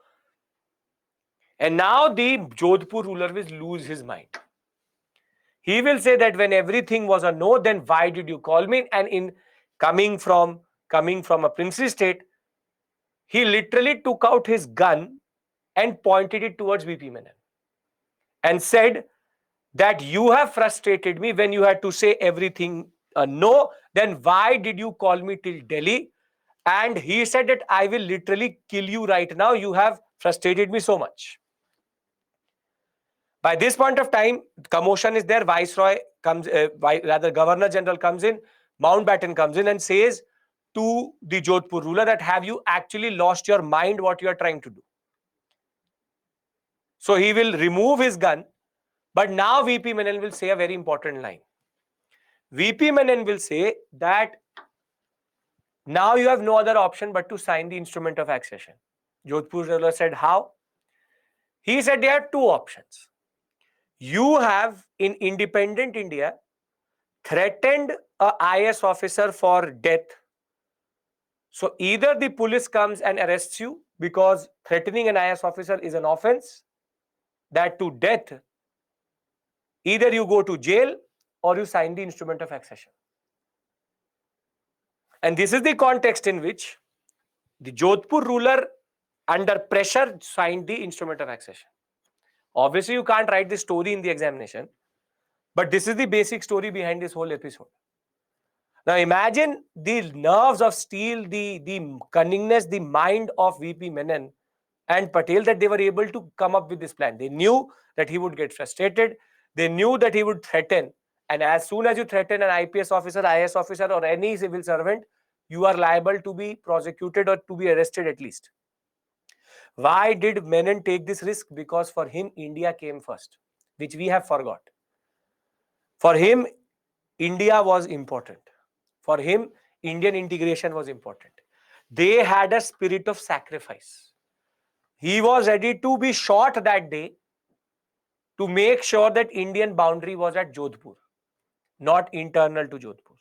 And now the Jodhpur ruler will lose his mind. He will say that when everything was a no, then why did you call me? And in coming from a princely state, he literally took out his gun and pointed it towards VP Menon and said that you have frustrated me when you had to say everything no. Then why did you call me till Delhi? And he said that I will literally kill you right now. You have frustrated me so much. By this point of time, commotion is there. Viceroy comes, rather Governor General comes in, Mountbatten comes in and says to the Jodhpur ruler that have you actually lost your mind what you are trying to do? So he will remove his gun, but now VP Menon will say a very important line. VP Menon will say that now you have no other option but to sign the instrument of accession. Jodhpur ruler said how? He said there are two options. You have in independent India threatened a IS officer for death. So either the police comes and arrests you because threatening an IS officer is an offense, that to death, either you go to jail or you sign the instrument of accession. And this is the context in which the Jodhpur ruler under pressure signed the instrument of accession. Obviously, you can't write the story in the examination, but this is the basic story behind this whole episode. Now imagine the nerves of steel, the cunningness, the mind of VP Menon and Patel that they were able to come up with this plan. They knew that he would get frustrated. They knew that he would threaten. And as soon as you threaten an IPS officer, IS officer or any civil servant, you are liable to be prosecuted or to be arrested at least. Why did Menon take this risk? Because for him, India came first, which we have forgot. For him, India was important. For him, Indian integration was important. They had a spirit of sacrifice. He was ready to be shot that day to make sure that Indian boundary was at Jodhpur, not internal to Jodhpur.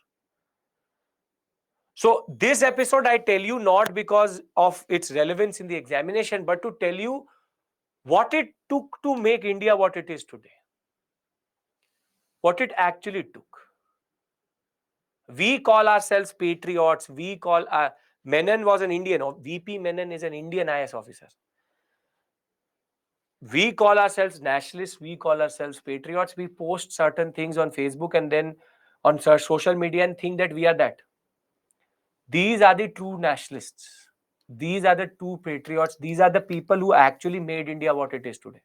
So this episode I tell you not because of its relevance in the examination, but to tell you what it took to make India what it is today. What it actually took. We call ourselves patriots. We call Menon was an Indian. VP Menon is an Indian IS officer. We call ourselves nationalists. We call ourselves patriots. We post certain things on Facebook and then on social media and think that we are that. These are the true nationalists. These are the true patriots. These are the people who actually made India what it is today.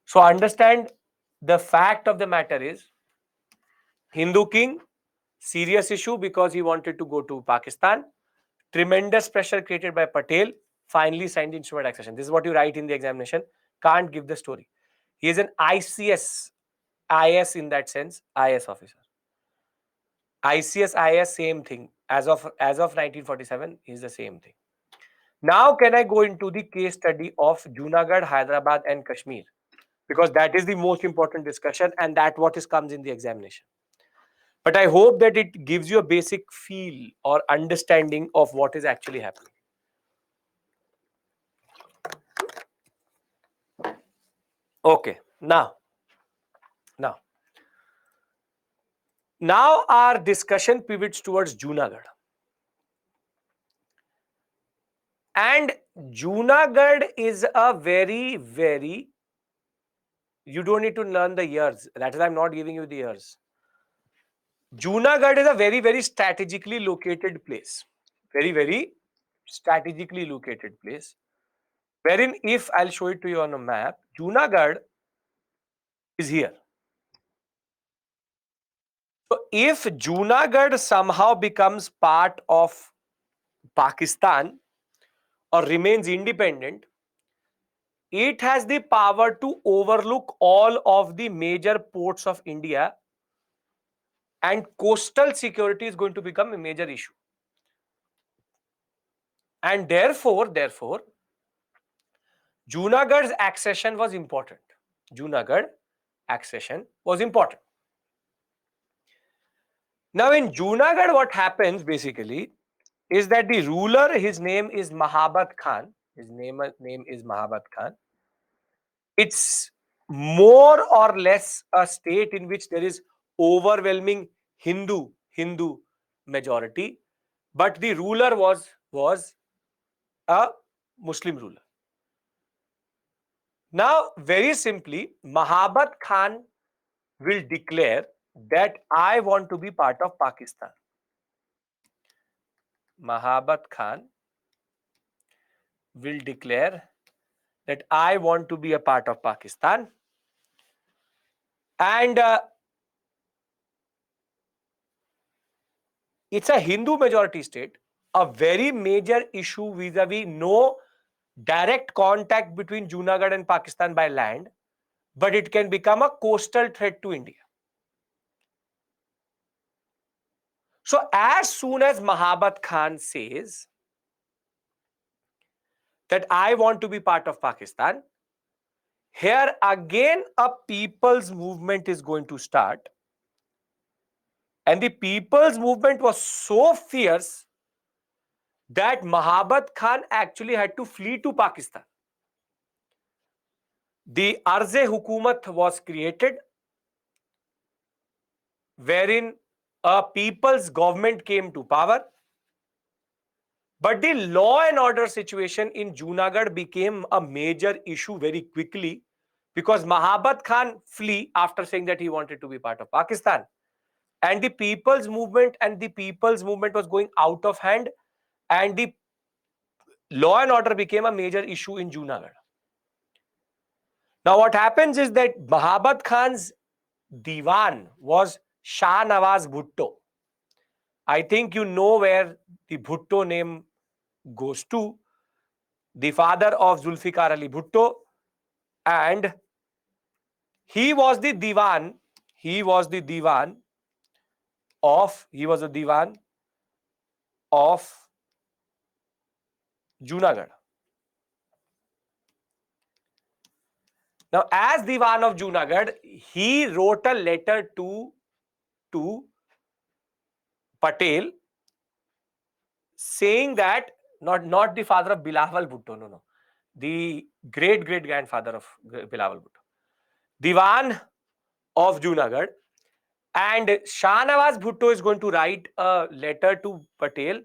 So understand the fact of the matter is Hindu king, serious issue because he wanted to go to Pakistan. Tremendous pressure created by Patel. Finally signed the instrument accession. This is what you write in the examination. Can't give the story. He is an ICS, IS in that sense, IS officer. ICS, IS, same thing. As of 1947, is the same thing. Now, can I go into the case study of Junagadh, Hyderabad, and Kashmir? Because that is the most important discussion, and that what is comes in the examination. But I hope that it gives you a basic feel or understanding of what is actually happening. Okay, now our discussion pivots towards Junagadh. And Junagadh is a very, very, you don't need to learn the years. That is, I'm not giving you the years. Junagadh is a very, very strategically located place. Very, very strategically located place. Wherein, if I'll show it to you on a map, Junagadh is here. So, if Junagadh somehow becomes part of Pakistan or remains independent, it has the power to overlook all of the major ports of India, and coastal security is going to become a major issue. And therefore, Junagadh's accession was important. Junagadh accession was important. Now, in Junagadh, what happens basically is that the ruler, his name is Mahabat Khan. His name is Mahabat Khan. It's more or less a state in which there is overwhelming Hindu majority, but the ruler was a Muslim ruler. Now, very simply, Mahabat Khan will declare that I want to be part of Pakistan. Mahabat Khan will declare that I want to be a part of Pakistan, and it's a Hindu majority state. A very major issue vis-a-vis no direct contact between Junagadh and Pakistan by land, but it can become a coastal threat to India. So as soon as Mahabat Khan says that I want to be part of Pakistan, here again a people's movement is going to start. And the people's movement was so fierce that Mahabat Khan actually had to flee to Pakistan. The Arze Hukumat was created, wherein a people's government came to power. But the law and order situation in Junagadh became a major issue very quickly because Mahabat Khan flee after saying that he wanted to be part of Pakistan. And the people's movement was going out of hand, and the law and order became a major issue in Junagadh. Now what happens is that Mahabat Khan's Diwan was Shah Nawaz Bhutto. I think you know where the Bhutto name goes to. The father of Zulfikar Ali Bhutto, and he was the Diwan. He was a Diwan of Junagadh. Now, as Diwan of Junagadh, he wrote a letter to Patel saying that not the father of Bilawal Bhutto, no, the great grandfather of Bilawal Bhutto, Diwan of Junagadh, and Shah Nawaz Bhutto is going to write a letter to Patel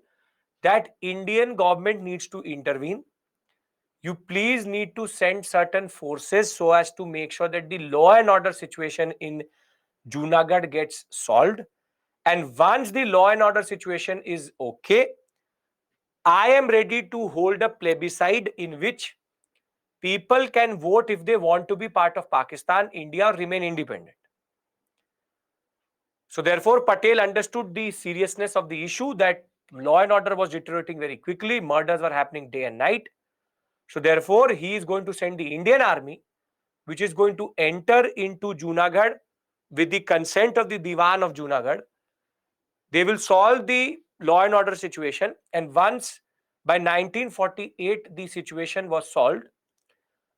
that Indian government needs to intervene. You please need to send certain forces so as to make sure that the law and order situation in Junagadh gets solved. And once the law and order situation is okay, I am ready to hold a plebiscite in which people can vote if they want to be part of Pakistan, India, or remain independent. So therefore, Patel understood the seriousness of the issue, that law and order was deteriorating very quickly. Murders were happening day and night. So therefore, he is going to send the Indian army, which is going to enter into Junagadh with the consent of the Diwan of Junagadh. They will solve the law and order situation. And once by 1948 the situation was solved,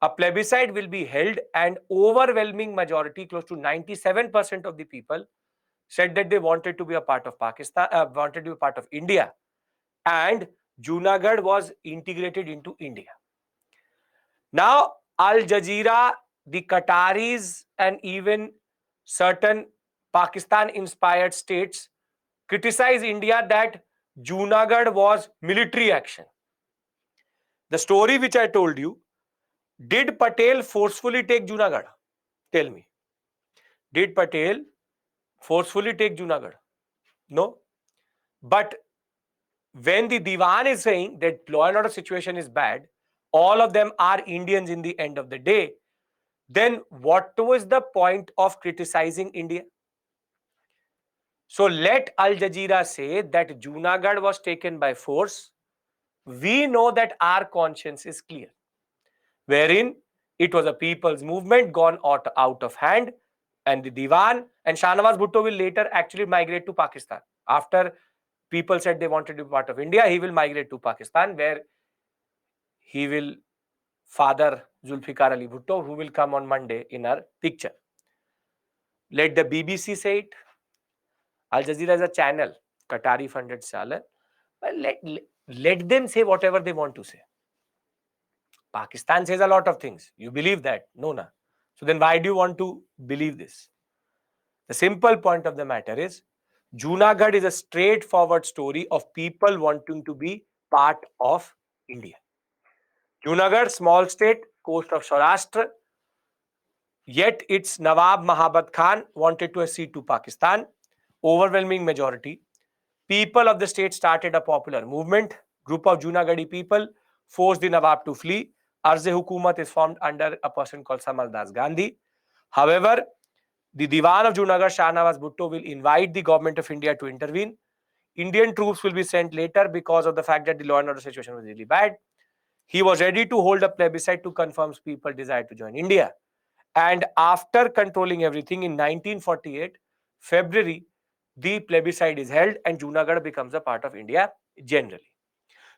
a plebiscite will be held, and overwhelming majority, close to 97% of the people, said that they wanted to be a part of Pakistan, wanted to be a part of India, and Junagadh was integrated into India. Now, Al Jazeera, the Qataris, and even certain Pakistan-inspired states criticize India that Junagadh was military action. The story which I told you, did Patel forcefully take Junagadh? Tell me. Did Patel forcefully take Junagadh? No. But when the Diwan is saying that law and order situation is bad, all of them are Indians in the end of the day, then what was the point of criticizing India? So let Al Jazeera say that Junagadh was taken by force. We know that our conscience is clear, wherein it was a people's movement gone out of hand, and the Diwan and Shah Nawaz Bhutto will later actually migrate to Pakistan. After people said they wanted to be part of India, he will migrate to Pakistan, where he will father Zulfikar Ali Bhutto, who will come on Monday in our picture. Let the BBC say it. Al Jazeera is a channel, Qatari funded channel. Well, let them say whatever they want to say. Pakistan says a lot of things. You believe that? No, na. So then why do you want to believe this? The simple point of the matter is Junagadh is a straightforward story of people wanting to be part of India. Junagadh, small state, coast of Saurashtra, yet its Nawab Mahabat Khan wanted to accede to Pakistan. Overwhelming majority. People of the state started a popular movement. Group of Junagadhi people forced the Nawab to flee. Arze Hukumat is formed under a person called Samal Das Gandhi. However, the Diwan of Junagadh, Shah Nawaz Bhutto, will invite the government of India to intervene. Indian troops will be sent later because of the fact that the law and order situation was really bad. He was ready to hold a plebiscite to confirm people desired to join India. And after controlling everything in 1948, February, the plebiscite is held and Junagadh becomes a part of India generally.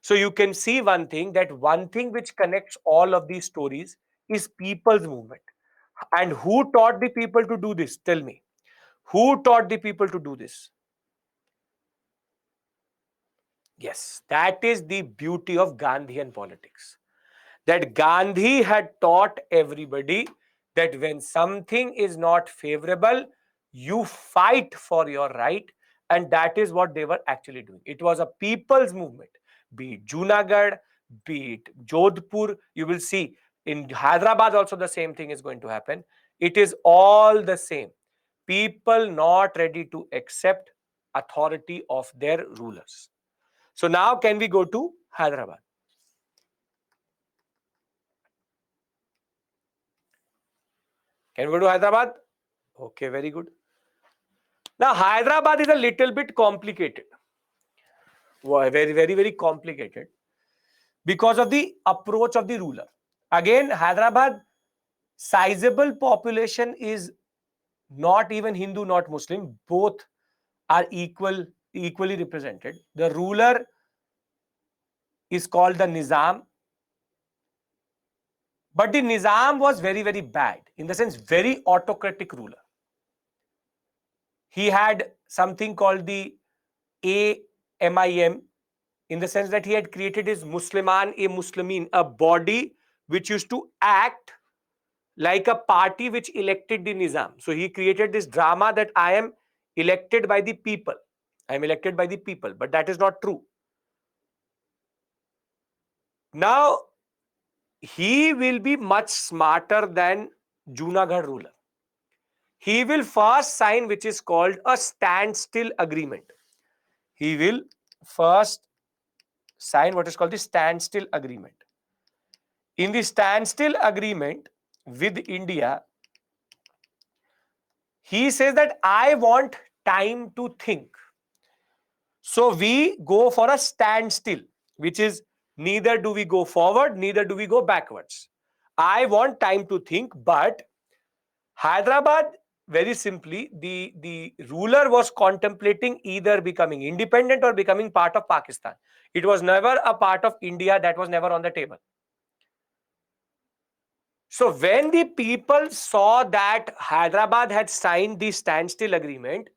So you can see one thing, that one thing which connects all of these stories is people's movement. And who taught the people to do this? Tell me. Who taught the people to do this? Yes, that is the beauty of Gandhian politics. That Gandhi had taught everybody that when something is not favorable, you fight for your right. And that is what they were actually doing. It was a people's movement, be it Junagadh, be it Jodhpur. You will see in Hyderabad also the same thing is going to happen. It is all the same. People not ready to accept authority of their rulers. So now can we go to Hyderabad? Can we go to Hyderabad? Okay, very good. Now, Hyderabad is a little bit complicated. Very complicated because of the approach of the ruler. Again, Hyderabad, sizable population is not even Hindu, not Muslim. Both are equally represented. The ruler is called the Nizam. But the Nizam was very bad. In the sense, very autocratic ruler. He had something called the AMIM, in the sense that he had created his Muslimin, a body which used to act like a party which elected the Nizam. So he created this drama that I am elected by the people. I am elected by the people, but that is not true. Now, he will be much smarter than Junagadh ruler. He will first sign which is called a standstill agreement. He will first sign what is called the standstill agreement. In the standstill agreement with India, he says that I want time to think. So we go for a standstill, which is neither do we go forward, neither do we go backwards. I want time to think, but Hyderabad, very simply, the ruler was contemplating either becoming independent or becoming part of Pakistan. It was never a part of India. That was never on the table. So when the people saw that Hyderabad had signed the standstill agreement,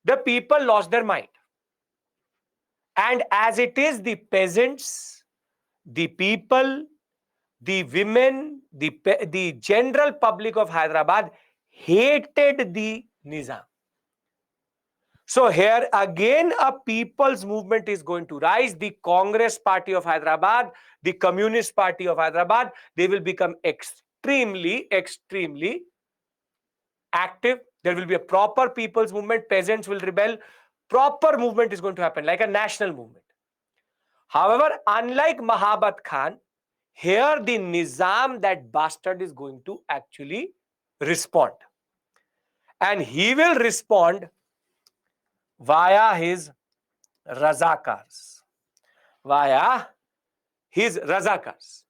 the people lost their mind. And as it is, the peasants, the people, the women, the general public of Hyderabad hated the Nizam. So here again a people's movement is going to rise. The Congress Party of Hyderabad, the Communist Party of Hyderabad, they will become extremely active. There will be a proper people's movement. Peasants will rebel. Proper movement is going to happen, like a national movement. However, unlike Mahabat Khan, here the Nizam, that bastard, is going to actually respond. And he will respond via his Razakars. Via his Razakars.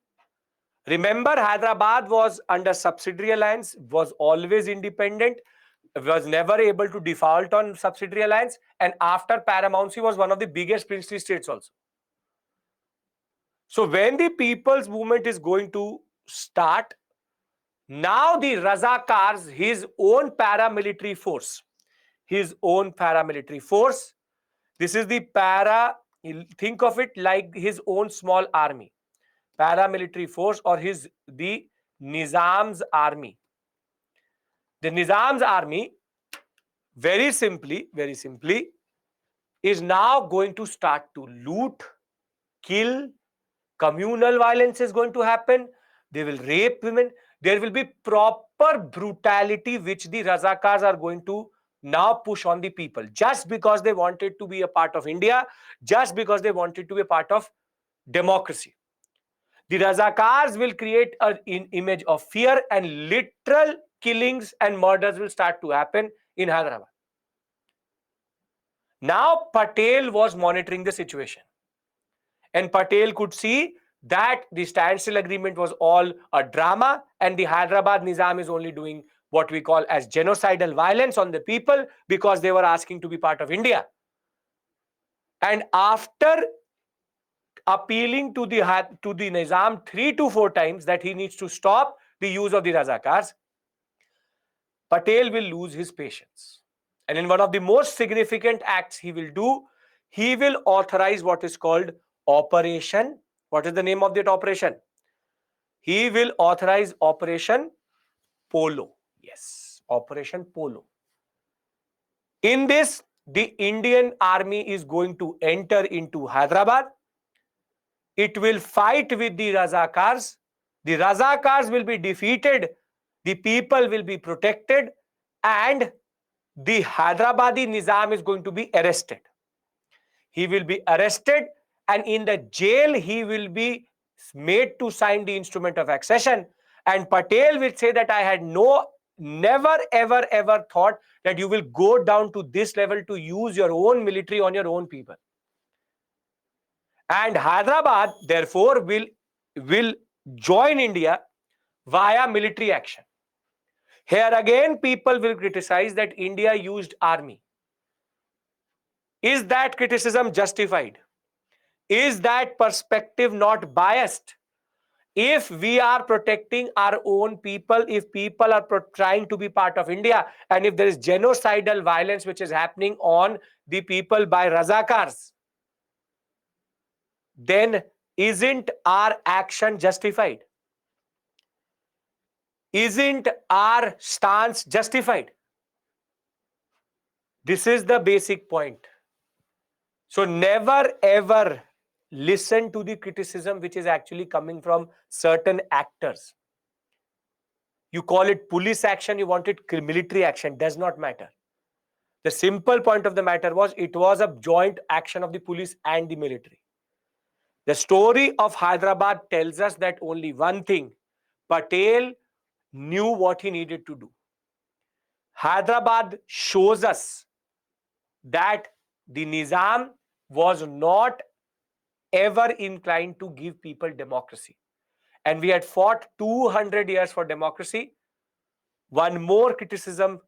Remember, Hyderabad was under subsidiary alliance, was always independent, was never able to default on subsidiary alliance, and after paramountcy was one of the biggest princely states also. So when the people's movement is going to start, now the Razakars, his own paramilitary force, this is the para Think of it like his own small army, paramilitary force, or the Nizam's army. The Nizam's army, very simply, is now going to start to loot, kill. Communal violence is going to happen. They will rape women. There will be proper brutality which the Razakars are going to now push on the people, just because they wanted to be a part of India, just because they wanted to be a part of democracy. The Razakars will create an image of fear, and literal killings and murders will start to happen in Hyderabad. Now Patel was monitoring the situation, and Patel could see that the standstill agreement was all a drama, and the Hyderabad Nizam is only doing what we call as genocidal violence on the people because they were asking to be part of India. And after appealing to the Nizam 3 to 4 times that he needs to stop the use of the Razakars, Patel will lose his patience. And in one of the most significant acts he will do, he will authorize what is called Operation. What is the name of that operation? He will authorize Operation Polo. Yes, Operation Polo. In this, the Indian army is going to enter into Hyderabad. It will fight with the Razakars. The Razakars will be defeated. The people will be protected. And the Hyderabadi Nizam is going to be arrested. He will be arrested, and in the jail he will be made to sign the instrument of accession. And Patel will say that I had never ever thought that you will go down to this level to use your own military on your own people. And Hyderabad therefore will join India via military action. Here again people will criticize that India used army. Is that criticism justified? Is that perspective not biased? If we are protecting our own people, if people are trying to be part of India, and if there is genocidal violence which is happening on the people by Razakars, then isn't our action justified? Isn't our stance justified? This is the basic point. So never ever listen to the criticism which is actually coming from certain actors. You call it police action, you want it military action, does not matter. The simple point of the matter was it was a joint action of the police and the military. The story of Hyderabad tells us that only one thing: Patel knew what he needed to do. Hyderabad shows us that the Nizam was not ever inclined to give people democracy. And we had fought 200 years for democracy. One more criticism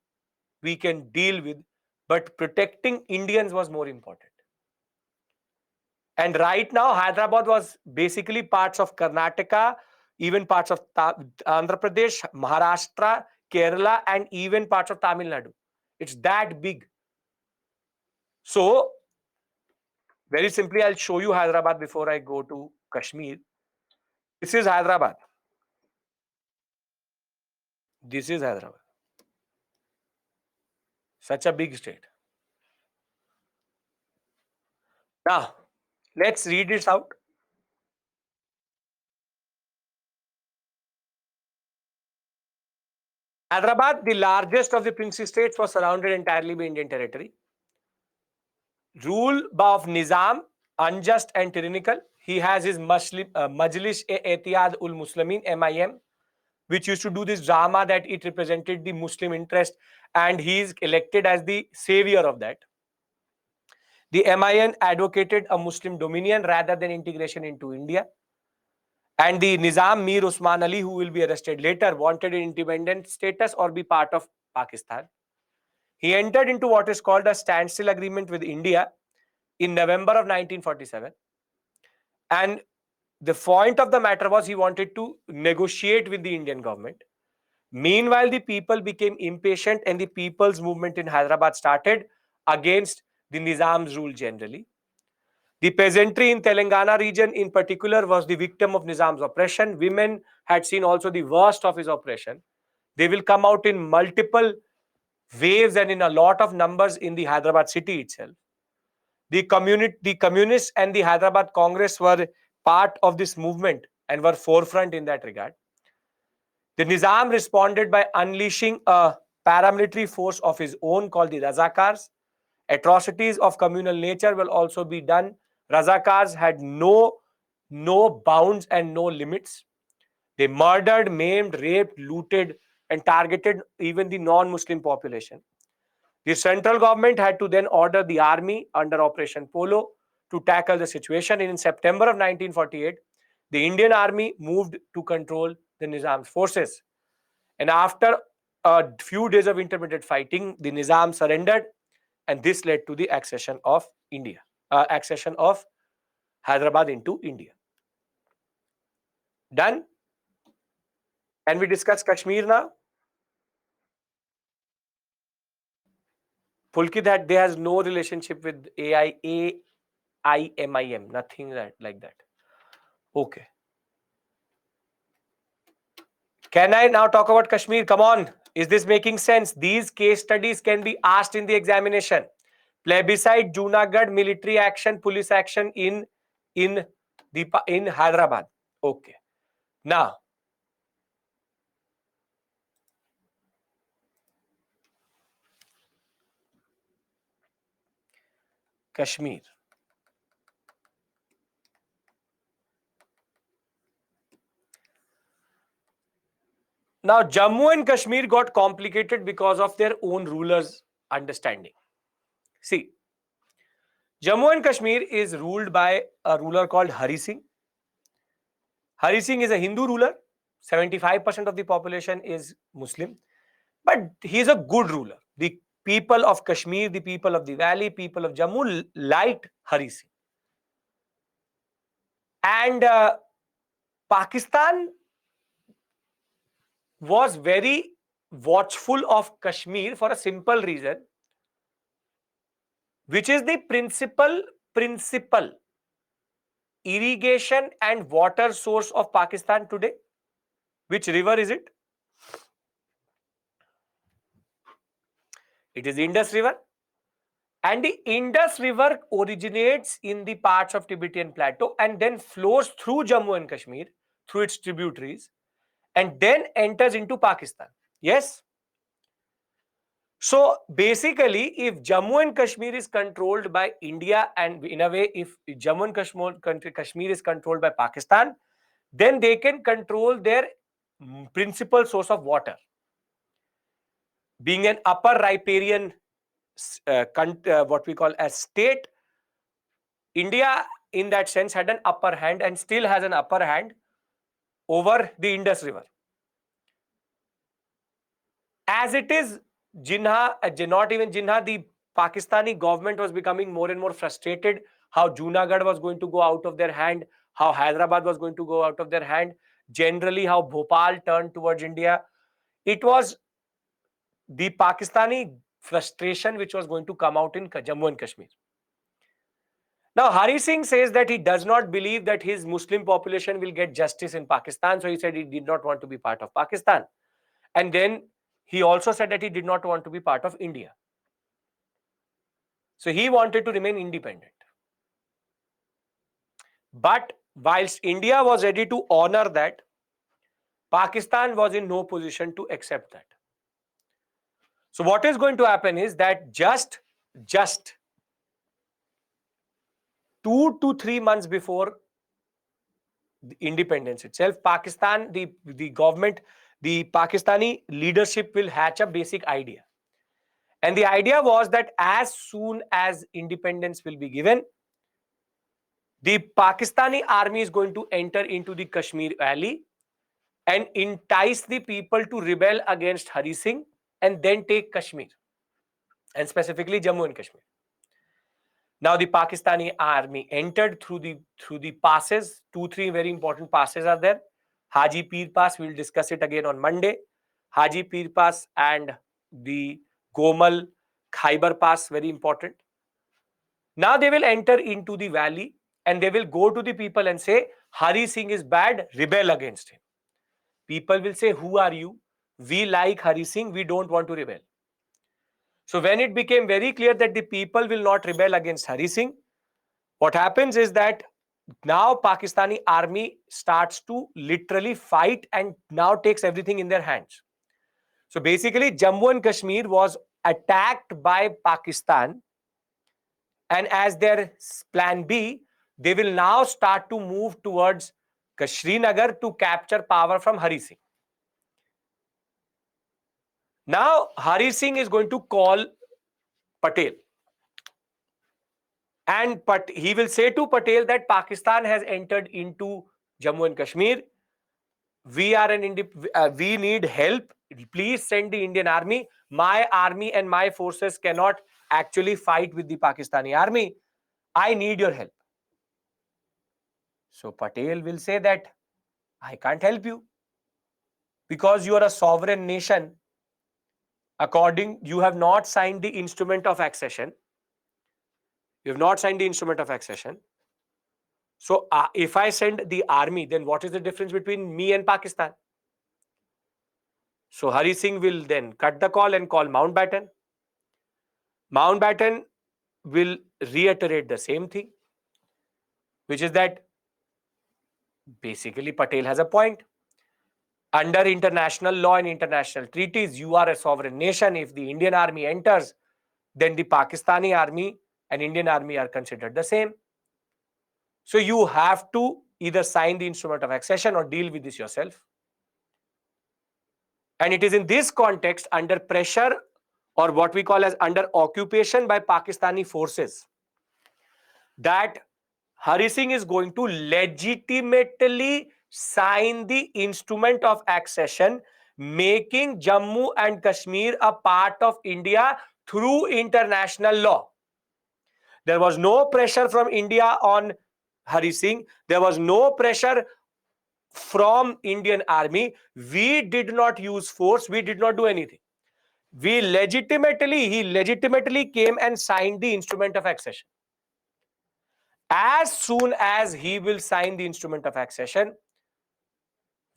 we can deal with, but protecting Indians was more important. And right now, Hyderabad was basically parts of Karnataka, even parts of Andhra Pradesh, Maharashtra, Kerala, and even parts of Tamil Nadu. It's that big. So, very simply, I'll show you Hyderabad before I go to Kashmir. This is Hyderabad. This is Hyderabad. Such a big state. Now, let's read this out. Hyderabad, the largest of the princely states, was surrounded entirely by Indian territory. Rule of Nizam, unjust and tyrannical. He has his Majlis-e-Ittihad ul-Muslimin, MIM, which used to do this drama that it represented the Muslim interest, and he is elected as the savior of that. The MIN advocated a Muslim dominion rather than integration into India. And the Nizam Mir Usman Ali, who will be arrested later, wanted an independent status or be part of Pakistan. He entered into what is called a standstill agreement with India in November of 1947. And the point of the matter was he wanted to negotiate with the Indian government. Meanwhile, the people became impatient and the people's movement in Hyderabad started against the Nizam's rule generally. The peasantry in Telangana region in particular was the victim of Nizam's oppression. Women had seen also the worst of his oppression. They will come out in multiple waves and in a lot of numbers in the Hyderabad city itself. The communists and the Hyderabad Congress were part of this movement and were forefront in that regard. The Nizam responded by unleashing a paramilitary force of his own called the Razakars. Atrocities of communal nature will also be done. Razakars had no bounds and no limits. They murdered, maimed, raped, looted, and targeted even the non-Muslim population. The central government had to then order the army under Operation Polo to tackle the situation. And in September of 1948, the Indian army moved to control the Nizam's forces. And after a few days of intermittent fighting, the Nizam surrendered, and this led to the accession of accession of Hyderabad into India. Done? Can we discuss Kashmir now? Pulkit, that there has no relationship with AIMIM, nothing like that. Okay. Can I now talk about Kashmir? Come on. Is this making sense? These case studies can be asked in the examination. Plebiscite, Junagadh, military action, police action in Hyderabad. Okay. Now, Kashmir. Now, Jammu and Kashmir got complicated because of their own rulers' understanding. See, Jammu and Kashmir is ruled by a ruler called Hari Singh. Hari Singh is a Hindu ruler. 75% of the population is Muslim. But he is a good ruler. The people of Kashmir, the people of the valley, people of Jammu liked Hari Singh. And Pakistan was very watchful of Kashmir for a simple reason, which is the principal irrigation and water source of Pakistan today. Which river is it? It is the Indus River. And the Indus River originates in the parts of Tibetan Plateau and then flows through Jammu and Kashmir, through its tributaries, and then enters into Pakistan. Yes? So basically, if Jammu and Kashmir is controlled by India, and in a way, if Jammu and Kashmir is controlled by Pakistan, then they can control their principal source of water. Being an upper riparian, what we call as state, India in that sense had an upper hand and still has an upper hand over the Indus River. As it is, Jinnah, not even Jinnah, the Pakistani government was becoming more and more frustrated how Junagadh was going to go out of their hand, how Hyderabad was going to go out of their hand, generally how Bhopal turned towards India. It was the Pakistani frustration which was going to come out in Jammu and Kashmir. Now, Hari Singh says that he does not believe that his Muslim population will get justice in Pakistan. So he said he did not want to be part of Pakistan. And then he also said that he did not want to be part of India. So he wanted to remain independent. But whilst India was ready to honor that, Pakistan was in no position to accept that. So what is going to happen is that just 2 to 3 months before the independence itself, Pakistan, the government, the Pakistani leadership will hatch a basic idea. And the idea was that as soon as independence will be given, the Pakistani army is going to enter into the Kashmir Valley and entice the people to rebel against Hari Singh and then take Kashmir, and specifically Jammu and Kashmir. Now the Pakistani army entered through the passes. 2-3 very important passes are there. Haji Pir Pass, we'll discuss it again on Monday. Haji Pir Pass and the Gomal Khyber Pass, very important. Now they will enter into the valley and they will go to the people and say, Hari Singh is bad, rebel against him. People will say, who are you? We like Hari Singh, we don't want to rebel. So when it became very clear that the people will not rebel against Hari Singh, what happens is that now Pakistani army starts to literally fight and now takes everything in their hands. So basically, Jammu and Kashmir was attacked by Pakistan, and as their plan B, they will now start to move towards Srinagar to capture power from Hari Singh. Now, Hari Singh is going to call Patel. And he will say to Patel that Pakistan has entered into Jammu and Kashmir. We need help. Please send the Indian army. My army and my forces cannot actually fight with the Pakistani army. I need your help. So Patel will say that I can't help you because you are a sovereign nation. You have not signed the instrument of accession. You have not signed the instrument of accession. So if I send the army, then what is the difference between me and Pakistan? So Hari Singh will then cut the call and call Mountbatten. Mountbatten will reiterate the same thing, which is that basically Patel has a point. Under international law and international treaties, you are a sovereign nation. If the Indian army enters, then the Pakistani army and Indian army are considered the same. So you have to either sign the instrument of accession or deal with this yourself. And it is in this context, under pressure, or what we call as under occupation by Pakistani forces, that Hari Singh is going to legitimately sign the instrument of accession, making Jammu and Kashmir a part of India through international law. There was no pressure from India on Hari Singh. There was no pressure from Indian army. We did not use force. We did not do anything. He legitimately came and signed the instrument of accession. As soon as he will sign the instrument of accession,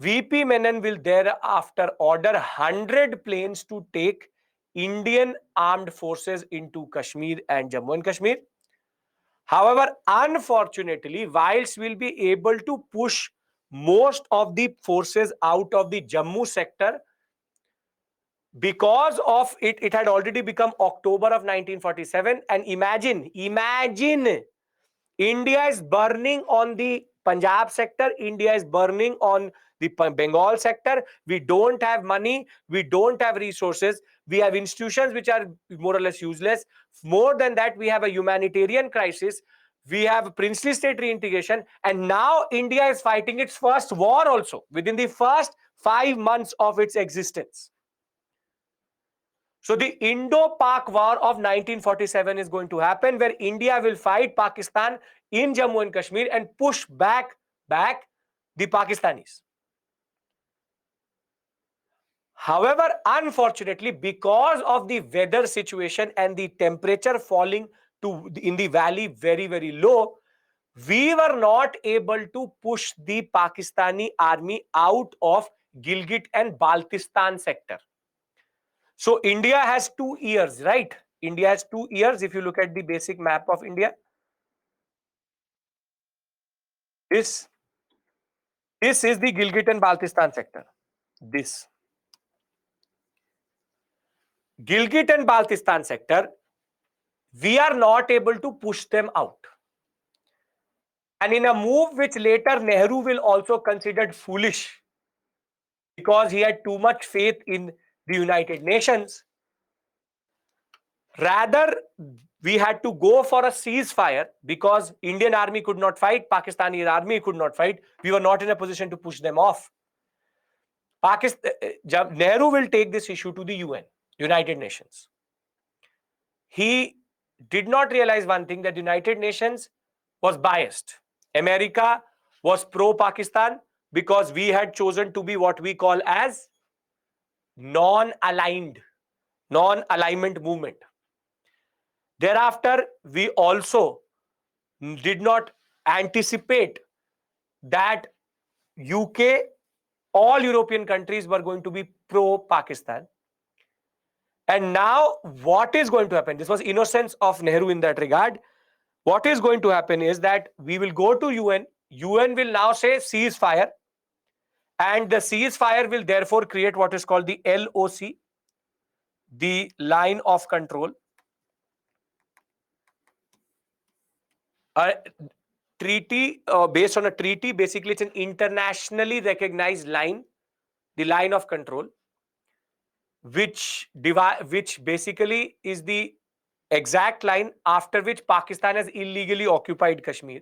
VP Menon will thereafter order 100 planes to take Indian armed forces into Kashmir and Jammu and Kashmir. However, unfortunately, whilst we'll be able to push most of the forces out of the Jammu sector, because of it had already become October of 1947, and imagine, India is burning on the Punjab sector, India is burning on the Bengal sector. We don't have money, we don't have resources, we have institutions which are more or less useless. More than that, we have a humanitarian crisis, we have princely state reintegration, and now India is fighting its first war also within the first 5 months of its existence. So the Indo-Pak War of 1947 is going to happen, where India will fight Pakistan in Jammu and Kashmir and push back the Pakistanis. However, unfortunately, because of the weather situation and the temperature falling in the valley very, very low, we were not able to push the Pakistani army out of Gilgit and Baltistan sector. So India has 2 years, right? India has 2 years. If you look at the basic map of India, this is the Gilgit and Baltistan sector. This Gilgit and Baltistan sector, we are not able to push them out. And in a move which later Nehru will also considered foolish, because he had too much faith in the United Nations, rather we had to go for a ceasefire because Indian army could not fight, Pakistani army could not fight. We were not in a position to push them off. Nehru will take this issue to the UN, United Nations. He did not realize one thing, that the United Nations was biased. America was pro-Pakistan because we had chosen to be what we call as non-alignment movement. Thereafter, we also did not anticipate that UK, all European countries were going to be pro-Pakistan. And now what is going to happen? This was innocence of Nehru in that regard. What is going to happen is that we will go to UN. UN will now say ceasefire, and the ceasefire will therefore create what is called the LOC, the line of control. A treaty based on a treaty, basically it's an internationally recognized line, the line of control, which basically is the exact line after which Pakistan has illegally occupied Kashmir.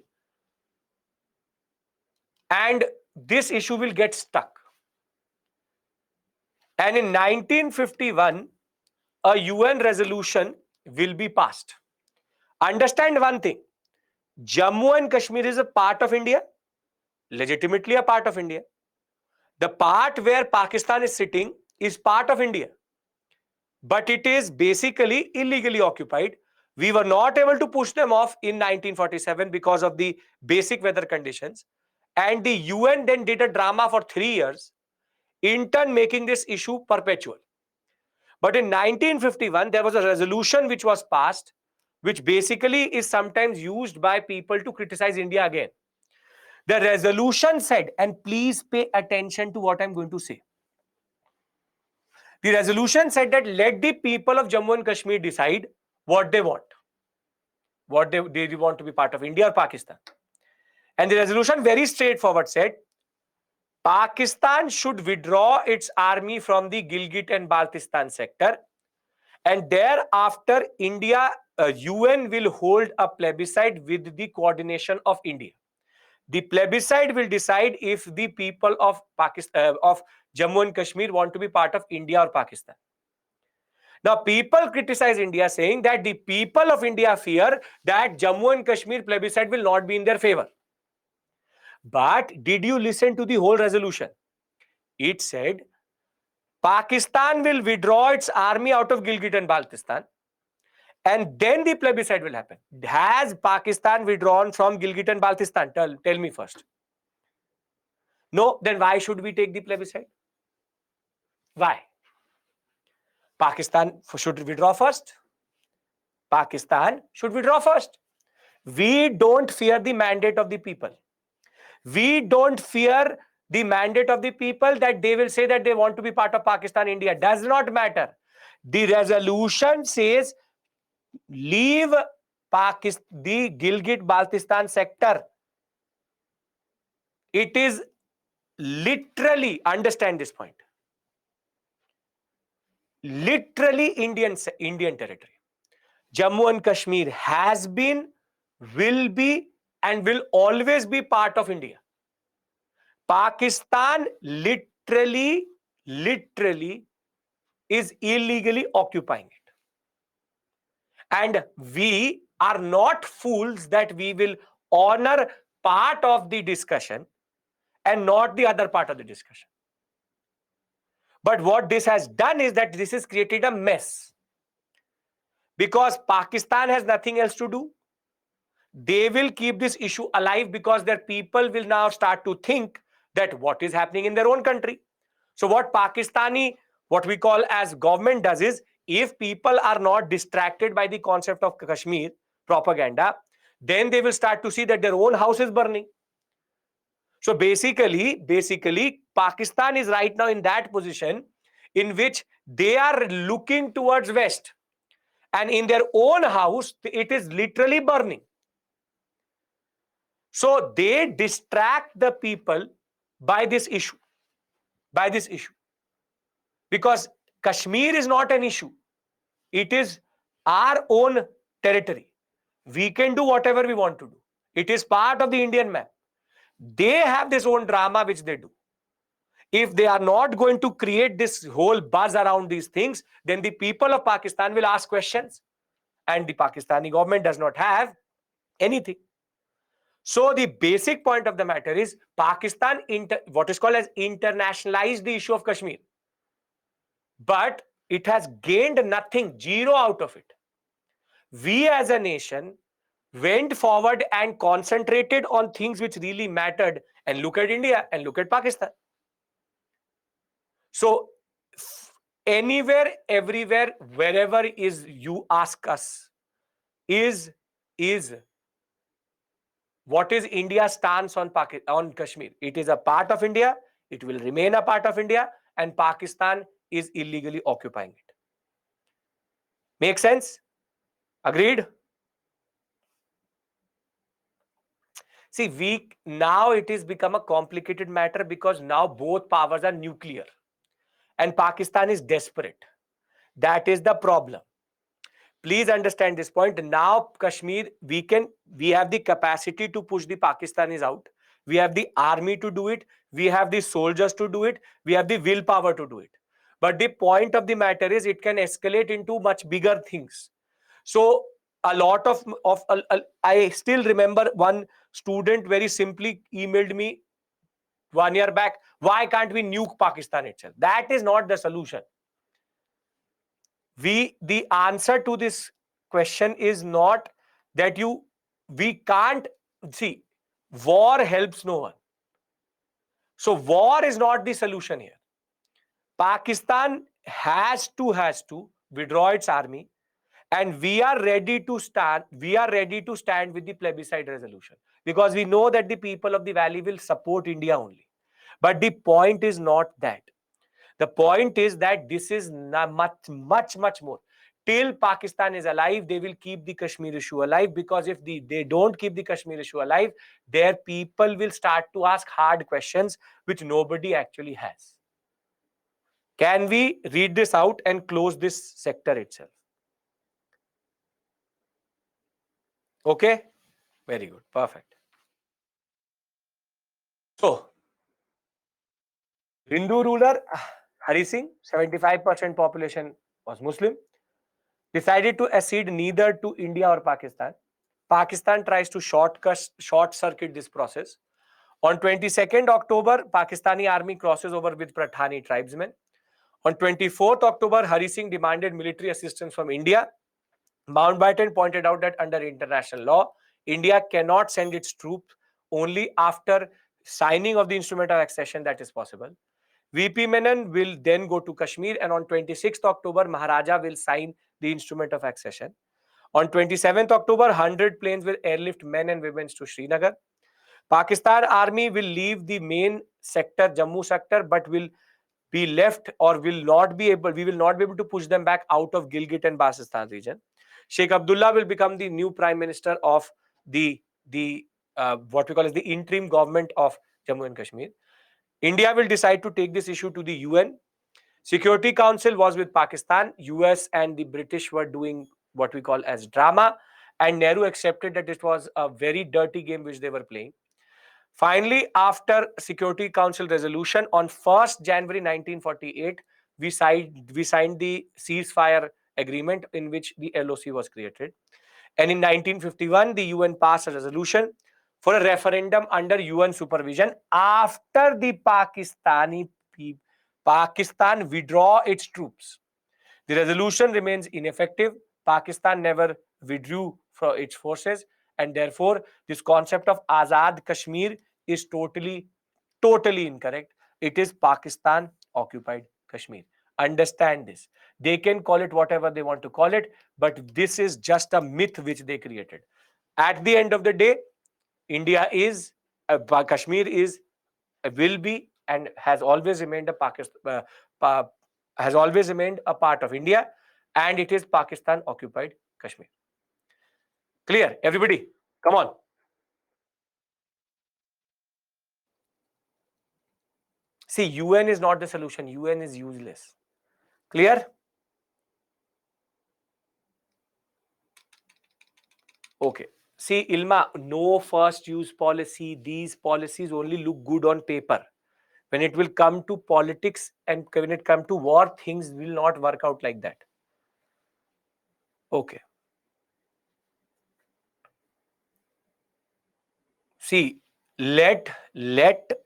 And this issue will get stuck. And in 1951, a UN resolution will be passed. Understand one thing, Jammu and Kashmir is a part of India, legitimately a part of India. The part where Pakistan is sitting is part of India, but it is basically illegally occupied. We were not able to push them off in 1947 because of the basic weather conditions. And the UN then did a drama for 3 years, in turn making this issue perpetual. But in 1951, there was a resolution which was passed, which basically is sometimes used by people to criticize India again. The resolution said, and please pay attention to what I'm going to say. The resolution said that let the people of Jammu and Kashmir decide what they want. What they want to be part of India or Pakistan. And the resolution very straightforward said, Pakistan should withdraw its army from the Gilgit and Baltistan sector, and thereafter India, UN will hold a plebiscite with the coordination of India. The plebiscite will decide if the people of Pakistan, of Jammu and Kashmir want to be part of India or Pakistan. Now, people criticize India saying that the people of India fear that Jammu and Kashmir plebiscite will not be in their favor. But did you listen to the whole resolution? It said Pakistan will withdraw its army out of Gilgit and Baltistan, and then the plebiscite will happen. Has Pakistan withdrawn from Gilgit and Baltistan? Tell me first. No, then why should we take the plebiscite? Why? Pakistan should withdraw first. Pakistan should withdraw first. We don't fear the mandate of the people. We don't fear the mandate of the people that they will say that they want to be part of Pakistan, India. Does not matter. The resolution says leave Pakistan, the Gilgit Baltistan sector. It is literally, understand this point, literally Indian territory. Jammu and Kashmir has been, will be, and will always be part of India. Pakistan literally is illegally occupying it. And we are not fools that we will honor part of the discussion and not the other part of the discussion. But what this has done is that this has created a mess. Because Pakistan has nothing else to do. They will keep this issue alive because their people will now start to think that what is happening in their own country. So what what we call as government does is, if people are not distracted by the concept of Kashmir propaganda, then they will start to see that their own house is burning. So basically, Pakistan is right now in that position in which they are looking towards West, and in their own house, it is literally burning. So they distract the people by this issue. Because Kashmir is not an issue. It is our own territory. We can do whatever we want to do. It is part of the Indian map. They have this own drama which they do. If they are not going to create this whole buzz around these things, then the people of Pakistan will ask questions. And the Pakistani government does not have anything. So the basic point of the matter is Pakistan, what is called as internationalized the issue of Kashmir. But it has gained nothing, zero out of it. We as a nation went forward and concentrated on things which really mattered. And look at India and look at Pakistan. So anywhere, everywhere, wherever is you ask us, is what is India's stance on on Kashmir? It is a part of India. It will remain a part of India, and Pakistan is illegally occupying it. Make sense? Agreed? See, we now it is become a complicated matter because now both powers are nuclear, and Pakistan is desperate. That is the problem. Please understand this point. Now, Kashmir, we have the capacity to push the Pakistanis out. We have the army to do it. We have the soldiers to do it. We have the willpower to do it. But the point of the matter is, it can escalate into much bigger things. So, a lot I still remember one student very simply emailed me 1 year back. Why can't we nuke Pakistan itself? That is not the solution. The answer to this question is not that we can't see. War helps no one. So war is not the solution here. Pakistan has to withdraw its army, and we are ready to stand with the plebiscite resolution, because we know that the people of the valley will support India only. But the point is not that. The point is that this is much, much, much more. Till Pakistan is alive, they will keep the Kashmir issue alive, because if they don't keep the Kashmir issue alive, their people will start to ask hard questions which nobody actually has. Can we read this out and close this sector itself? Okay? Very good. Perfect. So, Hindu ruler Hari Singh, 75% population was Muslim, decided to accede neither to India or Pakistan. Pakistan tries to short circuit this process. On 22nd October, Pakistani army crosses over with Pathani tribesmen. On 24th October, Hari Singh demanded military assistance from India. Mountbatten pointed out that under international law, India cannot send its troops. Only after signing of the instrument of accession that is possible. VP Menon will then go to Kashmir, and on 26th October, Maharaja will sign the instrument of accession. On 27th October, 100 planes will airlift men and women to Srinagar. Pakistan army will leave the main sector, Jammu sector, but will be left or will not be able, we will not be able to push them back out of Gilgit and Baltistan region. Sheikh Abdullah will become the new prime minister of the what we call as the interim government of Jammu and Kashmir. India will decide to take this issue to the UN. Security Council was with Pakistan. US and the British were doing what we call as drama, and Nehru accepted that it was a very dirty game which they were playing. Finally, after Security Council resolution on 1st January 1948, we signed the ceasefire agreement in which the LOC was created. And in 1951, the UN passed a resolution for a referendum under UN supervision after the Pakistan withdraw its troops. The resolution remains ineffective. Pakistan never withdrew from its forces, and therefore this concept of Azad Kashmir is totally incorrect. It is Pakistan occupied Kashmir. Understand this. They can call it whatever they want to call it, but this is just a myth which they created. At the end of the day, India is Kashmir is will be and has always remained a has always remained a part of India, and it is Pakistan occupied Kashmir. Clear, everybody? Come on. See, UN is not the solution. UN is useless. Clear? Okay. See, Ilma, no first use policy. These policies only look good on paper. When it will come to politics and when it come to war, things will not work out like that. Okay. See, let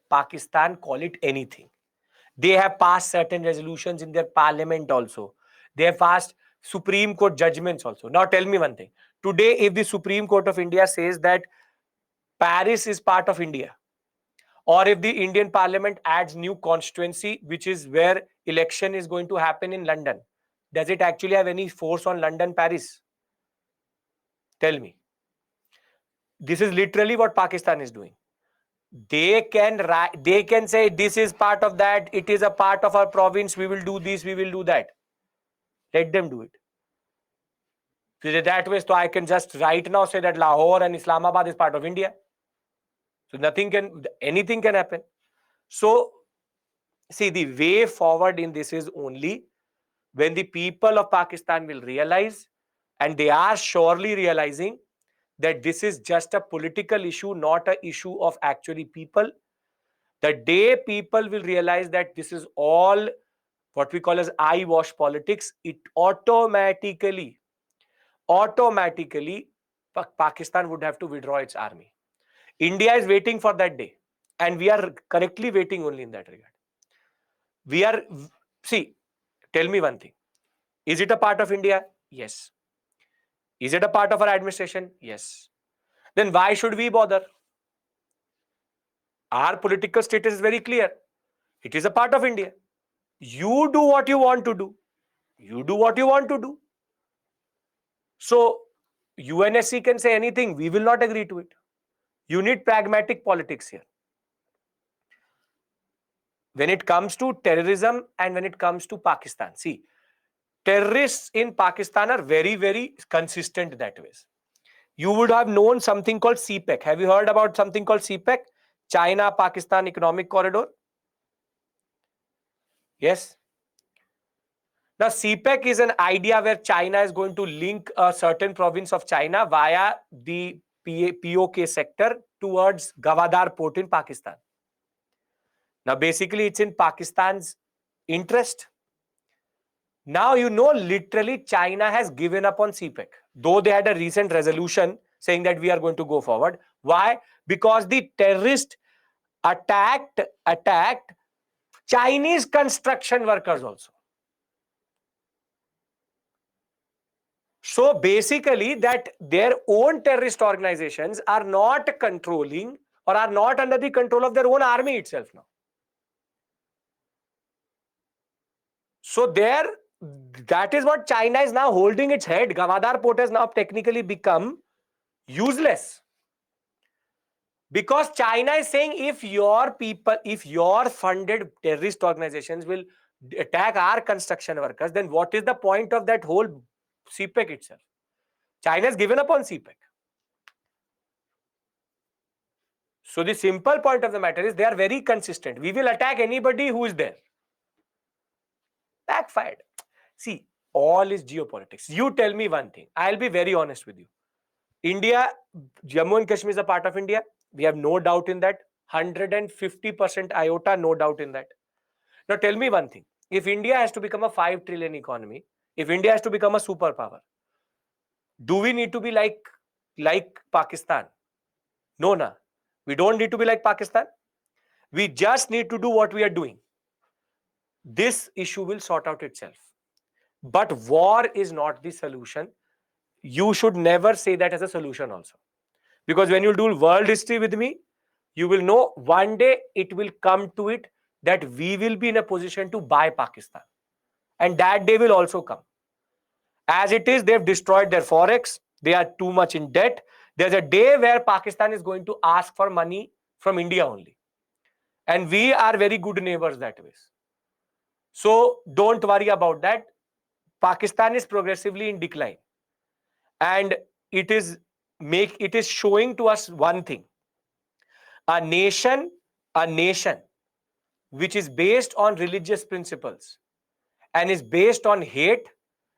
Pakistan call it anything. They have passed certain resolutions in their parliament also. They have passed Supreme Court judgments also. Now tell me one thing. Today, if the Supreme Court of India says that Paris is part of India, or if the Indian Parliament adds new constituency, which is where election is going to happen in London, does it actually have any force on London, Paris? Tell me. This is literally what Pakistan is doing. They can say this is part of that, it is a part of our province, we will do this, we will do that. Let them do it. That way, so I can just right now say that Lahore and Islamabad is part of India. So anything can happen. So see, the way forward in this is only when the people of Pakistan will realize, and they are surely realizing, that this is just a political issue, not an issue of actually people. The day people will realize that this is all what we call as eyewash politics, it automatically Pakistan would have to withdraw its army. India is waiting for that day, and we are correctly waiting only in that regard. We are, see, tell me one thing. Is it a part of India? Yes. Is it a part of our administration? Yes. Then why should we bother? Our political status is very clear. It is a part of India. You do what you want to do. You do what you want to do. So UNSC can say anything. We will not agree to it. You need pragmatic politics here. When it comes to terrorism and when it comes to Pakistan, see, terrorists in Pakistan are very, very consistent that way. You would have known something called CPEC. Have you heard about something called CPEC? China-Pakistan Economic Corridor? Yes. Now, CPEC is an idea where China is going to link a certain province of China via the POK sector towards Gwadar port in Pakistan. Now, basically, it's in Pakistan's interest. Now, literally China has given up on CPEC, though they had a recent resolution saying that we are going to go forward. Why? Because the terrorist attacked Chinese construction workers also. So basically, that their own terrorist organizations are not controlling or are not under the control of their own army itself now. So that is what China is now holding its head. Gwadar port has now technically become useless. Because China is saying, if your funded terrorist organizations will attack our construction workers, then what is the point of that whole CPEC itself? China has given up on CPEC. So the simple point of the matter is they are very consistent. We will attack anybody who is there. Backfired. See, all is geopolitics. You tell me one thing. I'll be very honest with you. India, Jammu and Kashmir is a part of India. We have no doubt in that. 150% iota, no doubt in that. Now tell me one thing. If India has to become a 5 trillion economy, if India has to become a superpower, do we need to be like Pakistan? No, no. We don't need to be like Pakistan. We just need to do what we are doing. This issue will sort out itself. But war is not the solution. You should never say that as a solution also. Because when you do world history with me, you will know one day it will come to it that we will be in a position to buy Pakistan. And that day will also come. As it is, they've destroyed their forex. They are too much in debt. There's a day where Pakistan is going to ask for money from India only. And we are very good neighbors that way. So don't worry about that. Pakistan is progressively in decline. And it is showing to us one thing. A nation which is based on religious principles and is based on hate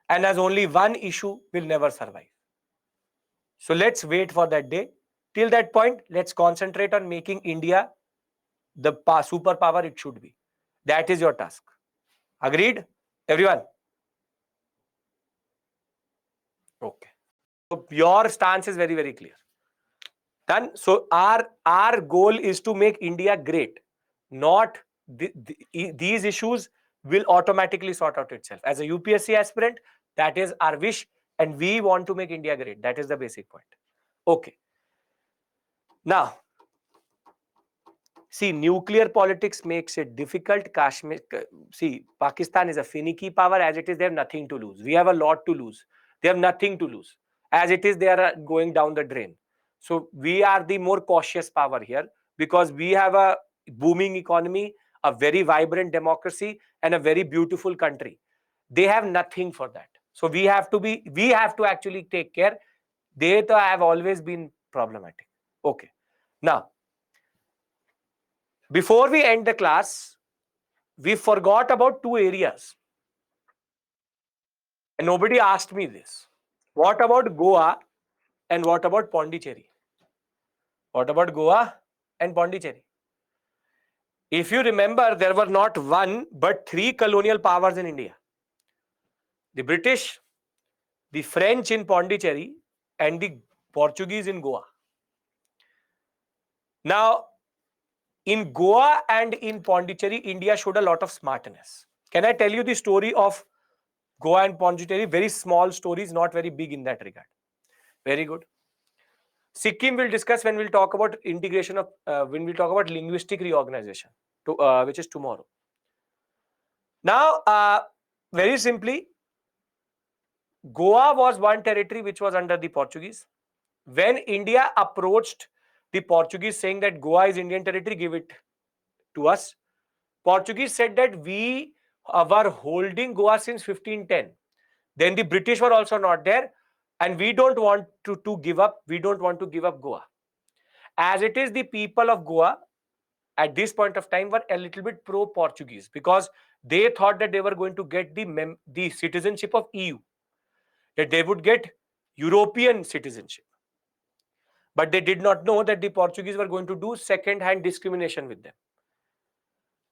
and has only one issue will never survive. So let's wait for that day. Till that point, let's concentrate on making India the superpower it should be. That is your task. Agreed? Everyone? Okay. So your stance is very, very clear. Done. So our goal is to make India great. Not these issues will automatically sort out itself. As a UPSC aspirant, That is our wish, and we want to make India great. That is the basic point. Okay. Now, see, nuclear politics makes it difficult. Kashmir, see, Pakistan is a finicky power. As it is, they have nothing to lose. We have a lot to lose. They have nothing to lose. As it is, they are going down the drain. So we are the more cautious power here because we have a booming economy, a very vibrant democracy, and a very beautiful country. They have nothing for that. So we have to actually take care. They have always been problematic. Okay. Now, before we end the class, we forgot about two areas. And nobody asked me this. What about Goa and what about Pondicherry? What about Goa and Pondicherry? If you remember, there were not one but three colonial powers in India: the British, the French in Pondicherry, and the Portuguese in Goa. Now, in Goa and in Pondicherry, India showed a lot of smartness. Can I tell you the story of Goa and Pondicherry? Very small stories, not very big in that regard. Very good. Sikkim will discuss when we'll talk about integration of when we'll talk about linguistic reorganization, which is tomorrow. Now, very simply, Goa was one territory which was under the Portuguese. When India approached the Portuguese saying that Goa is Indian territory, give it to us, Portuguese said that we were holding Goa since 1510. Then the British were also not there, and we don't want to give up. We don't want to give up Goa. As it is, the people of Goa at this point of time were a little bit pro-Portuguese because they thought that they were going to get the citizenship of EU, that they would get European citizenship. But they did not know that the Portuguese were going to do second-hand discrimination with them.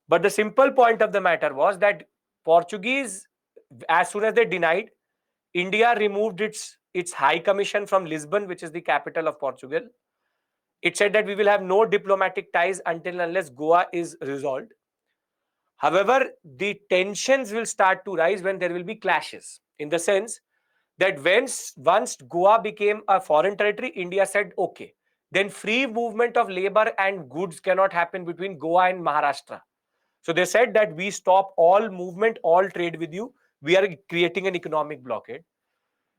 But the simple point of the matter was that Portuguese, as soon as they denied, India removed its high commission from Lisbon, which is the capital of Portugal. It said that we will have no diplomatic ties until unless Goa is resolved. However, the tensions will start to rise when there will be clashes, in the sense that once Goa became a foreign territory, India said, okay, then free movement of labor and goods cannot happen between Goa and Maharashtra. So they said that we stop all movement, all trade with you. We are creating an economic blockade.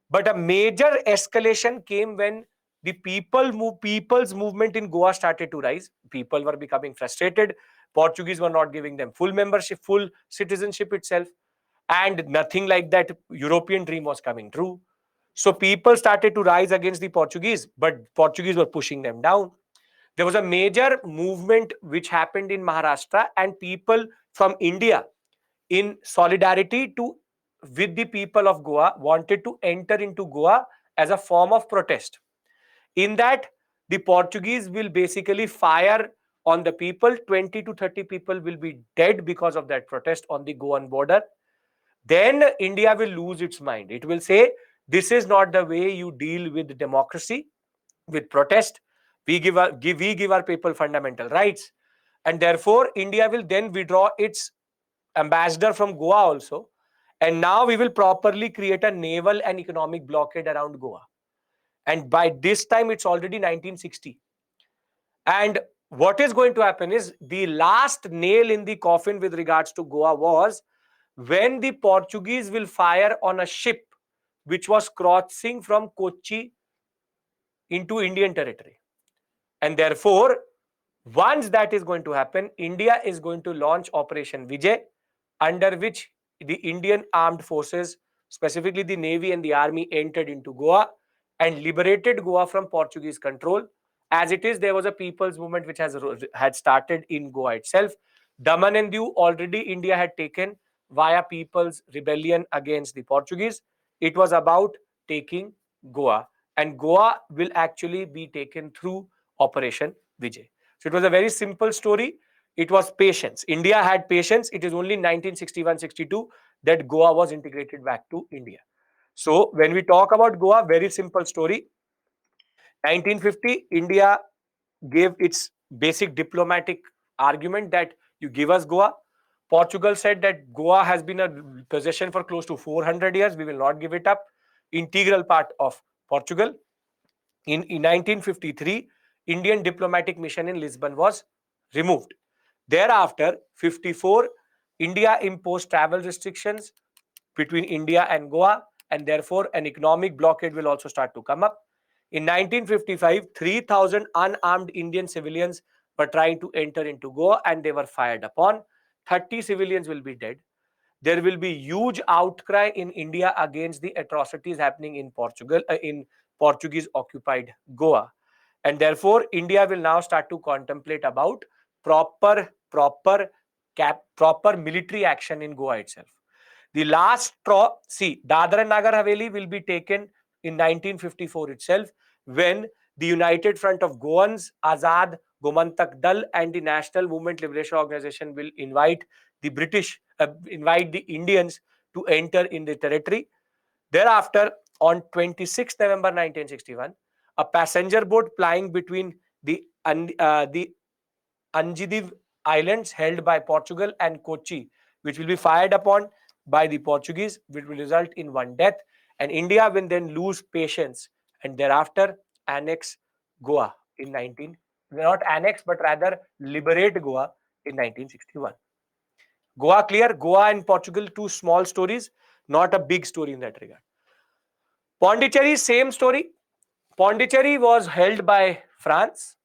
But a major escalation came when the people's movement in Goa started to rise. People were becoming frustrated. Portuguese were not giving them full membership, full citizenship itself. And nothing like that European dream was coming true. So people started to rise against the Portuguese, but Portuguese were pushing them down. There was a major movement which happened in Maharashtra, and people from India, in solidarity to with the people of Goa, wanted to enter into Goa as a form of protest. In that, the Portuguese will basically fire on the people. 20 to 30 people will be dead because of that protest on the Goan border. Then India will lose its mind. It will say, this is not the way you deal with democracy, with protest. We give our people fundamental rights. And therefore, India will then withdraw its ambassador from Goa also. And now we will properly create a naval and economic blockade around Goa. And by this time, it's already 1960. And what is going to happen is the last nail in the coffin with regards to Goa was when the Portuguese will fire on a ship which was crossing from Kochi into Indian territory. And therefore, once that is going to happen, India is going to launch Operation Vijay, under which the Indian armed forces, specifically the Navy and the Army, entered into Goa and liberated Goa from Portuguese control. As it is, there was a people's movement which had started in Goa itself. Daman and Diu already India had taken via people's rebellion against the Portuguese. It was about taking Goa, and Goa will actually be taken through Operation Vijay. So it was a very simple story. It was patience. India had patience. It is only 1961-62 that Goa was integrated back to India. So when we talk about Goa, very simple story. 1950, India gave its basic diplomatic argument that you give us Goa. Portugal said that Goa has been a possession for close to 400 years. We will not give it up. Integral part of Portugal. In 1953, Indian diplomatic mission in Lisbon was removed. Thereafter, 54, India imposed travel restrictions between India and Goa, and therefore an economic blockade will also start to come up. In 1955, 3,000 unarmed Indian civilians were trying to enter into Goa and they were fired upon. 30 civilians will be dead. There will be huge outcry in India against the atrocities happening in in Portuguese occupied Goa. And therefore, India will now start to contemplate about proper military action in Goa itself. The last straw, see, Dadra and Nagar Haveli will be taken in 1954 itself, when the United Front of Goans, Azad, Gomantak Dal, and the National Movement Liberation Organization will invite the Indians to enter in the territory. Thereafter, on 26 November 1961, a passenger boat plying between the Anjidiv Islands held by Portugal and Kochi, which will be fired upon by the Portuguese, which will result in one death. And India will then lose patience and thereafter annex Goa in 19, not annex, but rather liberate Goa in 1961. Goa clear? Goa and Portugal, two small stories, not a big story in that regard. Pondicherry, same story. Pondicherry was held by France.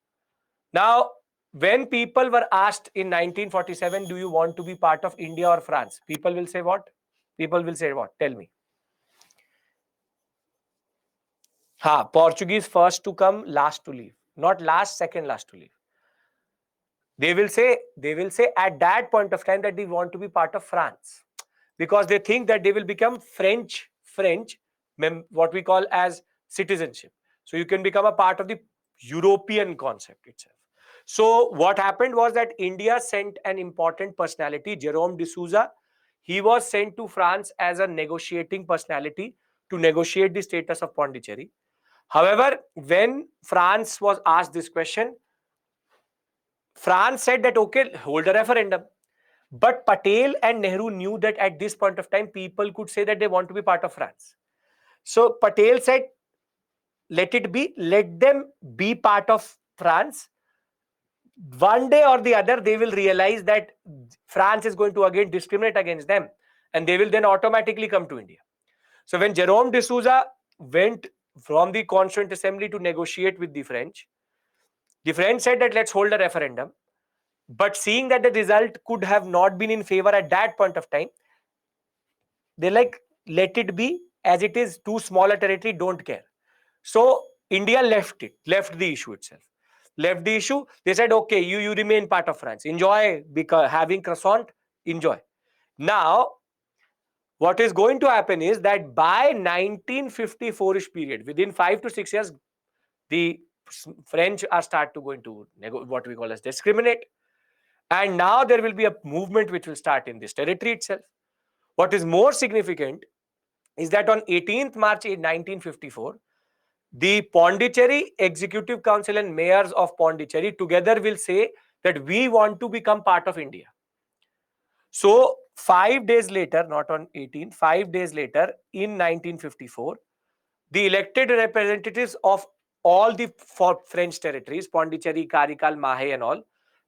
Now, when people were asked in 1947, do you want to be part of India or France? People will say what? People will say what? Tell me. Portuguese first to come, last to leave. Not last, second last to leave. They will say at that point of time that they want to be part of France, because they think that they will become French, what we call as citizenship. So you can become a part of the European concept itself. So what happened was that India sent an important personality, Jerome D'Souza. He was sent to France as a negotiating personality to negotiate the status of Pondicherry. However, when France was asked this question, France said that, okay, hold a referendum. But Patel and Nehru knew that at this point of time, people could say that they want to be part of France. So Patel said, let it be, let them be part of France. One day or the other, they will realize that France is going to again discriminate against them, and they will then automatically come to India. So when Jerome D'Souza went from the Constituent Assembly to negotiate with the French said that let's hold a referendum. But seeing that the result could have not been in favor at that point of time, they let it be as it is, too small a territory, don't care. So India left the issue itself. Left the issue. They said, okay, you remain part of France. Enjoy because having croissant, enjoy. Now, what is going to happen is that by 1954-ish period, within 5 to 6 years, the French are start to going to what we call as discriminate. And now there will be a movement which will start in this territory itself. What is more significant is that on 18th March 1954, the Pondicherry Executive Council and mayors of Pondicherry together will say that we want to become part of India. So 5 days later, not on 18th, 5 days later in 1954, the elected representatives of all the French territories, Pondicherry, Karikal, Mahe and all,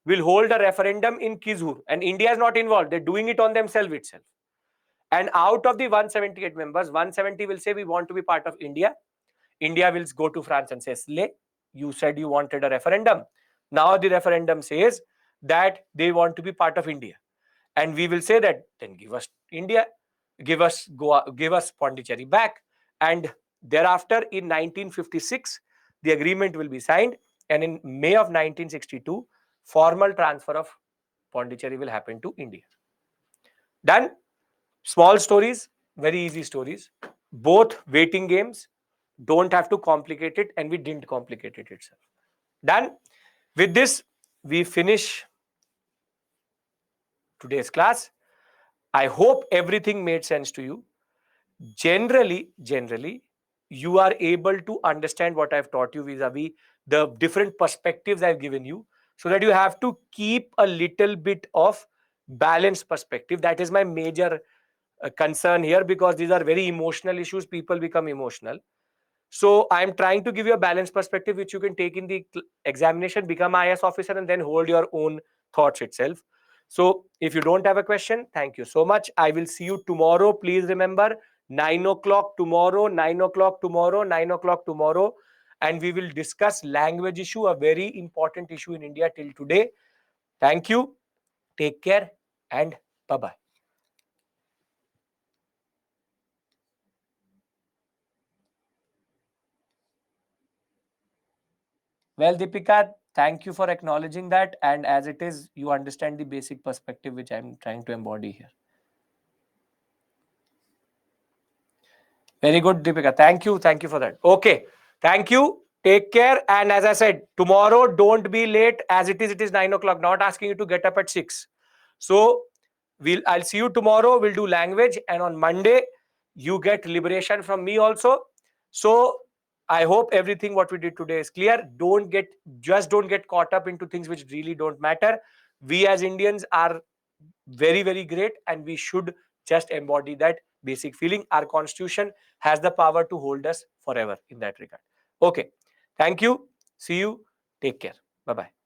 will hold a referendum in Kizhur, and India is not involved. They're doing it on themselves itself. And out of the 178 members, 170 will say we want to be part of India. India will go to France and say, Slay, you said you wanted a referendum. Now the referendum says that they want to be part of India. And we will say that, then give us India, give us Goa, give us Pondicherry back. And thereafter, in 1956, the agreement will be signed. And in May of 1962, formal transfer of Pondicherry will happen to India. Done. Small stories, very easy stories. Both waiting games. Don't have to complicate it, and we didn't complicate it itself. Done. With this, we finish today's class. I hope everything made sense to you. Generally, you are able to understand what I've taught you vis-a-vis the different perspectives I've given you, so that you have to keep a little bit of balanced perspective. That is my major concern here, because these are very emotional issues. People become emotional. So I'm trying to give you a balanced perspective, which you can take in the examination, become IS officer, and then hold your own thoughts itself. So if you don't have a question, thank you so much. I will see you tomorrow. Please remember, 9 o'clock tomorrow, 9 o'clock tomorrow, 9 o'clock tomorrow. And we will discuss language issue, a very important issue in India till today. Thank you. Take care and bye-bye. Well, Deepika, thank you for acknowledging that. And as it is, you understand the basic perspective which I'm trying to embody here. Very good, Deepika. Thank you. Thank you for that. Okay. Thank you. Take care. And as I said, tomorrow, don't be late. As it is 9 o'clock. Not asking you to get up at 6. So I'll see you tomorrow. We'll do language. And on Monday, you get liberation from me also. So I hope everything what we did today is clear. Don't get caught up into things which really don't matter. We as Indians are very, very great, and we should just embody that basic feeling. Our constitution has the power to hold us forever in that regard. Okay. Thank you. See you. Take care. Bye bye.